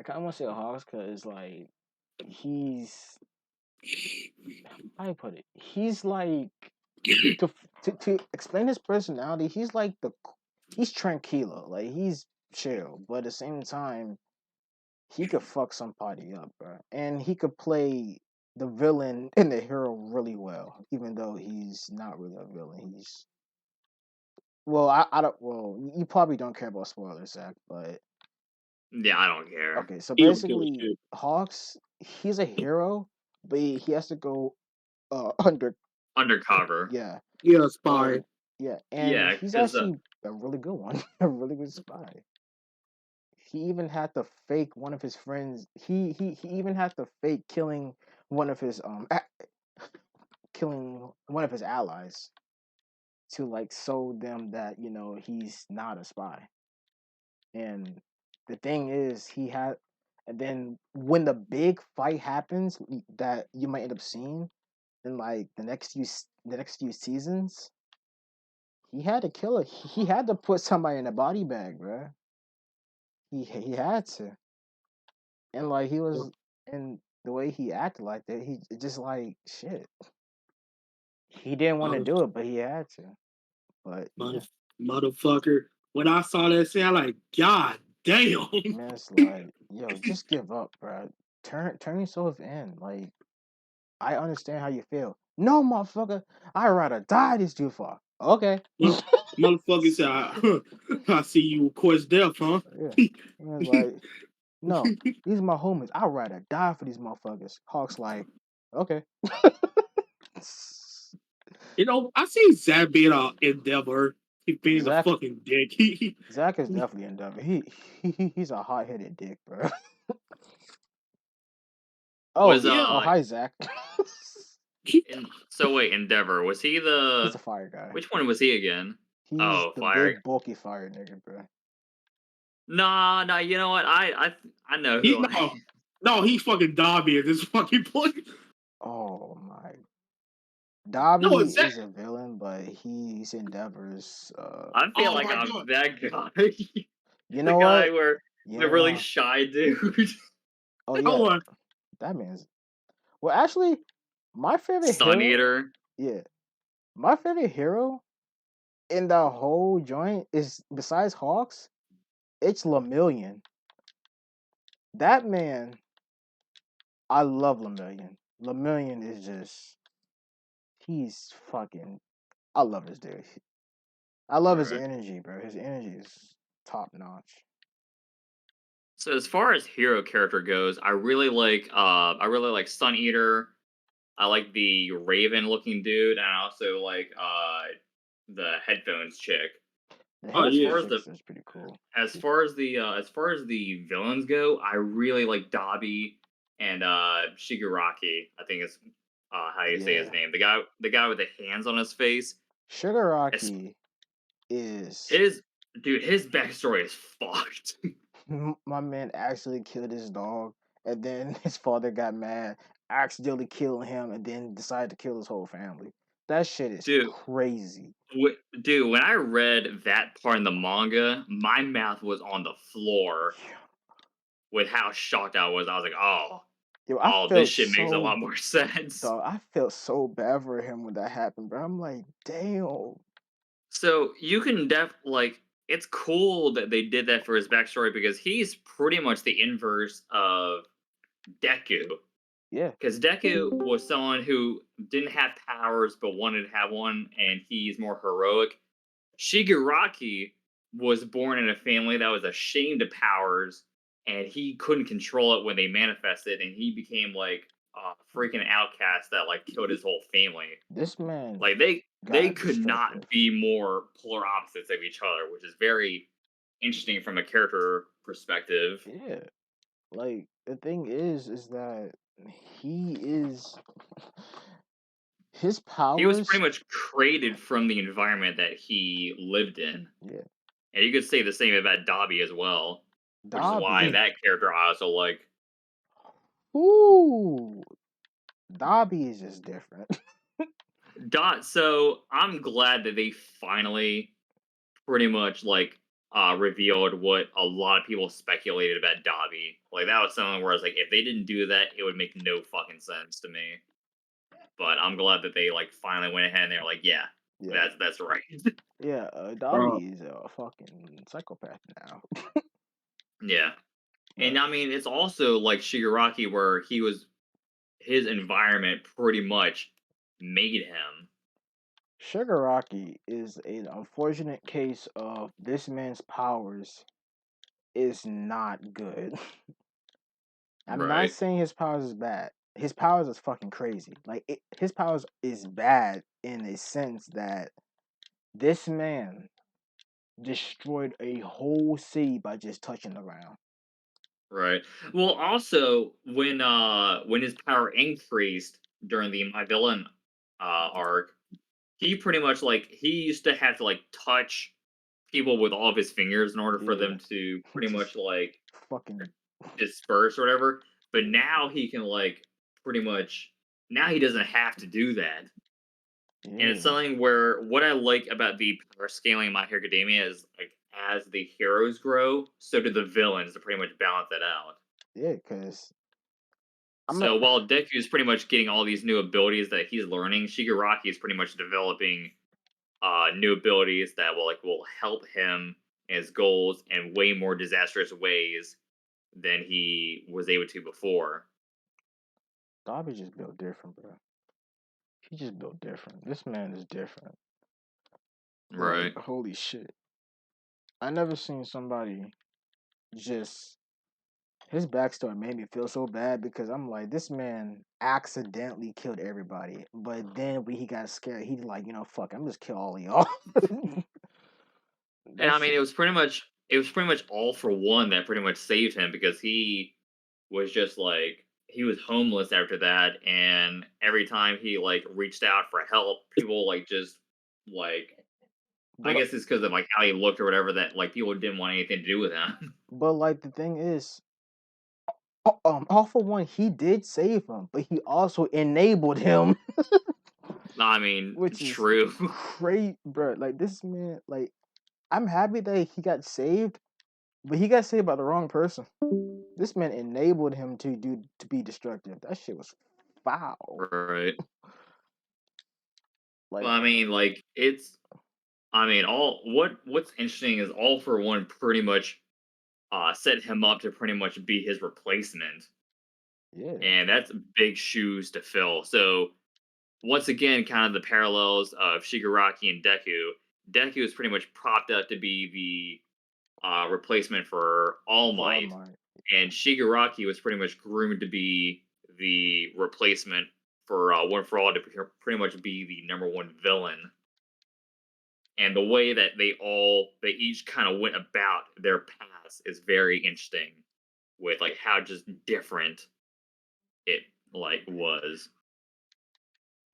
kind of want to say Hawks because like he's how do you put it? He's like to explain his personality. He's like he's tranquilo. Like he's chill, but at the same time he could fuck somebody up, bro. And he could play the villain and the hero really well, even though he's not really a villain. He's well, I don't. Well, you probably don't care about spoilers, Zach. But Yeah, I don't care. okay, so He don't give a basically, shit. Hawks, he's a hero, but he has to go under. Undercover. Yeah, Yeah, spy. and yeah, and Yeah, he's because actually a really good one, a really good spy. He even had to fake one of his friends. He even had to fake killing one of his killing one of his allies to like show them that he's not a spy. And the thing is, he had, and then when the big fight happens that you might end up seeing in like the next few seasons, he had to kill it. He had to put somebody in a body bag, bro. He had to, and like he was, and the way he acted like that, he just like shit. He didn't want to Mother, do it, but he had to. But mother, yeah, motherfucker. When I saw that scene, I'm like, God damn. man, it's like, yo, just give up, bro. Turn yourself in. Like, I understand how you feel. No, motherfucker, I'd rather die this too far. Okay. Mo- Motherfucker said, I see you request death, huh? Yeah. And it's like, no, these are my homies. I'd rather die for these motherfuckers. Hawk's like, okay. I see Zach being an endeavor. He being a Zach fucking dick. Zach is definitely endeavor. He's a hot headed dick, bro. Oh, was Yeah. hi Zach. so wait, Endeavor, was he He's the a fire guy. which one was he again? He's Oh, the Fire. big bulky fire nigga, bro. Nah, you know what? I know He who I no, he's fucking Dobby at this fucking point. Oh my. No, Dobby it's Zach. is a villain, but he's Endeavor's I feel Oh like my I'm god. that guy. You The know guy what? where the really Yeah. shy dude. Oh yeah, Hold on. that man's well actually my favorite Sun hero, Eater. yeah. My favorite hero in the whole joint is besides Hawks, it's Lemillion. That man, I love Lemillion. Lemillion is just he's fucking I love this dude. I love his Right. energy, bro. His energy is top notch. So as far as hero character goes, I really like Sun Eater. I like the Raven looking dude, and I also like the headphones chick. The Oh As yeah. headphone far as chick the is pretty cool. as far as the villains go, I really like Dobby and Shigaraki. I think it's how you say his Yeah. name. The guy with the hands on his face. It's, Shigaraki is his dude, his backstory is fucked. my man actually killed his dog, and then his father got mad, accidentally killed him, and then decided to kill his whole family. That shit is Dude, crazy. dude, when I read that part in the manga, my mouth was on the floor with how shocked I was. I was like, Yo, this shit makes a lot more sense. I felt so bad for him when that happened, bro. I'm like, damn. So you can it's cool that they did that for his backstory because he's pretty much the inverse of Deku. Yeah, Because Deku was someone who didn't have powers but wanted to have one, and he's more heroic. Shigaraki was born in a family that was ashamed of powers, and he couldn't control it when they manifested, and he became like freaking outcast that like killed his whole family. This man Like they got could not destructive. be more polar opposites of each other, which is very interesting from a character perspective. Yeah. Like the thing is that he is his He was pretty powers. much created from the environment that he lived in. Yeah. And you could say the same about Dobby as well, which is why Dobby. that character I also like. Ooh. Dobby is just different. So I'm glad that they finally pretty much like revealed what a lot of people speculated about Dobby. Like that was something where I was like, if they didn't do that, it would make no fucking sense to me. But I'm glad that they like finally went ahead and they're like, yeah, Yeah. that's right. Yeah, Bro, Dobby is a fucking psychopath now. Yeah. And But I mean, it's also like Shigaraki where his environment pretty much made him. Shigaraki is an unfortunate case of this man's powers is not good. I'm not Right. saying his powers is bad. His powers is fucking crazy. His powers is bad in a sense that this man destroyed a whole city by just touching the ground. Right. Well, also when his power increased during the My Villain arc, he pretty much like he used to have to like touch people with all of his fingers in order for Yeah, them to pretty just much like fucking disperse or whatever. But now he can like pretty much now he doesn't have to do that. And it's yeah, something where what I like about the power scaling in My Hero Academia is like as the heroes grow, so do the villains to pretty much balance that out. yeah. Cause I'm a So while Deku is pretty much getting all these new abilities that he's learning, Shigaraki is pretty much developing new abilities that will help him in his goals in way more disastrous ways than he was able to before. Dobby just built different, bro. He just built different. This man is different. Like Right. holy shit. I never seen somebody just his backstory made me feel so bad because I'm like, this man accidentally killed everybody. But then when he got scared, he's like, fuck, I'm just kill all of y'all. And That I mean shit. it was pretty much all for one that pretty much saved him because he was just like he was homeless after that and every time he like reached out for help, people like just like I But guess it's because of like how he looked or whatever that like people didn't want anything to do with him. like the thing is, all for one, he did save him, but he also enabled him, I mean, which is true. great, bro. Like this man, like I'm happy that he got saved, but he got saved by the wrong person. This man enabled him to be destructive. That shit was foul. Right. Well, Like, I mean, like I mean, all what's interesting is all for one pretty much set him up to pretty much be his replacement, yeah, and that's big shoes to fill. So once again, kind of the parallels of Shigaraki and Deku. Deku is pretty much propped up to be the replacement for All for all Might, my and Shigaraki was pretty much groomed to be the replacement for One for All to pretty much be the number one villain. And the way that they each kind of went about their paths is very interesting, with like how just different it like was.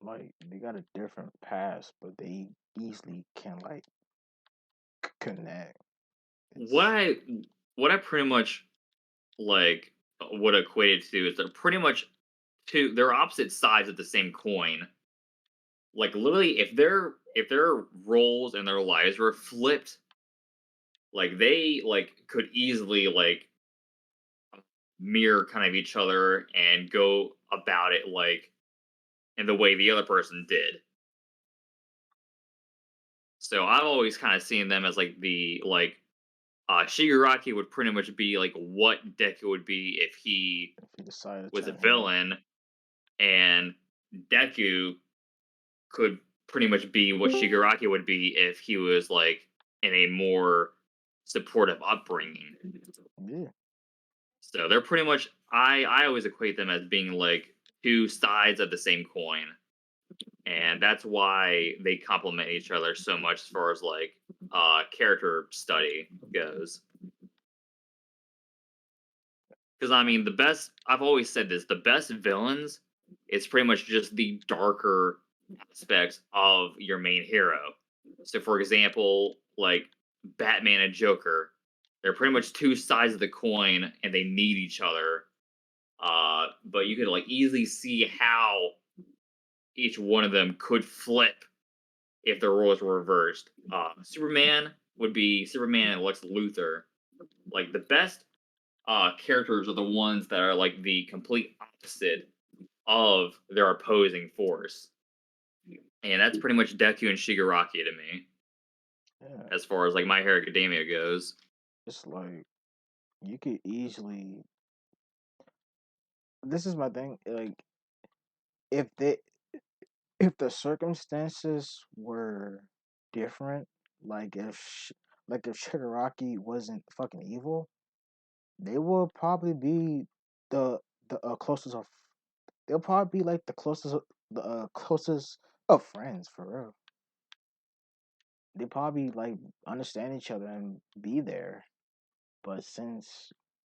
like they got a different past, but they easily can like connect. What It's I what I pretty much like would equate it to is they're pretty much they're opposite sides of the same coin. Like literally, if their roles and their lives were flipped, like they like could easily like mirror kind of each other and go about it like in the way the other person did. So I've always kind of seen them as like the like Shigaraki would pretty much be like what Deku would be if he if you decide to was a turn him. villain, and Deku could pretty much be what Shigaraki would be if he was like in a more supportive upbringing. Yeah, So they're pretty much I always equate them as being like two sides of the same coin, and that's why they complement each other so much as far as like character study goes. Because I mean, the best, I've always said this, the best villains is pretty much just the darker aspects of your main hero. So, for example, like Batman and Joker, they're pretty much two sides of the coin, and they need each other. But you could like easily see how each one of them could flip if the roles were reversed. Superman would be Superman and Lex Luthor. Like the best characters are the ones that are like the complete opposite of their opposing force. And that's pretty much Deku and Shigaraki to me, Yeah, as far as like My Hero Academia goes. it's like you could easily. This is my thing. Like, if they, if the circumstances were different, like like if Shigaraki wasn't fucking evil, they will probably be the closest of. They'll probably be like the closest of friends for real. They probably like understand each other and be there. But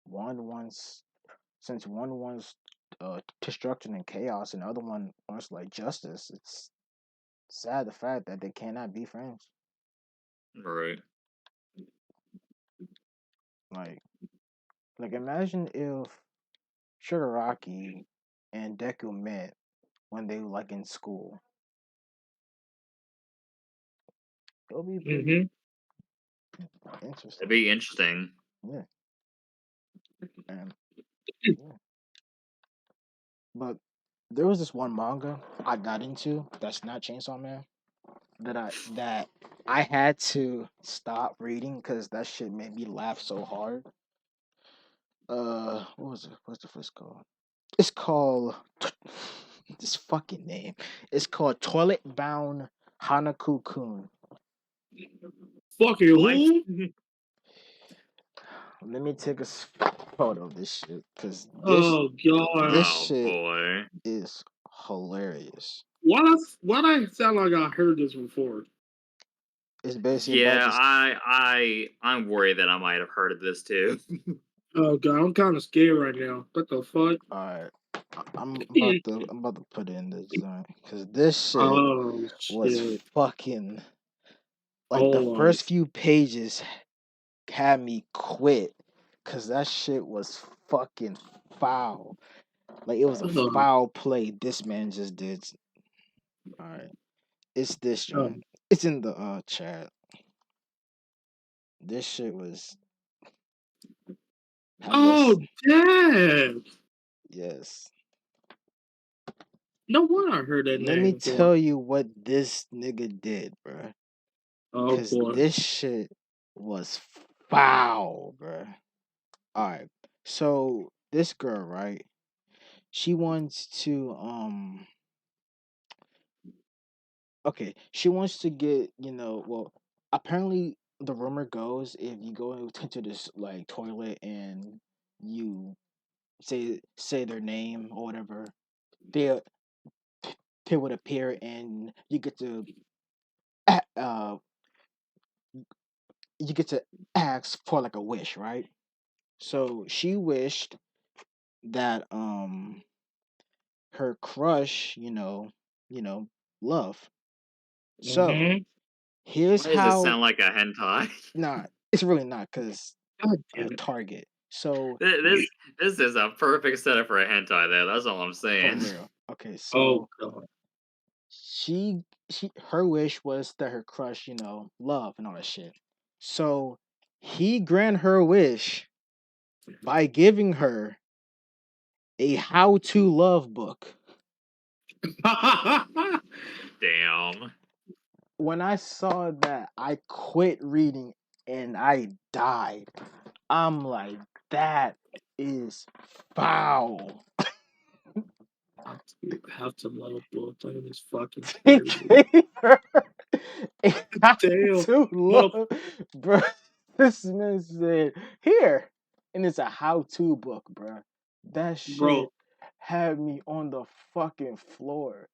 one wants one wants destruction and chaos, and the other one wants like justice, it's sad the fact that they cannot be friends. Right. Like imagine if Shigaraki and Deku met when they were like in school. It'll be pretty Mm-hmm. It'd interesting. be interesting. Yeah, and yeah. But there was this one manga I got into that's not Chainsaw Man that I had to stop reading because that shit made me laugh so hard. What was it? What's the first called? It's called this fucking name. It's called Toilet Bound Hanaku Kun. Fucking What? who? Let me take a photo of this shit because Oh god. this Oh shit boy. is hilarious. Why I sound like I heard this before? It's basically about Yeah, this. I'm worried that I might have heard of this too. Oh god, I'm kind of scared right now. What the fuck? Alright, I'm about to put it in the joint because this shit Oh was shit. fucking like the Hold on. first few pages had me quit because that shit was fucking foul. Like it was a Oh, foul play this man just did. All right, it's this oh. joint. It's in the chat. This shit was. I guess Oh damn. yes. No wonder I heard that Let me name before. tell you what this nigga did, bruh. Oh Cause boy. this shit was foul, bruh. All right. So this girl, right? She wants to okay, she wants to get, well, apparently the rumor goes if you go into this like toilet and you say their name or whatever, they they would appear and a- uh you get to ask for like a wish, right? So she wished that her crush, you know, love. So Mm-hmm. here's Why does it how. sound like a hentai? Nah, it's really not because God damn it. Target. So This is a perfect setup for a hentai there, that's all I'm for saying. real. Okay, Oh so god. her wish was that her crush, love and all that shit. So he granted her wish by giving her a how-to love book. Damn. When I saw that, I quit reading and I died. I'm like, that is foul. Have to love both. That is fucking He crazy. gave her a Damn. how-to Well, love, bro. This man said, here. And it's a how-to book, bro. That shit bro, had me on the fucking floor.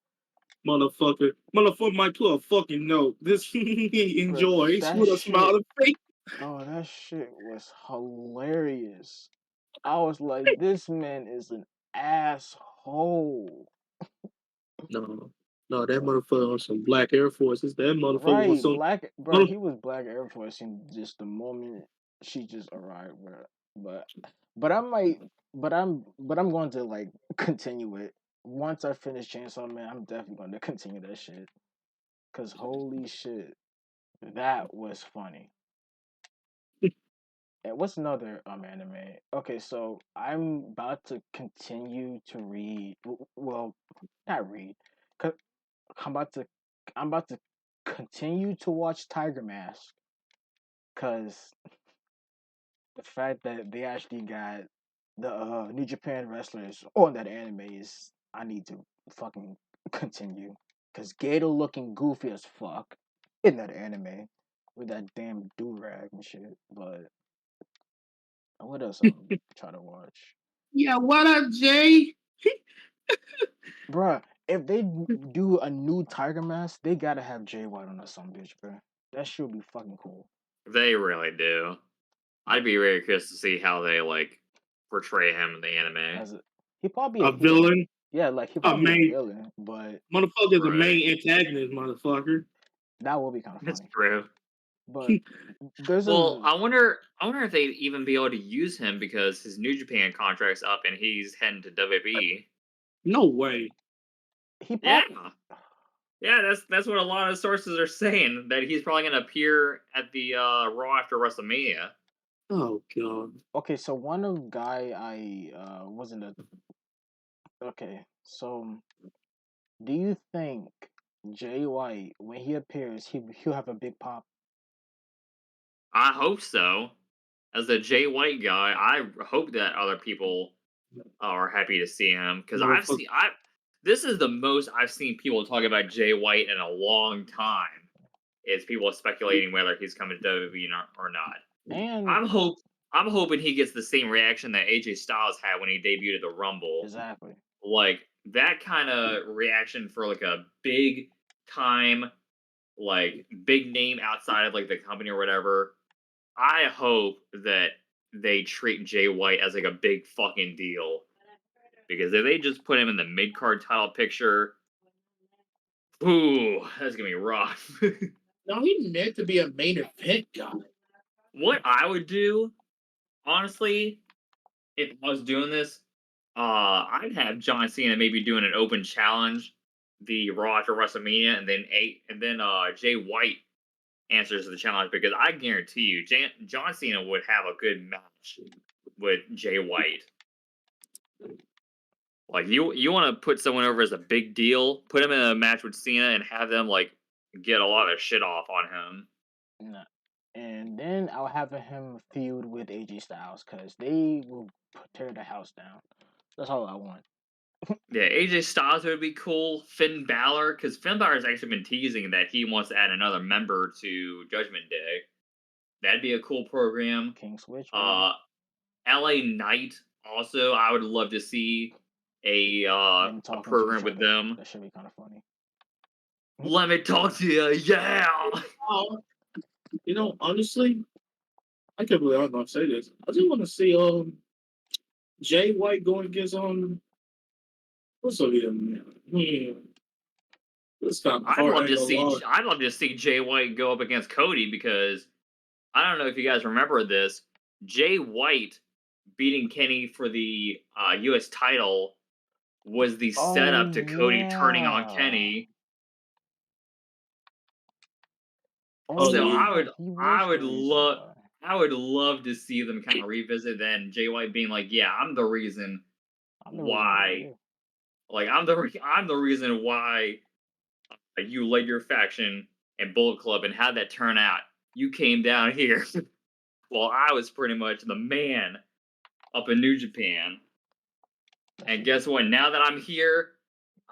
Motherfucker might put a fucking note. This Bro, enjoys that with a shit, smiling face. oh, that shit was hilarious. I was like, this man is an asshole. No, that Like, motherfucker on some black Air Forces. That motherfucker was right, some. black, bro. Mother- He was Black Air Force in just the moment she just arrived, bro. But, but I might, but I'm going to like continue it once I finish Chainsaw Man. I'm definitely going to continue that shit. Cause holy shit, that was funny. And what's another anime? Okay, so I'm about to continue to read. Well, not read. 'Cause I'm about to I'm about to continue to watch Tiger Mask. Cause the fact that they actually got the New Japan wrestlers on that anime is I need to fucking continue. Cause Gator looking goofy as fuck in that anime with that damn do rag and shit. But what else I'm trying to watch? Yeah, what up, Jay? Bruh, if they do a new Tiger Mask, they gotta have Jay White on that some bitch, bruh. That should be fucking cool. They really do. I'd Like be very curious to see how they like portray him in the anime. as a he probably A he's a villain, yeah, like he a probably a main villain, but motherfucker, the Right. main antagonist, motherfucker. that will be kind of That's funny. true. But there's Well, a I wonder if they'd even be able to use him because his New Japan contract's up and he's heading to WWE. No way. he Yeah. probably Yeah, that's what a lot of sources are saying, that he's probably gonna appear at the Raw after WrestleMania. Oh god. okay. So one of guy I wasn't a okay. So do you think Jay White when he appears he'll have a big pop? I hope so. As a Jay White guy, I hope that other people are happy to see him because Motherfucker. I this is the most I've seen people talk about Jay White in a long time. Is people speculating whether he's coming to WWE or not. And I'm hope I'm hoping he gets the same reaction that AJ Styles had when he debuted at the Rumble. exactly. Like that kind of reaction for like a big time, like big name outside of like the company or whatever. I hope that they treat Jay White as like a big fucking deal. Because if they just put him in the mid card title picture, ooh, that's gonna be rough. No, he meant to be a main event guy. What I would do, honestly, if I was doing this, I'd have John Cena maybe doing an open challenge, the Raw after WrestleMania, and then Jay White answers the challenge because I guarantee you, John Cena would have a good match with Jay White. Like you want to put someone over as a big deal, put him in a match with Cena, and have them like get a lot of shit off on him. Nah. And then I'll have him feud with AJ Styles because they will tear the house down. That's all I want. Yeah, AJ Styles would be cool. Finn Balor, because Finn Balor has actually been teasing that he wants to add another member to Judgment Day. That'd be a cool program. King Switch, baby. Uh, LA Knight, also, I would love to see Them a talking to each program with other. them. That should be kind of funny. Let me talk to you, yeah. Oh, you know, honestly, I can't believe I'm gonna say this. I just want to see Jay White going against what's up here, man? This kind of hard. I ain't gonna lie. I'd love to see Jay White go up against Cody because I don't know if you guys remember this. Jay White beating Kenny for the U.S. title was the Oh setup to Cody turning on yeah. Kenny. Oh Oh So yeah. yeah. He was the reason why. I would love to see them kind of revisit that and Jay White being like, "Yeah, I'm the reason I'm the reason why you're why. here. Like I'm the reason why you led your faction and Bullet Club and how that turn out. You came down here while I was pretty much the man up in New Japan. That And should be guess what? Now that I'm here,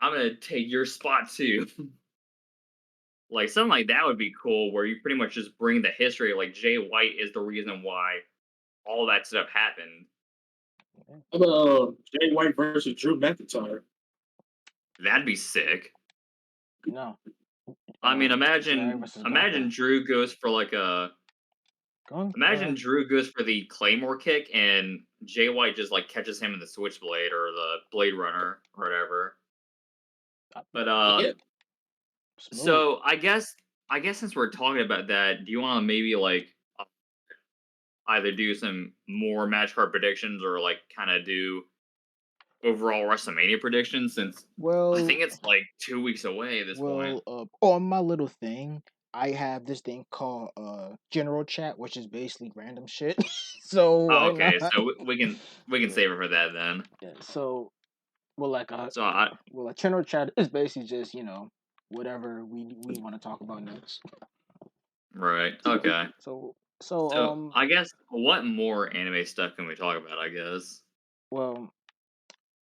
I'm gonna take your spot too." Like something like that would be cool, where you pretty much just bring the history. Like Jay White is the reason why all that stuff happened. How about Jay White versus Drew McIntyre? That'd be sick. No. I mean, Jay versus imagine Gunther. Drew goes for like a. Imagine Drew goes for the Claymore kick, and Jay White just like catches him in the Switchblade or the Blade Runner or whatever. But Yeah. smooth. so I guess since we're talking about that, do you want to maybe like either do some more match card predictions or like kind of do overall WrestleMania predictions since I Well, think it's like 2 weeks away at this point. on my little thing, I have this thing called general chat, which is basically random shit. So Oh, why okay, not? so we can Yeah. save it for that then. Yeah. So like So I a general chat is basically just whatever we want to talk about next. right, okay. So So I guess what more anime stuff can we talk about? I guess. well,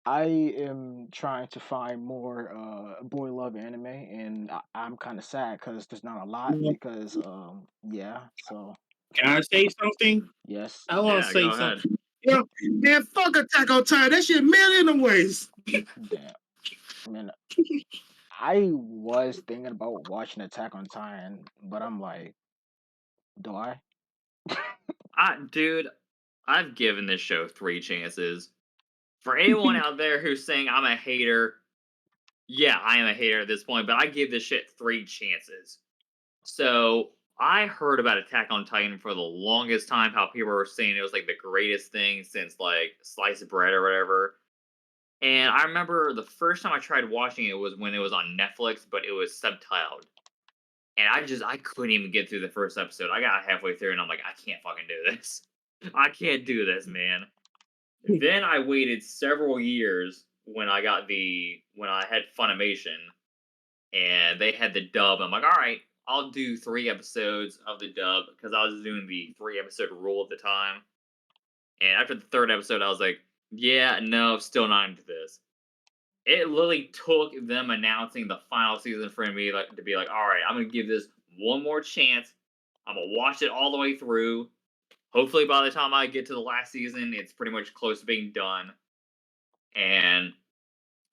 I am trying to find more boy love anime, and I'm kind of sad because there's not a lot. Because yeah, so Can I say something? yes, I want to Yeah, say go ahead. something. Yeah, man, fuck Attack on Titan. That shit million of ways. damn, man, I was thinking about watching Attack on Titan, but I'm like, do I? Dude, I've given this show 3 chances. For anyone out there who's saying I'm a hater, yeah, I am a hater at this point, but I give this shit 3 chances. So I heard about Attack on Titan for the longest time, how people were saying it was like the greatest thing since like sliced bread or whatever. And I remember the first time I tried watching it was when it was on Netflix, but it was subtitled. And I couldn't even get through the first episode. I got halfway through and I'm like, I can't fucking do this. I can't do this, man. Then I waited several years when I had Funimation and they had the dub. I'm like, all right, I'll do 3 episodes of the dub because I was doing the 3 episode rule at the time. And after the 3rd episode, I was like, yeah, no, still not into this. It literally took them announcing the final season for me to be like, all right, I'm gonna give this one more chance. I'm gonna watch it all the way through. Hopefully, by the time I get to the last season, it's pretty much close to being done. And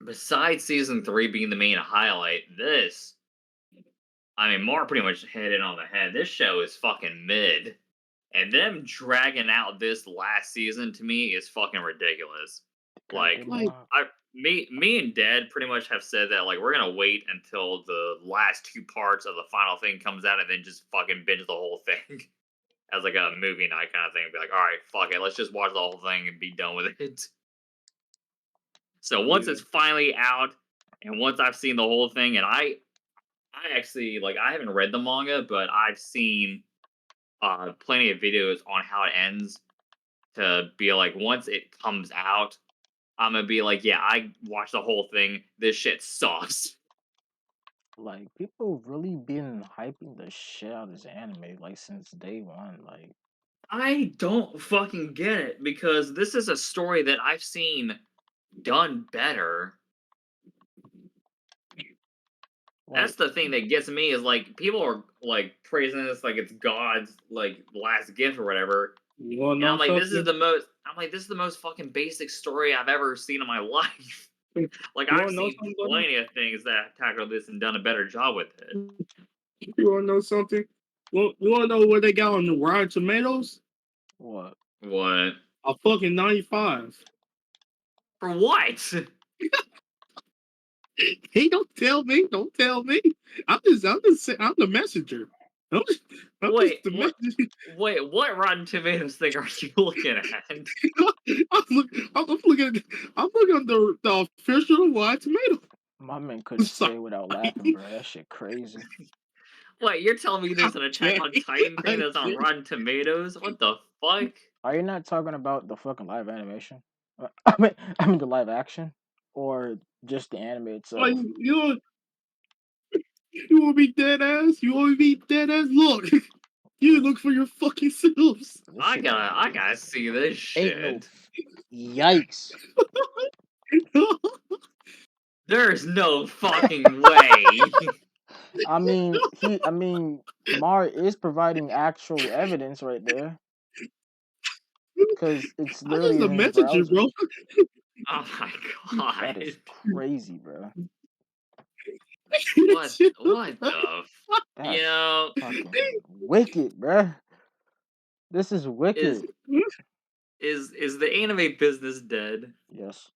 besides season 3 being the main highlight, Mark pretty much hit it on the head. This show is fucking mid. And them dragging out this last season to me is fucking ridiculous. Like, me and Dad pretty much have said that like we're gonna wait until the last 2 parts of the final thing comes out and then just fucking binge the whole thing as like a movie night kind of thing. Be like, all right, fuck it, let's just watch the whole thing and be done with it. So once it's finally out, and once I've seen the whole thing, and I actually like I haven't read the manga, but I've seen plenty of videos on how it ends to be like once it comes out, I'm gonna be like, yeah, I watched the whole thing. This shit sucks. Like people really been hyping the shit out of this anime like since day one. Like I don't fucking get it because this is a story that I've seen done better. That's the thing that gets me is like people are like praising this like it's God's like last gift or whatever. You wanna And know I'm like, something? this is the most fucking basic story I've ever seen in my life. Like You I've wanna know seen something, buddy? plenty of things that have tackled this and done a better job with it. You wanna know something? Well, you wanna know what they got on the Rotten Tomatoes? what? What? A fucking 95. For what? Hey, don't tell me. Don't tell me. I'm the messenger. I'm just Wait, the what? messenger. Wait, what Rotten Tomatoes thing are you looking at? I'm looking at the official Rotten Tomato. My man couldn't Sorry. say without laughing, bro. That shit crazy. Wait, you're telling me there's an Attack on Titan thing I that's on did. Rotten Tomatoes? What the fuck? Are you not talking about the fucking live animation? I mean the live action, or just the anime Like itself? you want to be dead ass? You want to be dead ass? Look, you look for your fucking selves. This I shit ain't gotta see this ain't no shit. yikes. There's no fucking way. I mean, Mar is providing actual evidence right there. because it's I just literally the in his messenger, browser. bro. Oh my That god. is crazy, bro. What the you That's know fucking wicked, bro. This is is wicked. is the anime business dead? Yes.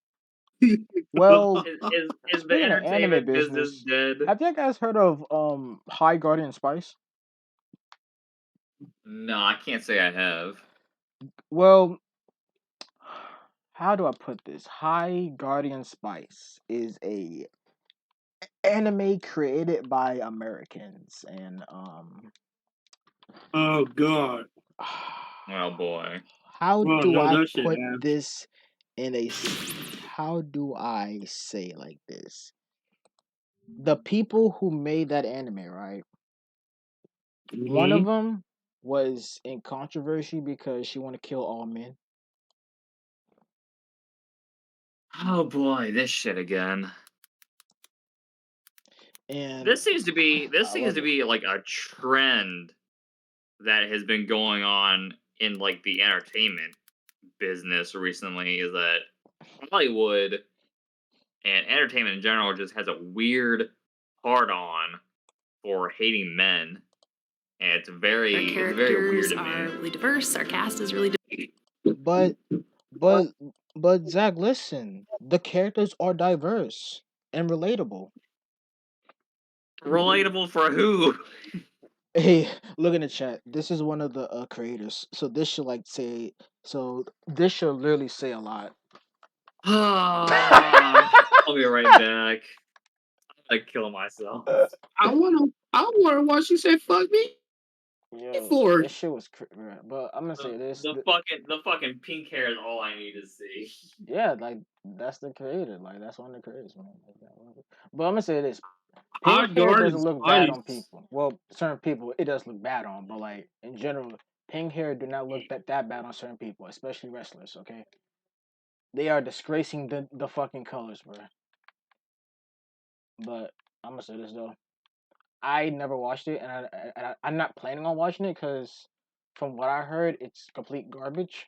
Well, Is the speaking of anime entertainment business business, dead? have you guys heard of High Guardian Spice? No, I can't say I have. Well, how do I put this? High Guardian Spice is a anime created by Americans, and Oh god. Oh boy. how Oh do no, I that shit put ass. this in how do I say it like this? The people who made that anime, right? One of Mm-hmm. them was in controversy because she want to kill all men, Oh boy, this shit again. and This I seems love to it. be like a trend that has been going on in like the entertainment business recently is that Hollywood and entertainment in general just has a weird hard on for hating men. And Our it's very weird characters to are me. really diverse. Our cast is really But but but Zach, listen, the characters are diverse and relatable. Relatable for who? Hey, look in the chat. This is one of the creators. So this should like say. So this should literally say a lot. Ah, I'll be right back. I'm gonna kill myself. I wanna watch you say fuck me Yo, for. this shit was but I'm gonna say this. The fucking pink hair is all I need to see. Yeah, like that's the creator. Like that's one of the creators, man. Like, but I'm gonna say this: pink Hot hair Garden doesn't look bad on Spice. people. Well, certain people it does look bad on, but like in general, pink hair do not look that bad on certain people, especially wrestlers. Okay, they are disgracing the fucking colors, bro. But I'm gonna say this though: I never watched it, and I'm not planning on watching it because, from what I heard, it's complete garbage.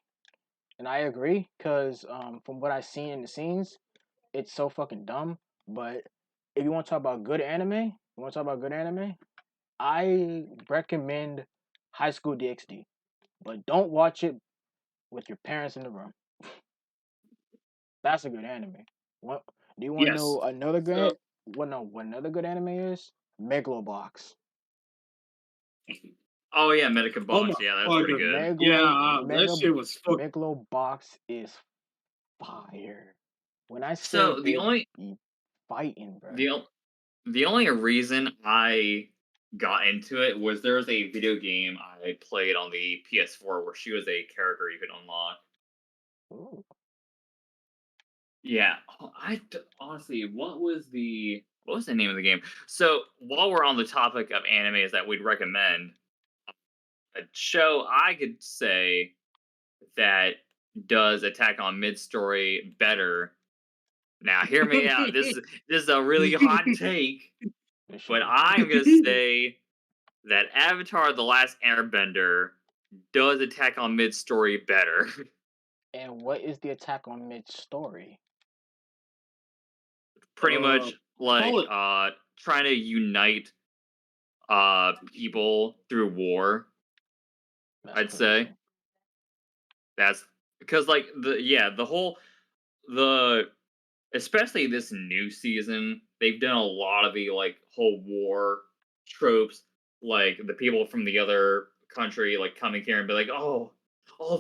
And I agree, because from what I've seen in the scenes, it's so fucking dumb. But if you want to talk about good anime, I recommend High School DxD. But don't watch it with your parents in the room. That's a good anime. What do you want to Yes. know another So good? What another good anime is? Megalobox. oh yeah, Medica Oh my Box, yeah, that's pretty fucking good. that shit was fuck. Megalobox is fire. When I say So they be fighting, bro. the o- the only reason I got into it was there was a video game I played on the PS4 where she was a character you could unlock. Ooh. Yeah, honestly, what was the name of the game? So while we're on the topic of animes that we'd recommend, a show I could say that does Attack on Mid Story better. Now, hear me out. This is a really hot take, This shit but is I'm good. gonna say that Avatar: The Last Airbender does Attack on Mid Story better. And what is the Attack on Mid story? Pretty much like Call it. trying to unite people through war. That's I'd say crazy. that's because like the whole the especially this new season, they've done a lot of the like whole war tropes, like the people from the other country like coming here and be like, oh,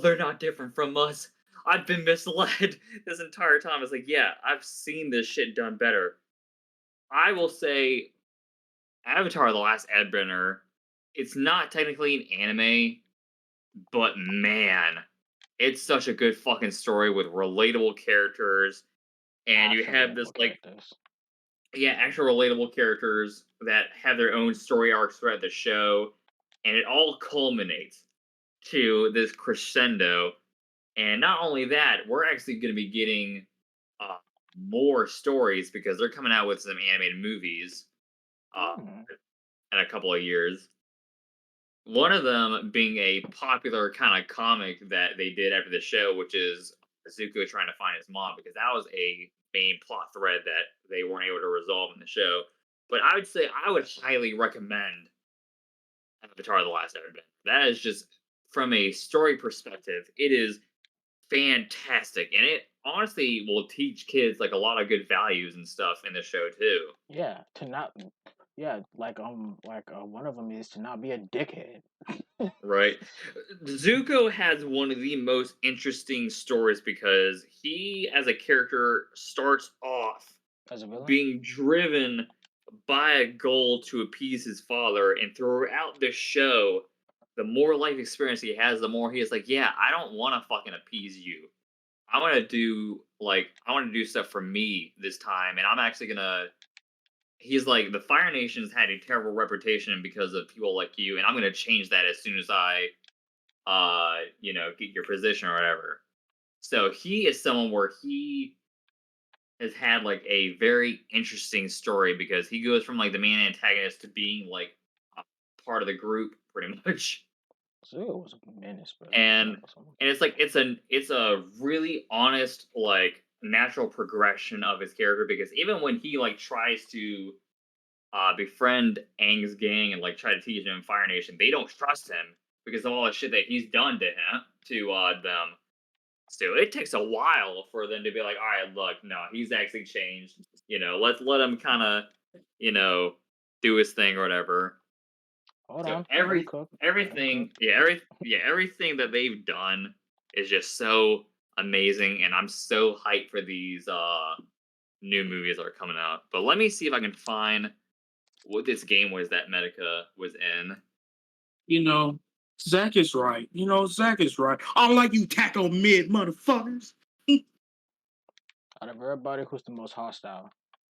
they're not different from us. I've been misled this entire time. It's like, yeah, I've seen this shit done better. I will say, Avatar: The Last Airbender. It's not technically an anime, but man, it's such a good fucking story with relatable characters, and you Actual have this relatable like characters. yeah, actual relatable characters that have their own story arcs throughout the show, and it all culminates to this crescendo. And not only that, we're actually going to be getting uh, more stories because they're coming out with some animated movies uh, Hmm. in a couple of years. One of them being a popular kind of comic that they did after the show, which is Zuko trying to find his mom, because that was a main plot thread that they weren't able to resolve in the show. But I would say I would highly recommend Avatar: The Last Airbender. That is just from a story perspective, it is fantastic, and it honestly will teach kids like a lot of good values and stuff in the show too. Yeah, to not, yeah, one of them is to not be a dickhead. Right. Zuko has one of the most interesting stories because he, as a character, starts off As a villain. being driven by a goal to appease his father, and throughout the show, the more life experience he has, the more he is like, yeah, I don't want to fucking appease you. I want to do stuff for me this time, and I'm actually gonna. He's like, the Fire Nation's had a terrible reputation because of people like you, and I'm gonna change that as soon as I get your position or whatever. So he is someone where he has had like a very interesting story because he goes from like the main antagonist to being like a part of the group pretty much. Zuko was a menace, bro. And That was some- it's like it's a really honest, like, natural progression of his character, because even when he like tries to befriend Aang's gang and like try to teach him Fire Nation, they don't trust him because of all the shit that he's done to him to them. So it takes a while for them to be like, all right, look, no, he's actually changed. Let's let him kind of, you know, do his thing or whatever. Hold So on, let him cook. Let him cook. everything that they've done is just so amazing, and I'm so hyped for these new movies that are coming out. But let me see if I can find what this game was that Medica was in. You know, Zach is right. Zach is right. I don't like you tackle mid motherfuckers. Out of everybody, who's the most hostile?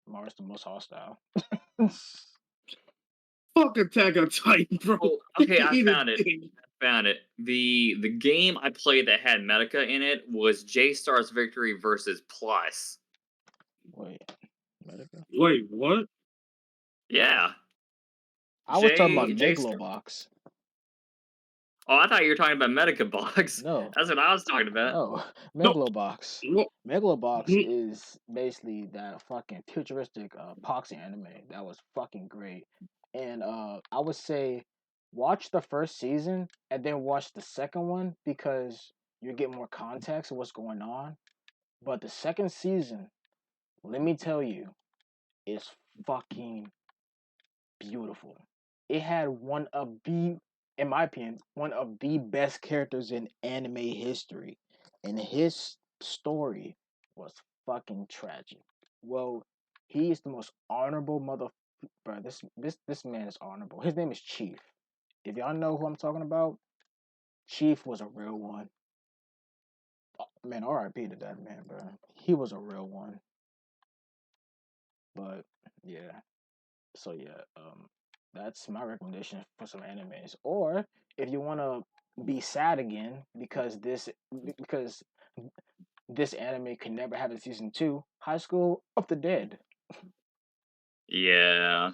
Mars the most hostile. Fuck Attack on Titan, bro. Oh, okay, I Eat a found it. dick. Found it. The game I played that had Medica in it was J Star's Victory versus Plus. Wait, Medica? Wait, what? Yeah. I was talking about J Star. Megalobox. Oh, I thought you were talking about Medica Box. No, That's what I was talking about. no, No. Megalobox. No. Megalobox is basically that fucking futuristic poxy anime that was fucking great. And I would say watch the first season and then watch the second one because you get more context of what's going on. But the second season, let me tell you, is fucking beautiful. It had one of the, in my opinion, one of the best characters in anime history, and his story was fucking tragic. Well, he is the most honorable mother. Bro, this man is honorable. His name is Chief. If y'all know who I'm talking about, Chief was a real one. Man, R.I.P. to that man, bro. He was a real one. But yeah, so yeah, that's my recommendation for some animes. Or if you want to be sad again because this anime can never have a season two, High School of the Dead. Yeah.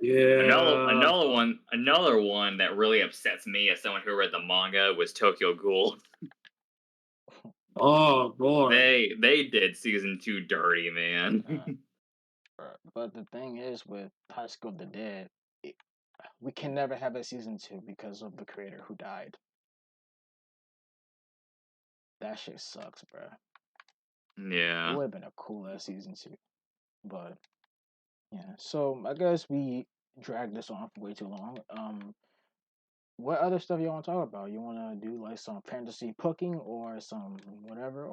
Yeah. Another one that really upsets me as someone who read the manga was Tokyo Ghoul. Oh boy. They did season 2 dirty, man. But the thing is, with High School of the Dead, we can never have a season two because of the creator who died. That shit sucks, bro. It Yeah. would have been a cool ass season two, but yeah. So I guess we dragged this on for way too long. What other stuff you want to talk about? You want to do like some fantasy cooking or some whatever?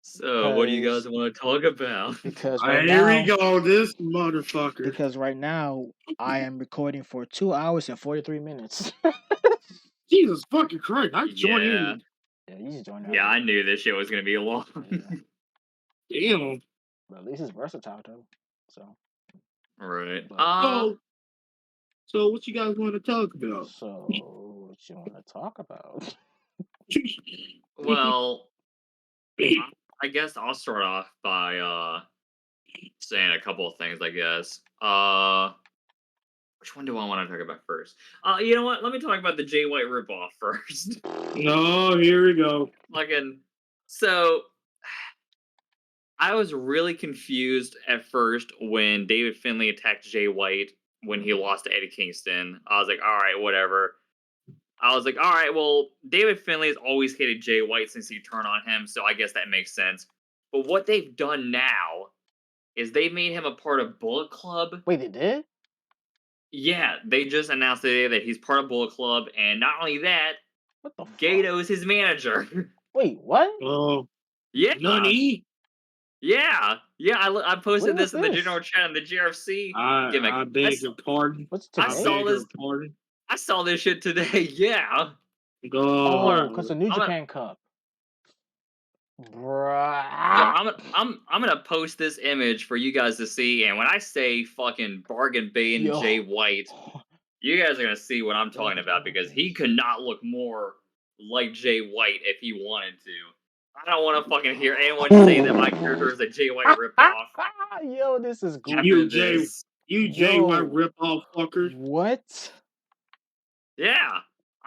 So, what do you Because guys want to talk about? because right Here we now go. This motherfucker. because right now I am recording for 2 hours and 43 minutes. Jesus fucking Christ. I joined Yeah. in. Yeah, you just joined Yeah, out. I knew this shit was going to be long. Yeah, Damn. but at least it's versatile though. So, Right. but So what you guys want to talk about? so what you want to talk about? Well, I guess I'll start off by saying a couple of things, I guess. which one do I want to talk about first? You know what? Let me talk about the Jay White ripoff first. No, here we go. Fucking so I was really confused at first when David Finlay attacked Jay White when he lost to Eddie Kingston. I was like, all right, whatever. I was like, all right, well, David Finlay has always hated Jay White since he turned on him, so I guess that makes sense. But what they've done now is they made him a part of Bullet Club. Wait, they did? Yeah, they just announced today that he's part of Bullet Club, and not only that, What the fuck? Gato is his manager. Wait, what? Oh, Yeah, Nani? yeah. I posted When was this in the this? general chat on the GRFC gimmick. I beg your pardon. What's I today? saw beg your this. pardon. I saw this shit today. Yeah. Oh, Go. because the New I'm gonna- Japan Cup. Yeah, Bruh. I'm gonna post this image for you guys to see, and when I say fucking bargain bin Yo. Jay White, you guys are gonna see what I'm talking about because he could not look more like Jay White if he wanted to. I don't want to fucking hear anyone say that my character is a Jay White ripoff. Yo, this is goofy. You After Jay, this, you Jay Yo. White rip-off fucker. What? yeah,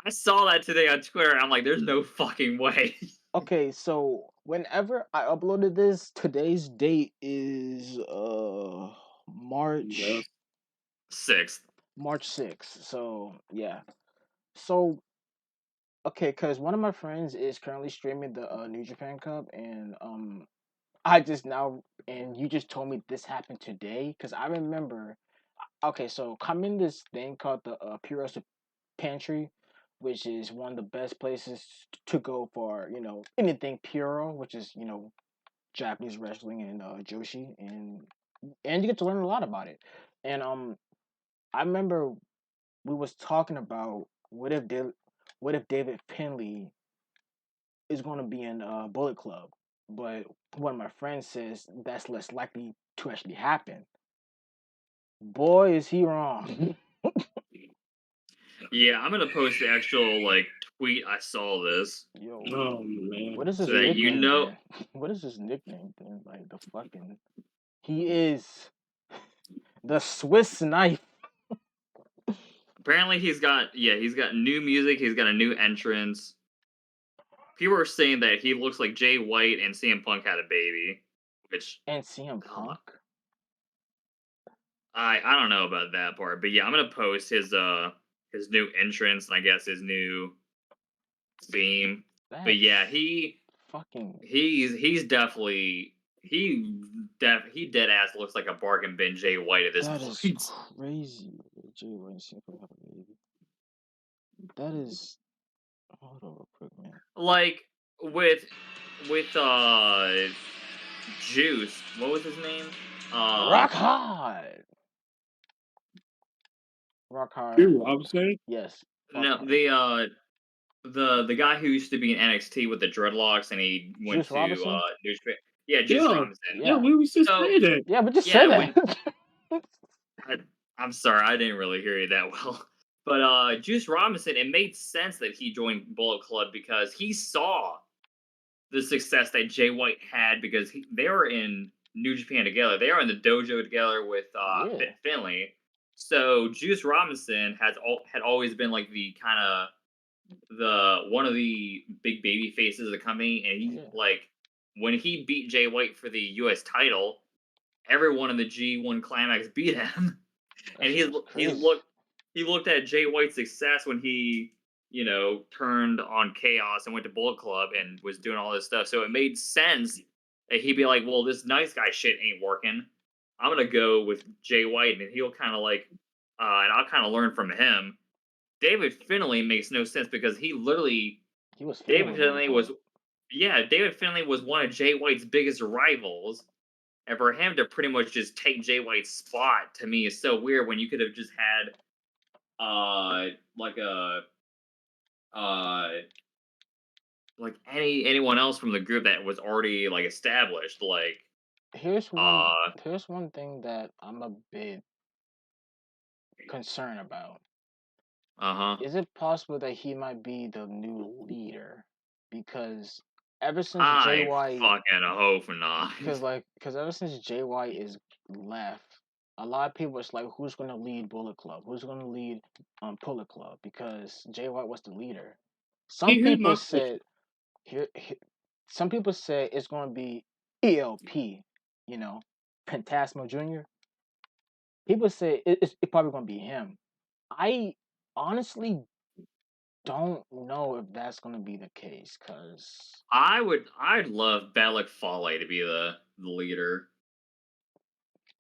I saw that today on Twitter. And I'm like, there's no fucking way. Okay, so whenever I uploaded this, today's date is March Yes. 6th. March 6th. So yeah. So okay, because one of my friends is currently streaming the New Japan Cup, and I just now and you just told me this happened today because I remember. Okay, so come in this thing called the Puros Pantry, which is one of the best places to go for anything Puro, which is Japanese wrestling and Joshi, and you get to learn a lot about it. And I remember we was talking about what if David Finlay is going to be in Bullet Club, but one of my friends says that's less likely to actually happen. Boy, is he wrong. Yeah, I'm gonna post the actual tweet I saw this. Yo, Oh man. what is his So that you nickname know- then? What is his nickname then? Like the fucking, he is the Swiss knife. Apparently he's got new music, he's got a new entrance. People are saying that he looks like Jay White and CM Punk had a baby, which And CM Punk. I don't know about that part, but yeah, I'm gonna post his new entrance and I guess his new theme. But yeah, That's he's definitely he dead ass looks like a bargain bin Jay White at this That is point. crazy. Jay White and CM Punk have a baby. That is. Hold on real quick, man. Like with Juice, what was his name? Rock hard. Rock hard. You, I'm saying. Yes. No, Hard. the guy who used to be in NXT with the dreadlocks and he went Juice to Robinson? New Japan. Yeah, Juice Yeah. Robinson. Yeah, we was just So- saying that. Yeah, but just Yeah, say that. I'm sorry, I didn't really hear you that well. But Juice Robinson, it made sense that he joined Bullet Club because he saw the success that Jay White had because they were in New Japan together. They were in the dojo together with Yeah. Finlay. So Juice Robinson had always been like the kind of one of the big baby faces of the company, and he when he beat Jay White for the U.S. title, everyone in the G1 Climax beat him, and he looked at Jay White's success when he turned on Chaos and went to Bullet Club and was doing all this stuff. So it made sense that he'd be like, well, this nice guy shit ain't working. I'm gonna go with Jay White, and he'll kind of and I'll kind of learn from him. David Finlay makes no sense because David Finlay was one of Jay White's biggest rivals, and for him to pretty much just take Jay White's spot to me is so weird when you could have just had anyone else from the group that was already established. Here's one thing that I'm a bit concerned about. Is it possible that he might be the new leader? Because ever since Jay White, fucking hope not. because ever since Jay White is left, a lot of people was like, who's gonna lead Bullet Club? Who's gonna lead Bullet Club? Because Jay White was the leader. Some Here's people my question. said some people said it's gonna be ELP, you know, Pentasmo Jr. People say it's probably gonna be him. I honestly don't know if that's gonna be the case, cause I'd love Balak Fale to be the leader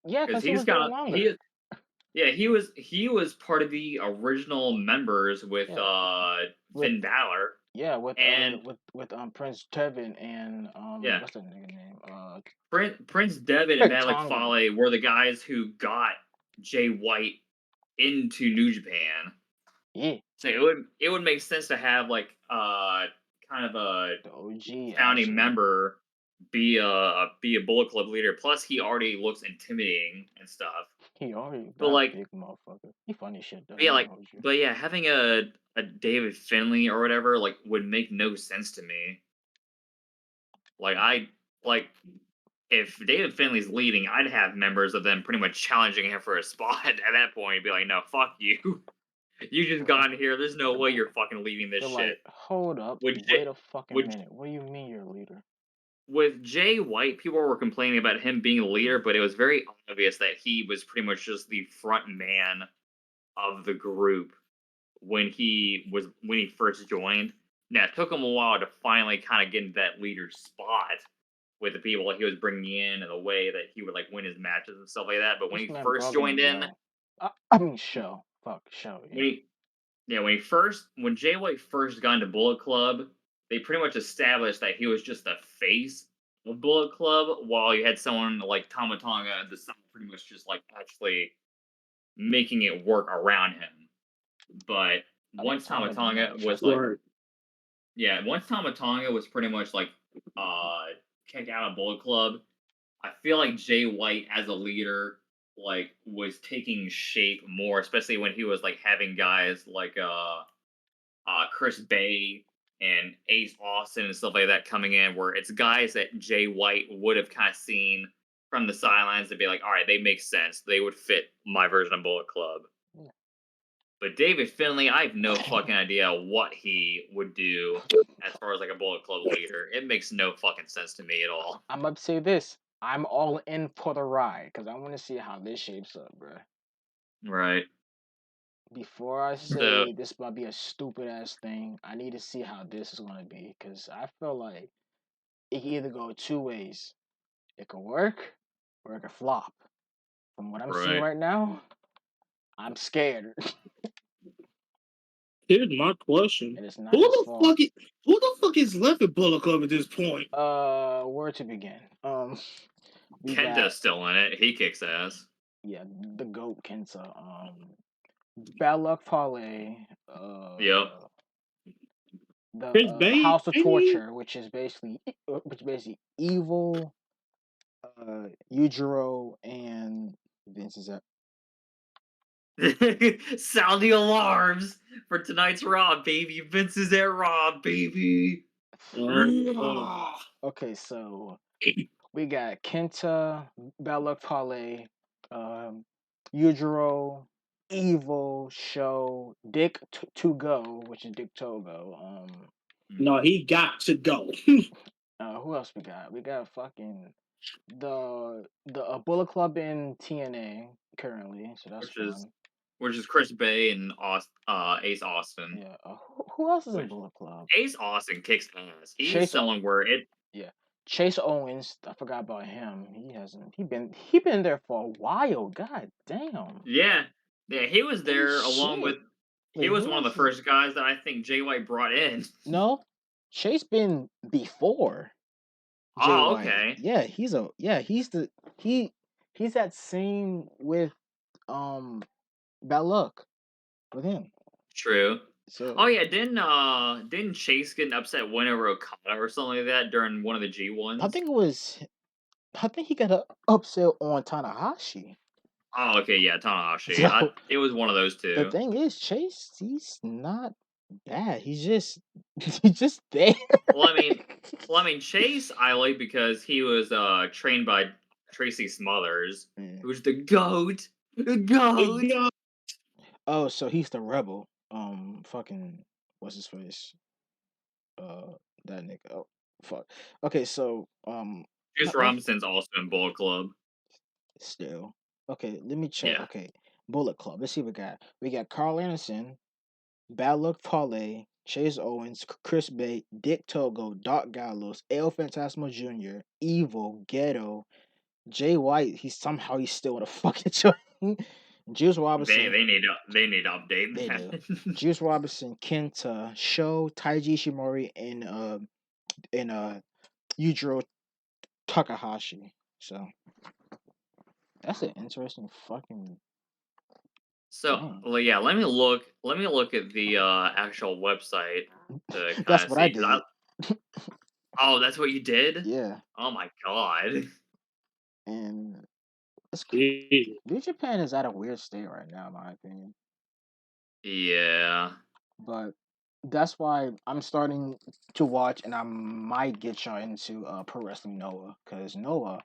yeah, because cause he he's was there got longer. he was part of the original members with Yeah, with Finn Balor and with Prince Tevin and yeah what's that nigga name? Prince Devitt and Big Balak Tonga. Fale were the guys who got Jay White into New Japan. Yeah, So it would make sense to have like kind of a the OG founding actually. member be a Bullet Club leader. Plus, he already looks intimidating and stuff. He already But that like, big motherfucker. He funny shit though. I yeah, ain't like, gonna hold you. but yeah, having a David Finley or whatever like would make no sense to me. Like like if David Finley's leading, I'd have members of them pretty much challenging him for a spot at that point. Be like, no, fuck you. You just got in here. There's no way you're fucking leading this They're shit. like, hold up, Would wait a fucking would minute. What do you mean you're a leader? with Jay White, people were complaining about him being the leader, but it was very obvious that he was pretty much just the front man of the group when he first joined. Now it took him a while to finally kind of get into that leader spot with the people that he was bringing in and the way that he would like win his matches and stuff like that. But when This he man first bugging, joined in, bro. I mean, show. Fuck, show. Yeah. when he when Jay White first got into Bullet Club, they pretty much established that he was just the face of Bullet Club, while you had someone like Tama Tonga at the side pretty much just like actually making it work around him. But once Tama Tonga didn't Tonga have a was fucking like Right. once Tama Tonga was pretty much like kicked out of Bullet Club, I feel like Jay White as a leader like was taking shape more, especially when he was like having guys like Chris Bay and Ace Austin and stuff like that coming in, where it's guys that Jay White would have kind of seen from the sidelines to be like, all right, they make sense. They would fit my version of Bullet Club. Yeah. But David Finley, I have no fucking idea what he would do as far as like a Bullet Club leader. It makes no fucking sense to me at all. I'm about to say this. I'm all in for the ride because I want to see how this shapes up, bro. Right. Before I So say this might be a stupid ass thing, I need to see how this is gonna be because I feel like it can either go two ways. It could work or it could flop. From what I'm seeing right. right now, I'm scared. Here's my question. And it's not his fault. Who the fuck is left at Bullet Club at this point? Where to begin? We Kenta's got still in it. He kicks ass. yeah, the goat Kenta. Bad Luck Fale. Yep. The Chris Bay, House of ain't he? Torture, which is basically evil. Yujiro and Vince is up. Sound the alarms for tonight's Raw, baby. Vince is at Raw, baby. Okay, so we got Kenta, Bad Luck Fale, Yujiro, Evil, Show, Dick to go, which is Dick Togo. No, he got to go. Who else we got? We got fucking the Bullet Club in TNA currently, so that's fun. Which is Chris Bay and Ace Austin. Yeah. Who else is in Bullet Club? Ace Austin kicks ass. He's Chase someone where it. Yeah. Chase Owens, I forgot about him. He been there for a while. God damn. Yeah, he was there Holy along shit. with. He Wait, was who one of the else is- first guys that I think Jay White brought in. No, Chase been before. Jay Oh, White. okay. Yeah, he's that same with Bad Luck with him. True. So Oh yeah, didn't Chase get an upset win over Okada or something like that during one of the G1s? I think he got an upset on Tanahashi. Oh, okay, yeah, Tanahashi. So, It was one of those two. the thing is, Chase, he's not bad. He's just there. Well, I mean, Chase I like because he was trained by Tracy Smothers, Yeah. who's the GOAT. The GOAT. Yeah. Oh, so he's the rebel. Fucking what's his face? That nigga. Oh, fuck. Okay, so Juice Robinson's also in Bullet Club. still. Okay, let me check. Yeah. Okay, Bullet Club. Let's see what we got. We got Carl Anderson, Bad Luck Fale, Chase Owens, Chris Bay, Dick Togo, Doc Gallows, El Fantasma Jr., Evil, Ghetto, Jay White. He's still in a fucking joint. Juice Robinson. They need to update They do. that. Juice Robinson, Kenta, Sho, Taiji Ishimori, and Yujiro Takahashi. So that's an interesting fucking So, thing. well, yeah, let me look at the actual website to kind That's of what I see. 'Cause did. oh, that's what you did? Yeah, Oh my god. and it's Jeez. New Japan is at a weird state right now, in my opinion. Yeah. But that's why I'm starting to watch, and I might get y'all into Pro Wrestling Noah, because Noah,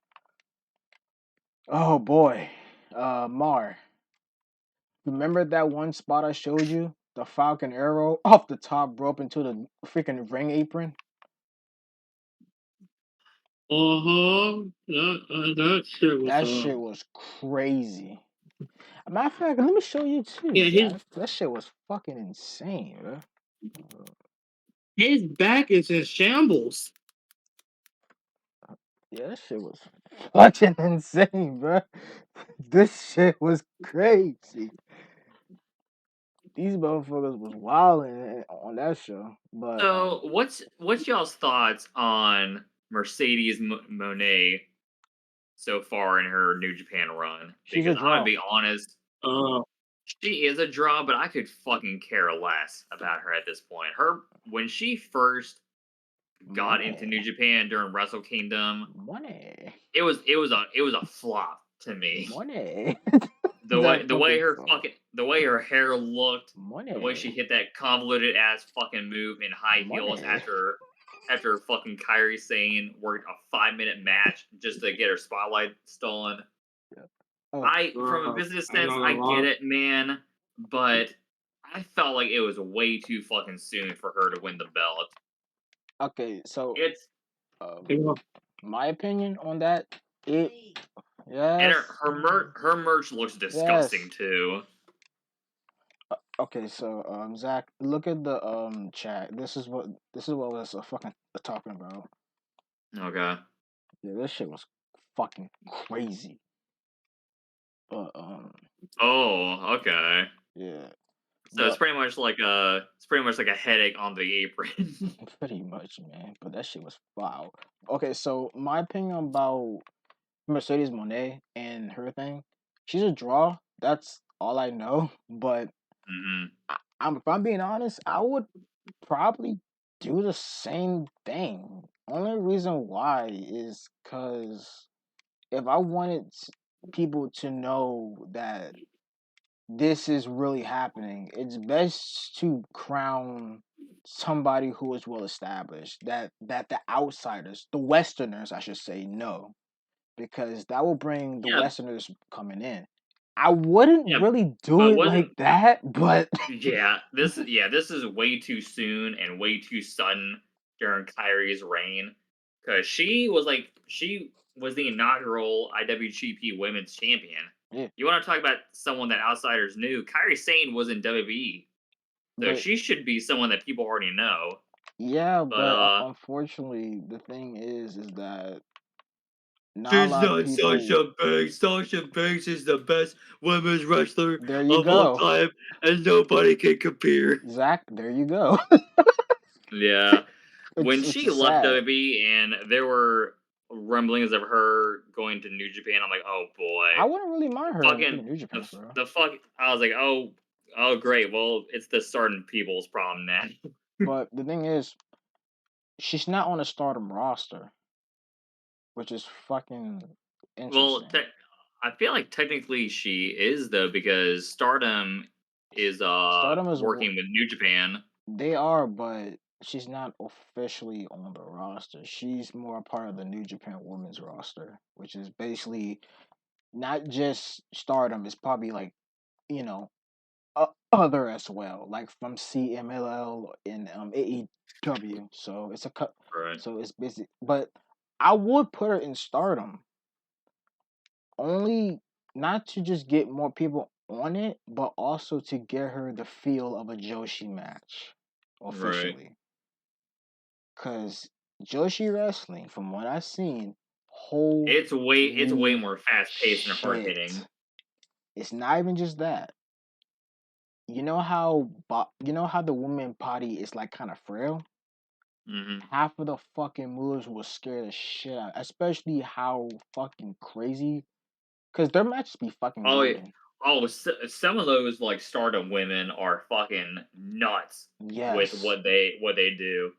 oh boy, Mar, remember that one spot I showed you, the Falcon Arrow off the top rope into the freaking ring apron? That shit was. That shit was crazy. Matter of fact, let me show you too, Yeah, Zach. That shit was fucking insane, bro. his back is in shambles. Yeah, that shit was fucking insane, bro. This shit was crazy. These motherfuckers was wilding on that show, but So, what's y'all's thoughts on Mercedes Monet so far in her New Japan run? she's a Because I'm gonna draw. be honest, she is a draw, but I could fucking care less about her at this point. When she first got into New Money, Japan during Wrestle Kingdom, money, it was a flop to me. money. The way her hair looked, the way she Money, hit that convoluted ass fucking move in high heels money. after fucking Kairi Sane worked a 5-minute match just to get her spotlight stolen. Oh, From a business sense, I'm not I gonna get lie. it, man, but I felt like it was way too fucking soon for her to win the belt. okay. So, It's my opinion on that, and yes, her merch looks disgusting too. Okay, so Zach, look at the chat. This is what was fucking talking about. Okay. Yeah, this shit was fucking crazy. But Oh, okay. yeah, So it's but pretty much like a headache on the apron. pretty much, man. But that shit was wow. Okay, so my opinion about Mercedes Monet and her thing, she's a draw. That's all I know. But hmm if I'm being honest, I would probably do the same thing. Only reason why is because if I wanted people to know that this is really happening, it's best to crown somebody who is well established, that the outsiders, the Westerners, I should say, know, because that will bring the Yeah, Westerners coming in. I wouldn't yeah, really do but it like that, but this is way too soon and way too sudden during Kyrie's reign, because she was the inaugural IWGP Women's Champion. yeah, You want to talk about someone that outsiders knew? Kyrie Sane was in WWE, so but she should be someone that people already know. yeah, But but unfortunately, the thing is that not a she's lot of not people. Sasha Banks. Sasha Banks is the best women's wrestler There you of all go, time, and nobody can compare. Zach. There you go. Yeah. it's When it's she left sad. WWE and there were rumblings of her going to New Japan, I'm like, oh I boy. wouldn't really mind her Fucking doing New Japan for real. the fuck I was like, oh great, well it's the certain people's problem now. But the thing is, she's not on a Stardom roster, which is fucking Well, interesting. I feel like technically she is though, because Stardom is Stardom is working with New Japan. they are, but she's not officially on the roster. She's more a part of the New Japan Women's roster, which is basically not just Stardom. It's probably like you know other as well, like from CMLL and AEW. So it's a cut. Right. So it's busy, but I would put her in Stardom only not to just get more people on it, but also to get her the feel of a Joshi match Right. officially. Cause Joshi wrestling, from what I've seen, holy It's way more fast paced and hard hitting. shit. It's not even just that. You know how the woman body is like kind of frail? Hmm. Half of the fucking moves will scare the shit out, especially how fucking crazy. Cause their matches be fucking Oh, good. some of those like Stardom women are fucking nuts with Yes. what they do,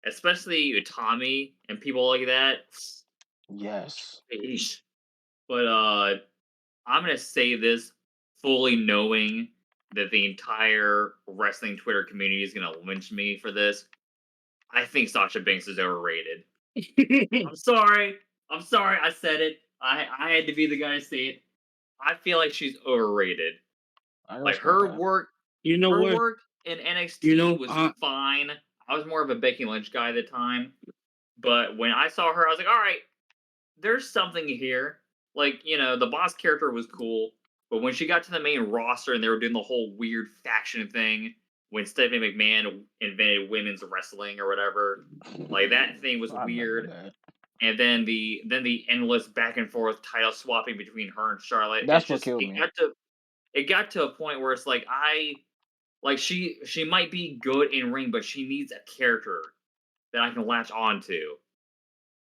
especially Utami and people like that. Yes. Sheesh. But I'm gonna say this fully knowing that the entire wrestling Twitter community is gonna lynch me for this. I think Sasha Banks is overrated. I'm sorry. I'm sorry. I said it. I had to be the guy to say it. I feel like she's overrated. I Like respect that. You know her what? work in You NXT know, was fine. I was more of a Becky Lynch guy at the time, but when I saw her, I was like, all right, there's something here. Like, the boss character was cool, but when she got to the main roster and they were doing the whole weird faction thing, when Stephanie McMahon invented women's wrestling or whatever, like that thing was I remember weird. that. And then the endless back and forth title swapping between her and Charlotte. It's That's what just killed me. it got to a point where it's like she might be good in ring, but she needs a character that I can latch on to.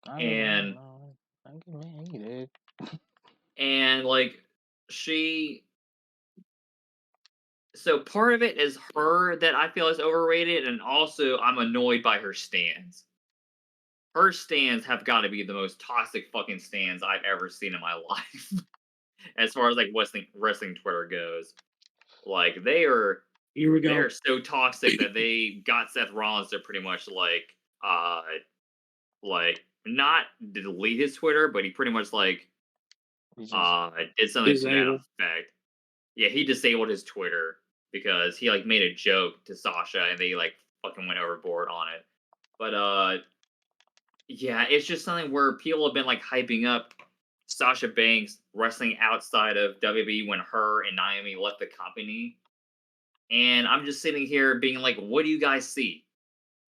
I mean, I don't And know. I get man, he did. like she so part of it is her that I feel is overrated, and also I'm annoyed by her stands. Her stands have got to be the most toxic fucking stands I've ever seen in my life, as far as like wrestling Twitter goes. Like here we they go. are so toxic that they got Seth Rollins to pretty much like not delete his Twitter, but he pretty much like We just did something to that Disabled. effect. Yeah, he disabled his Twitter because he like made a joke to Sasha and they like fucking went overboard on it. But yeah, it's just something where people have been like hyping up Sasha Banks wrestling outside of WWE when her and Naomi left the company. And I'm just sitting here being like, what do you guys see?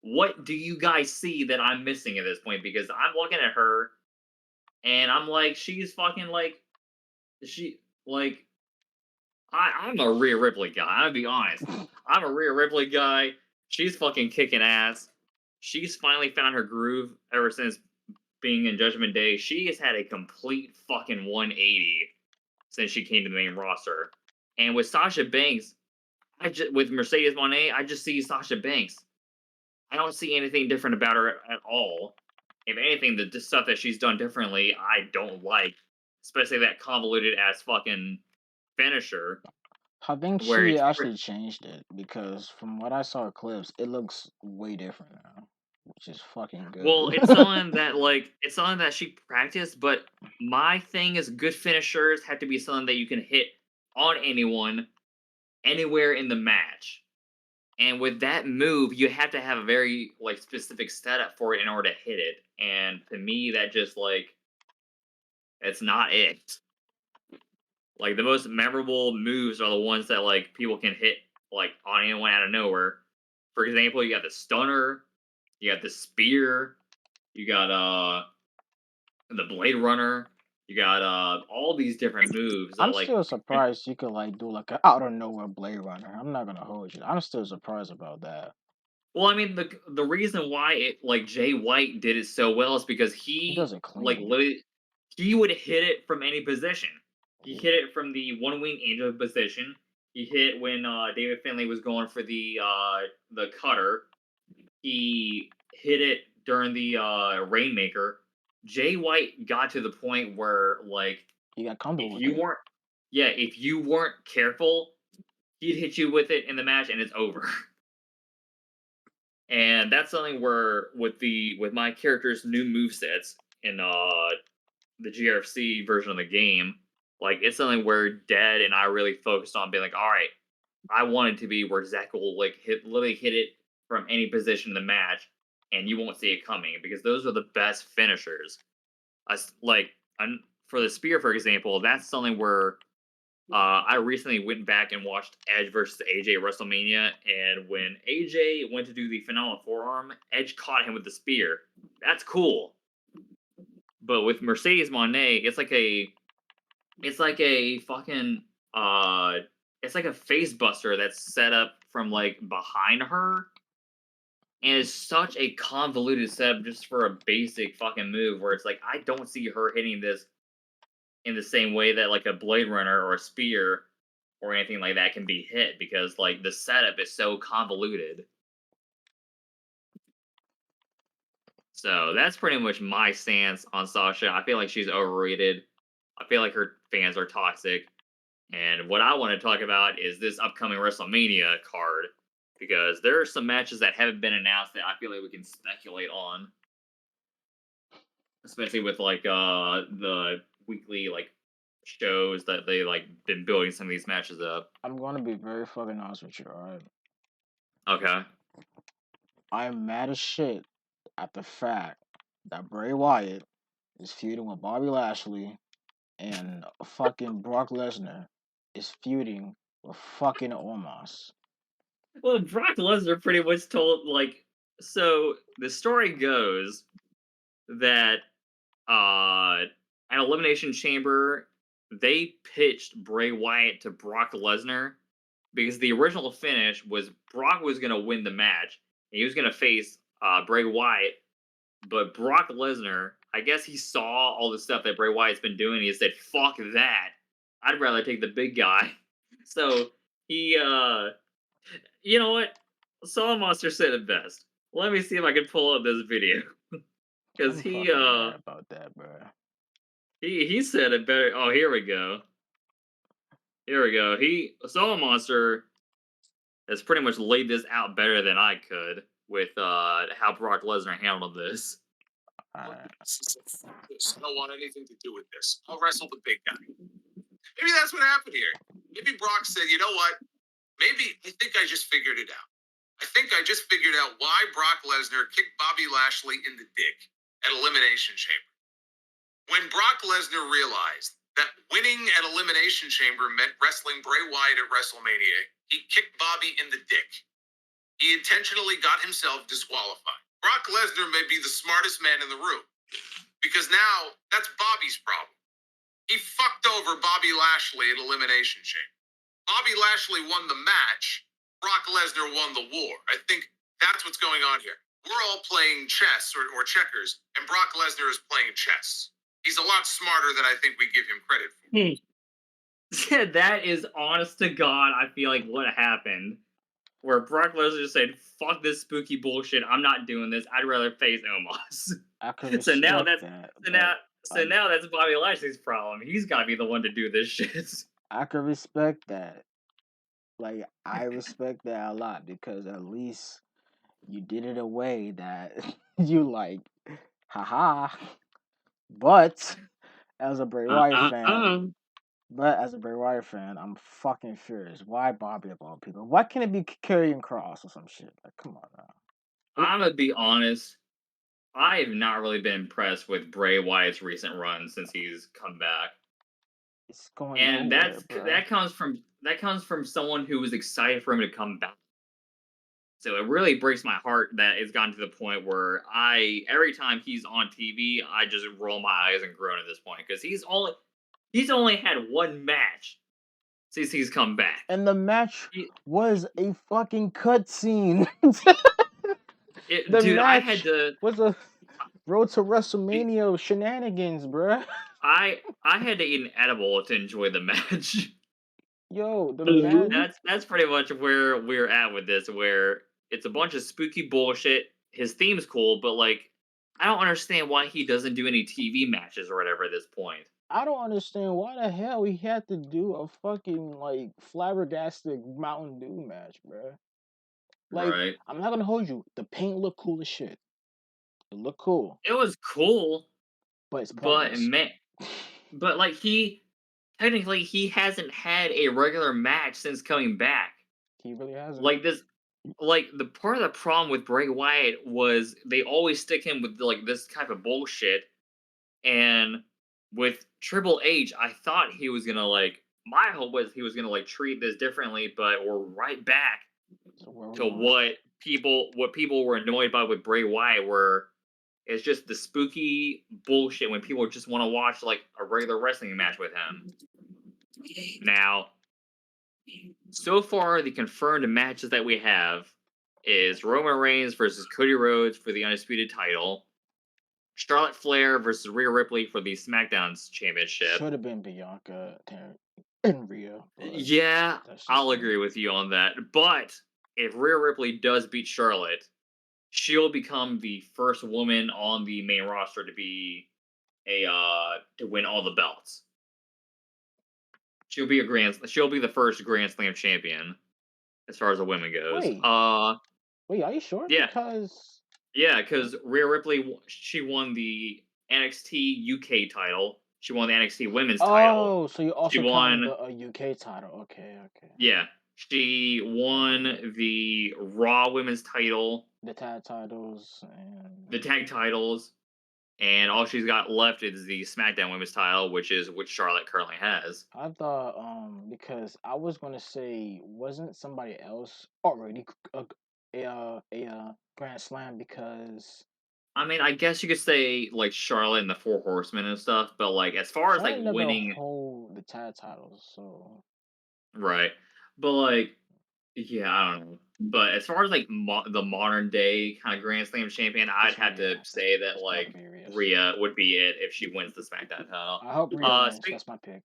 What do you guys see that I'm missing at this point? Because I'm looking at her and I'm like, she's fucking like she like I'm a Rhea Ripley guy. I'm gonna be honest. I'm a Rhea Ripley guy. She's fucking kicking ass. She's finally found her groove ever since being in Judgment Day. She has had a complete fucking 180 since she came to the main roster. And with Sasha Banks, with Mercedes Moné, I just see Sasha Banks. I don't see anything different about her at all. If anything, the stuff that she's done differently, I don't like. Especially that convoluted ass fucking finisher I think where she it's actually changed it because from what I saw clips, it looks way different now, which is fucking well, good. it's something that she practiced, but my thing is good finishers have to be something that you can hit on anyone, anywhere in the match. And with that move, you have to have a very like specific setup for it in order to hit it. And to me, that just like it's not it. Like the most memorable moves are the ones that like people can hit like on anyone out of nowhere. For example, you got the stunner, you got the spear, you got the Blade Runner, you got all these different moves that I'm like still surprised you could like do like a out of nowhere Blade Runner. I'm not gonna hold you. I'm still surprised about that. well, I mean the reason why it like Jay White did it so well is because He he does it like clean. literally he would hit it from any position. He He- hit it from the one wing angel position. He hit when David Finlay was going for the cutter. He hit it during the Rainmaker. Jay White got to the point where like He got comfortable if with you it. weren't if you weren't careful, he'd hit you with it in the match and it's over. And that's something where with my character's new movesets in the GRFC version of the game, like it's something where Dead and I really focused on being like, all right, I want it to be where Zach will like literally hit it from any position in the match, and you won't see it coming because those are the best finishers. Like for the spear, for example, that's something where I recently went back and watched Edge versus AJ at WrestleMania, and when AJ went to do the phenomenal forearm, Edge caught him with the spear. That's cool. But with Mercedes Monet, it's like a fucking it's like a face buster that's set up from like behind her, and it's such a convoluted setup just for a basic fucking move where it's like I don't see her hitting this in the same way that like a Blade Runner or a spear or anything like that can be hit because like the setup is so convoluted. So that's pretty much my stance on Sasha. I feel like she's overrated. I feel like her fans are toxic. And what I want to talk about is this upcoming WrestleMania card because there are some matches that haven't been announced that I feel like we can speculate on, especially with like the weekly like shows that they like been building some of these matches up. I'm gonna be very fucking honest with you, alright? Okay. I'm mad as shit at the fact that Bray Wyatt is feuding with Bobby Lashley and fucking Brock Lesnar is feuding with fucking Omos. Well, Brock Lesnar pretty much told like so the story goes that at Elimination Chamber they pitched Bray Wyatt to Brock Lesnar because the original finish was Brock was gonna win the match and he was gonna face Bray Wyatt, but Brock Lesnar, I guess he saw all the stuff that Bray Wyatt's been doing. He said, "Fuck that! I'd rather take the big guy." So he you know what? Saw Monster said it best. Let me see if I can pull up this video. Because I'm fucking mad about that, bro. he said it better. Oh, here we go. Here we go. Saw Monster has pretty much laid this out better than I could with how Brock Lesnar handled this. Alright. I don't want anything to do with this. I'll wrestle the big guy. Maybe that's what happened here. Maybe Brock said, you know what? Maybe I think I just figured it out. I think I just figured out why Brock Lesnar kicked Bobby Lashley in the dick at Elimination Chamber. When Brock Lesnar realized that winning at Elimination Chamber meant wrestling Bray Wyatt at WrestleMania, he kicked Bobby in the dick. He intentionally got himself disqualified. Brock Lesnar may be the smartest man in the room because now that's Bobby's problem. He fucked over Bobby Lashley at Elimination Chamber. Bobby Lashley won the match. Brock Lesnar won the war. I think that's what's going on here. We're all playing chess or checkers, and Brock Lesnar is playing chess. He's a lot smarter than I think we give him credit for. That is honest to God, I feel like what happened. Where Brock Lesnar just said, "Fuck this spooky bullshit. I'm not doing this. I'd rather face Omos." I could So now respect that's that. now that's Bobby Lashley's problem. He's got to be the one to do this shit. I could respect that. Like, I respect that a lot because at least you did it a way that you like, haha. But as a Bray Wyatt fan, I'm fucking furious. Why Bobby of all people? Why can't it be Karrion Kross or some shit? Like, come on now. I'm gonna be honest. I have not really been impressed with Bray Wyatt's recent run since he's come back. It's going And nowhere, bro. that comes from someone who was excited for him to come back. So it really breaks my heart that it's gotten to the point where every time he's on TV, I just roll my eyes and groan at this point because he's only had one match since he's come back. And the match was a fucking cutscene. Dude, I had to was a Road to WrestleMania shenanigans, bruh. I had to eat an edible to enjoy the match. Yo, the match. That's pretty much where we're at with this, where it's a bunch of spooky bullshit. His theme's cool, but like I don't understand why he doesn't do any TV matches or whatever at this point. I don't understand why the hell he had to do a fucking like flabbergasted Mountain Dew match, bruh. Like, Right. I'm not gonna hold you. The paint looked cool as shit. It looked cool, It was cool, but it's but pointless. like he technically he hasn't had a regular match since coming back. He really hasn't. Like this, like the part of the problem with Bray Wyatt was they always stick him with like this type of bullshit, and with Triple H, I thought he was gonna like. My hope was he was gonna like treat this differently, but we're right back So where we to are. what people were annoyed by with Bray Wyatt, where it's just the spooky bullshit when people just want to watch like a regular wrestling match with him. Now, so far, the confirmed matches that we have is Roman Reigns versus Cody Rhodes for the Undisputed title, Charlotte Flair versus Rhea Ripley for the SmackDown's Championship. Should have been Bianca and Rhea. Yeah, I'll agree with you on that. But if Rhea Ripley does beat Charlotte, she'll become the first woman on the main roster to be to win all the belts. She'll be the first Grand Slam champion as far as the women goes. Wait, are you sure? Yeah. Because Rhea Ripley, she won the NXT UK title. She won the NXT Women's title. Oh, so you also won the UK title. Okay. Yeah, she won the Raw Women's title, The tag titles and the tag titles, and all she's got left is the SmackDown Women's title, which Charlotte currently has. I thought because I was gonna say wasn't somebody else already a Grand Slam because I mean, I guess you could say like Charlotte and the Four Horsemen and stuff, but like as far as like Charlotte never winning, hold the tag titles, so right? But like, yeah, I don't know. But as far as like the modern day kind of Grand Slam champion, I'd have to say that like Rhea would be it if she wins the SmackDown title. I hope Rhea wins. That's my pick.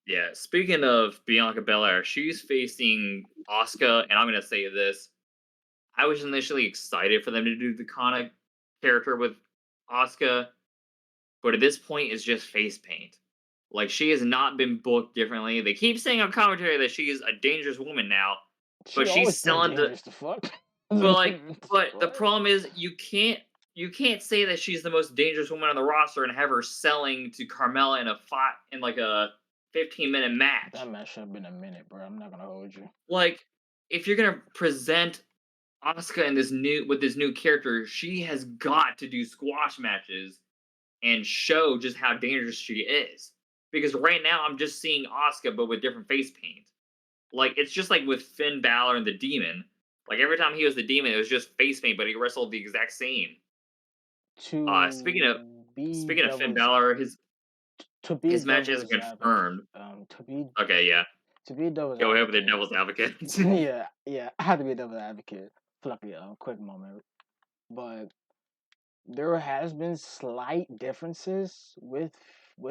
Yeah, speaking of Bianca Belair, she's facing Asuka, and I'm gonna say this: I was initially excited for them to do the Kana character with Asuka, but at this point, it's just face paint. Like she has not been booked differently. They keep saying on commentary that she is a dangerous woman now, but she's selling the. fuck. But the problem is you can't say that she's the most dangerous woman on the roster and have her selling to Carmella in like a 15-minute match. That match should have been a minute, bro. I'm not gonna hold you. Like, if you're gonna present Asuka with this new character, she has got to do squash matches and show just how dangerous she is. Because right now I'm just seeing Asuka but with different face paint. Like it's just like with Finn Balor and the Demon. Like every time he was the Demon, it was just face paint, but he wrestled the exact same. Speaking of Finn Balor, his match is confirmed. Okay, yeah. To be devil's go ahead with the devil's advocate. yeah. I had to be a devil's advocate for like a quick moment, but there has been slight differences with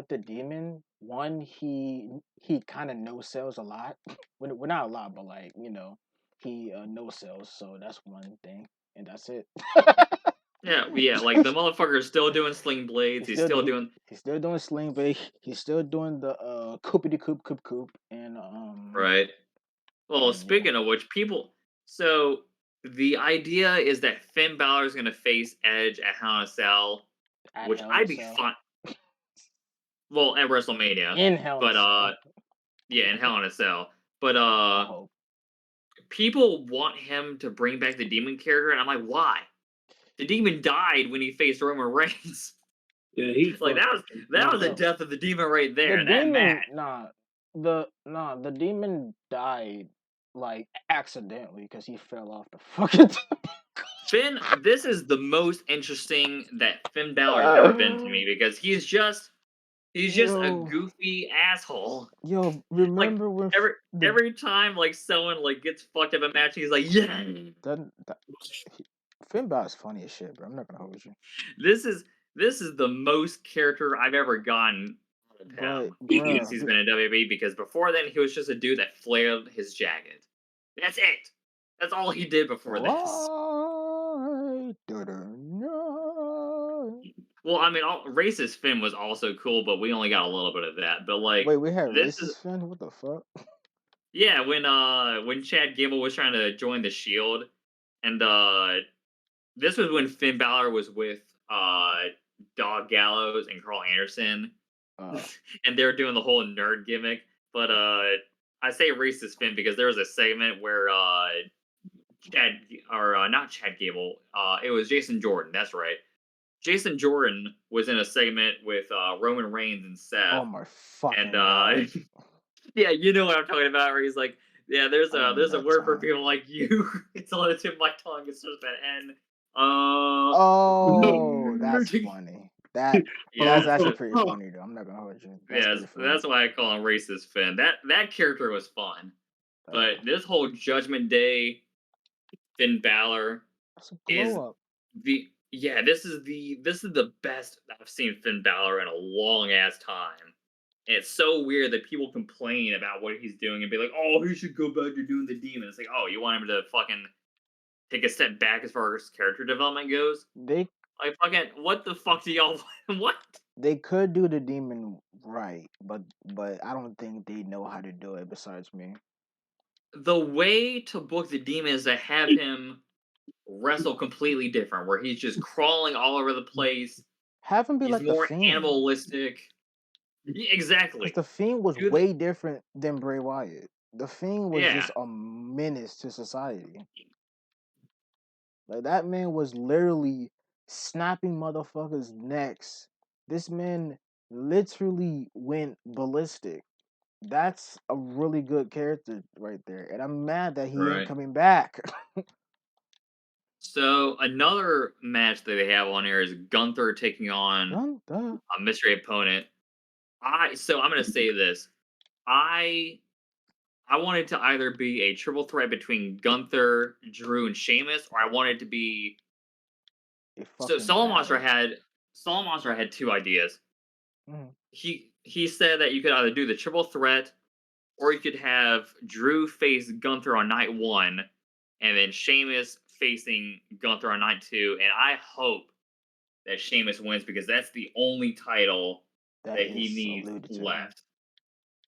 the Demon. One, he kind of no sells a lot. Well, not a lot, but like he no sells. So that's one thing, and that's it. Yeah. Like the motherfucker is still doing sling blades. He's still doing sling blade. He's still doing the coopity coop, and right. Well, speaking of which, so the idea is that Finn Balor is going to face Edge at Hell in a Cell, which I'd be fine. Well, at WrestleMania, in Hell in a Cell. Yeah, in Hell in a Cell. But people want him to bring back the Demon character, and I'm like, why? The Demon died when he faced Roman Reigns. Yeah, he like that was the death of the Demon right there. The Demon died like accidentally because he fell off the fucking. Finn, this is the most interesting that Finn Balor has ever been to me because he's just a goofy asshole. Yo, remember when every time like someone like gets fucked up a match, he's like, yeah. Finn Balor's funny as shit, bro. I'm not gonna hold you. This is the most character I've ever gotten out of him since he's been in WWE, because before then he was just a dude that flared his jacket. That's it. That's all he did before this. Well, I mean, Racist Finn was also cool, but we only got a little bit of that. But like, wait, we had Racist Finn? What the fuck? Yeah, when Chad Gable was trying to join the Shield, and this was when Finn Balor was with Dog Gallows and Carl Anderson, Uh, and they were doing the whole nerd gimmick. But I say racist Finn because there was a segment where Chad or not Chad Gable, it was Jason Jordan. That's right. Jason Jordan was in a segment with Roman Reigns and oh Seth, my and fucking god! yeah, you know what I'm talking about. Where he's like, yeah, I remember there's a that word for time. people like you. It's on the tip of my tongue. It starts with an N. Oh, that's Nerd. funny. That's Yeah, actually so pretty funny though. I'm not gonna hold you. That's yeah, pretty funny. that's why I call him racist Finn. That character was fun, but Uh, this whole Judgment Day Finn Balor that's a is glow up. this is the best I've seen Finn Balor in a long ass time. And it's so weird that people complain about what he's doing and be like, "Oh, he should go back to doing the demon." It's like, "Oh, you want him to fucking take a step back as far as character development goes?" They Like, fucking, what the fuck do y'all what? they could do the demon right, but I don't think they know how to do it. Besides me, The way to book the demon is to have him wrestle completely different, where he's just crawling all over the place. have him be He's like the more Fiend, animalistic. because Exactly. the Fiend was Do the way different than Bray Wyatt. The Fiend was yeah, just a menace to society. Like that man was literally snapping motherfuckers' necks. This man literally went ballistic. That's a really good character right there, and I'm mad that he ain't right. coming back. So another match that they have on here is Gunther taking on Dun, dun. a mystery opponent. I'm gonna say this. I I wanted to either be a triple threat between Gunther, Drew, and Sheamus, or I wanted to be A so fucking battle. Solomon Monster had two ideas. Mhm. He said that you could either do the triple threat or you could have Drew face Gunther on night one, and then Sheamus facing Gunther on night two. And I hope that Sheamus wins because that's the only title That that he is needs alluded to him. left.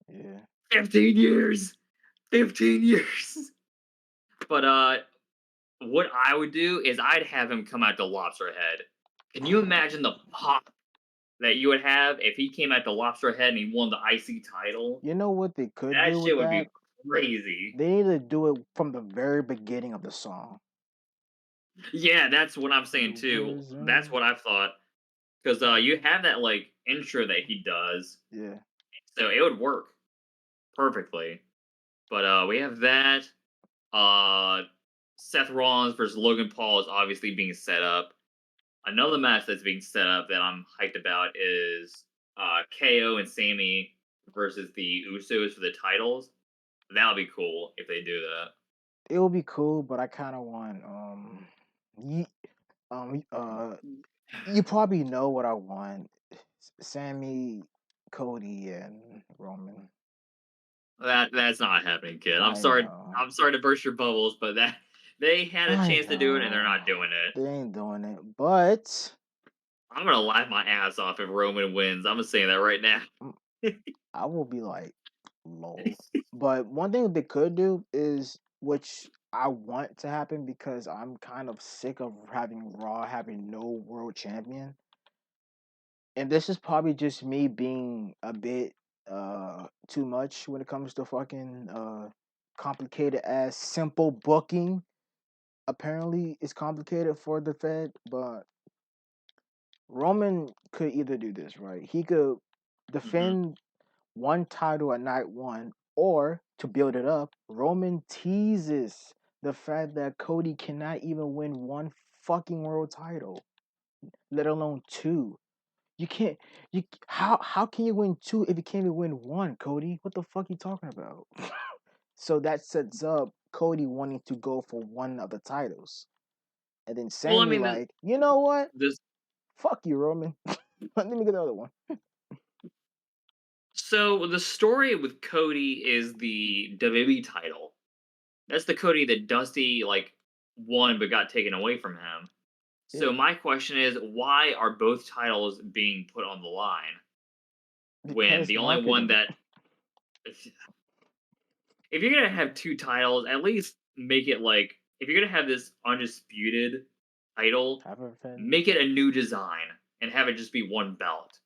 Yeah. 15 years. 15 years. But what I would do is I'd have him come out to Lobster Head. Can you imagine the pop that you would have if he came out to Lobster Head and he won the IC title? You know what they could That do shit with would be that? crazy. They need to do it from the very beginning of the song. Yeah, that's what I'm saying The too. That's wisdom. what I've thought. Because you have that like intro that he does, Yeah. so it would work perfectly. But we have that. Uh, Seth Rollins versus Logan Paul is obviously being set up. Another match that's being set up that I'm hyped about is KO and Sammy versus the Usos for the titles. That would be cool if they do that. It would be cool, but I kind of want ye, you probably know what I want. Sammy, Cody, and Roman. That's not happening, kid. I'm I sorry. know. I'm sorry to burst your bubbles, but that they had a I chance to do it and they're know. not doing it. They ain't doing it, but I'm gonna laugh my ass off if Roman wins. I'm gonna say that right now. mm, I will be like, lol. But one thing they could do is, which I want to happen because I'm kind of sick of having Raw having no world champion. And this is probably just me being a bit too much when it comes to fucking complicated as simple booking. Apparently it's complicated for the Fed, but Roman could either do this, right? He could hmm defend one title at night one, or to build it up, Roman teases the fact that Cody cannot even win one fucking world title, let alone two. You can't. You how can you win two if you can't even win one, Cody? What the fuck you talking about? So that sets up Cody wanting to go for one of the titles, and then Well, I Sammy mean, like, you know what? this. Fuck you, Roman. Let me get the other one. So the story with Cody is the WWE title. That's the Cody that Dusty like won but got taken away from him. Yeah, So my question is, why are both titles being put on the line when because the only one marketing. that if you're gonna have two titles, at least make it like if you're gonna have this undisputed title, Have a fan. make it a new design and have it just be one belt.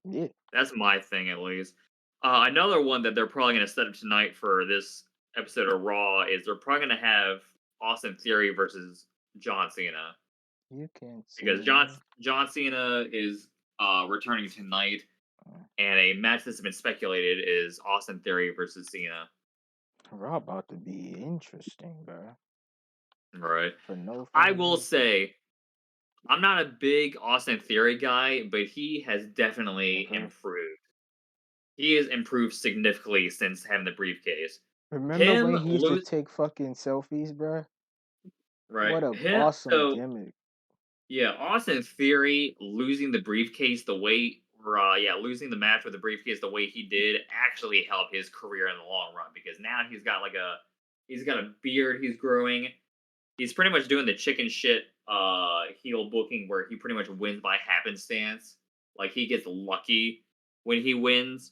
Yeah. That's my thing, at least. Another one that they're probably gonna set up tonight for this episode of Raw is they're probably gonna have Austin Theory versus John Cena You can see because John Cena is returning tonight, and a match that's been speculated is Austin Theory versus Cena. Raw about to be interesting, bro. Right. For no I fucking will reason. say, I'm not a big Austin Theory guy, but he has definitely improved. He has improved significantly since having the briefcase. Remember Him when he used to lose, take fucking selfies, bro? right? What a Him. awesome So gimmick. yeah, Austin Theory losing the briefcase the way, or losing the match with the briefcase the way he did actually helped his career in the long run because now he's got a beard he's growing. He's pretty much doing the chicken shit heel booking where he pretty much wins by happenstance. Like he gets lucky when he wins.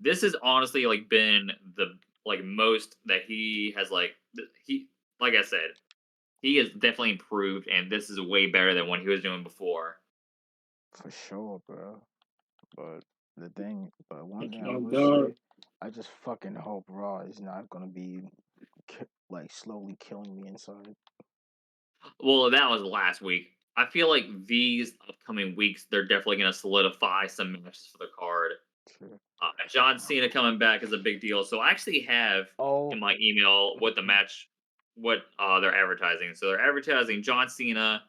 This has honestly like been the like most that he has he like I said, he has definitely improved and this is way better than what he was doing before. For sure, bro. But one thing I Oh, will God. say, I just fucking hope Raw is not gonna be like slowly killing me inside. Well, that was last week. I feel like these upcoming weeks they're definitely going to solidify some matches for the card. Sure. John Cena coming back is a big deal. So I actually have in Oh, my email what the match, what they're advertising. So they're advertising John Cena,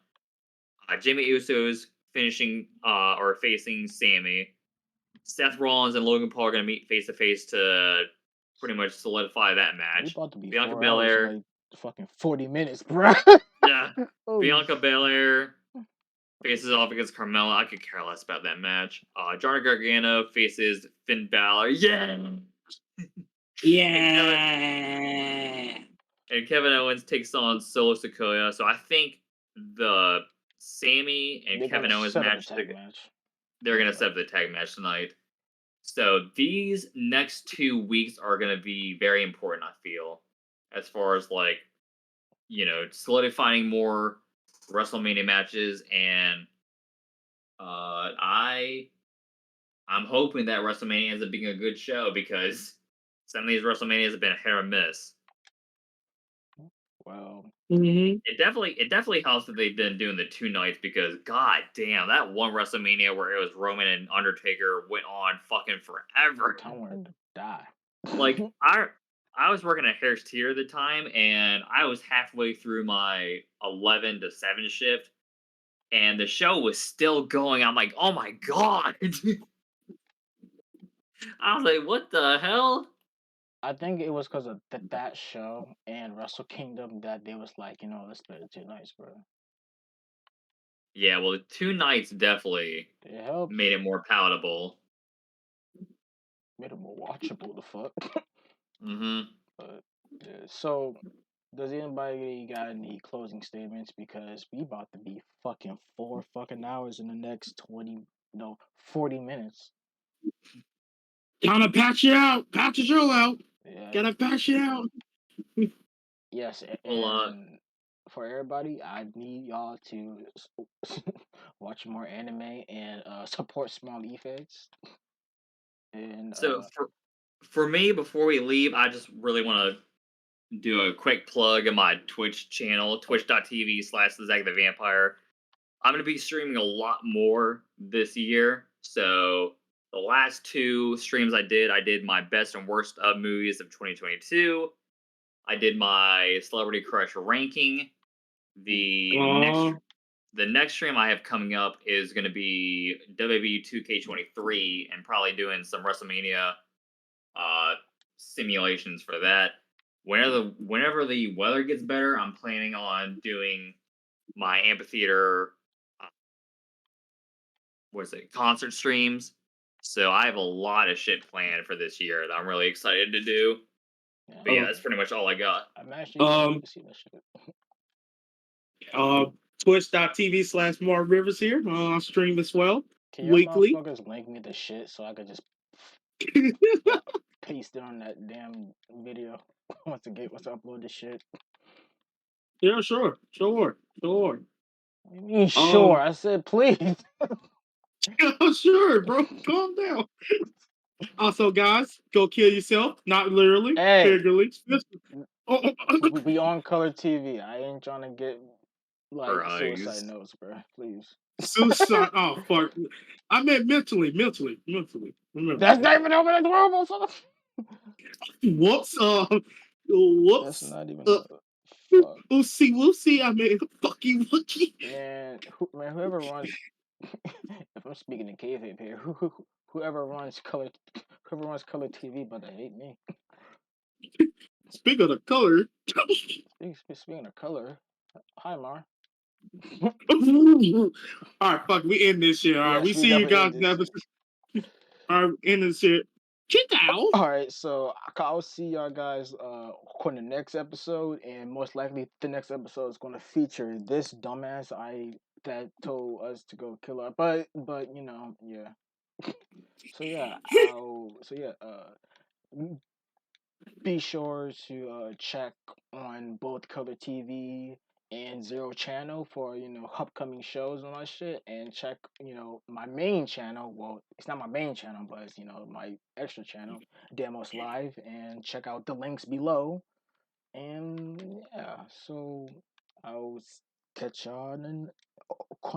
Jimmy Uso's finishing or facing Sammy. Seth Rollins and Logan Paul are going to meet face to face to pretty much solidify that we match. about to be Bianca 4 hours in Belair, like fucking 40 minutes, bro. yeah, Oh, Bianca Belair faces off against Carmella. I could care less about that match. Johnny Gargano faces Finn Balor. Yeah. Yeah. And Kevin Owens takes on Solo Sikoa. So I think the Sammy and they're gonna Kevin Owens set up a match, tag match. they're going to set up the tag match tonight. So these next 2 weeks are going to be very important, I feel, as far as like, solidifying more WrestleMania matches. And I'm hoping that WrestleMania ends up being a good show because some of these WrestleManias have been a hit or miss. Well, Mm-hmm. It definitely helps that they've been doing the 2 nights because god damn, that one WrestleMania where it was Roman and Undertaker went on fucking forever. time wanted to die. Like I was working at Harris Teeter at the time and I was halfway through my 11 to 7 shift and the show was still going. I'm like, oh my god. I was like, what the hell? I think it was because of that show and Wrestle Kingdom that they was like, let's split it 2 nights, bro. Yeah, well, the 2 nights definitely It helps. made it more palatable. Made it more watchable. The fuck. Mm-hmm. But yeah. So, does anybody got any closing statements? Because we about to be fucking 4 fucking hours in the next 40 minutes. Time to patch you out. Patch your show out. Yeah. Gotta patch you out. Yes, Well, and for everybody, I need y'all to watch more anime and support small effects. And so for me, before we leave, I just really want to do a quick plug in my Twitch channel, twitch.tv/Zach the Vampire. I'm going to be streaming a lot more this year. So the last 2 streams I did my best and worst of movies of 2022. I did my Celebrity Crush ranking. The next stream I have coming up is going to be WWE 2K23 and probably doing some WrestleMania simulations for that. Whenever the weather gets better, I'm planning on doing my amphitheater concert streams. So I have a lot of shit planned for this year that I'm really excited to do. But yeah, that's pretty much all I got. I'm actually excited to see that shit. Twitch.tv/Mark Rivers here. I stream as well. Can y'all Weekly. motherfuckers link me the shit so I could just paste it on that damn video once I upload the shit? Yeah, sure. What do you mean, sure? I said please. Sure, bro. Calm down. Also, guys, go kill yourself. Not literally, Hey, figuratively. Oh, we on color TV. I ain't trying to get like For suicide eyes. notes, bro. Please. suicide. Oh, fuck. I meant mentally. Remember. That's not even over the world, motherfucker. Whoops. That's Whoops. not even a fuck. Whoopsie. I mean, fucky wookie. Man, whoever runs, if I'm speaking in kayfabe here, whoever runs color TV, but they hate me. Speaking of color. Speaking of color, hi Mar. All right, fuck. We end this shit. All right, we Yes, we see you definitely guys end this never. shit. All right, end this shit. Get out. All right, so I'll see y'all guys on the next episode, and most likely the next episode is going to feature this dumbass that told us to go kill her. But you know, yeah. Be sure to check on both Color TV and Zero Channel for upcoming shows and all that shit, and check my main channel. Well, it's not my main channel, but it's my extra channel, Demos Live, and check out the links below. And yeah, so I'll catch y'all on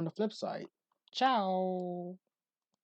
the flip side. Ciao.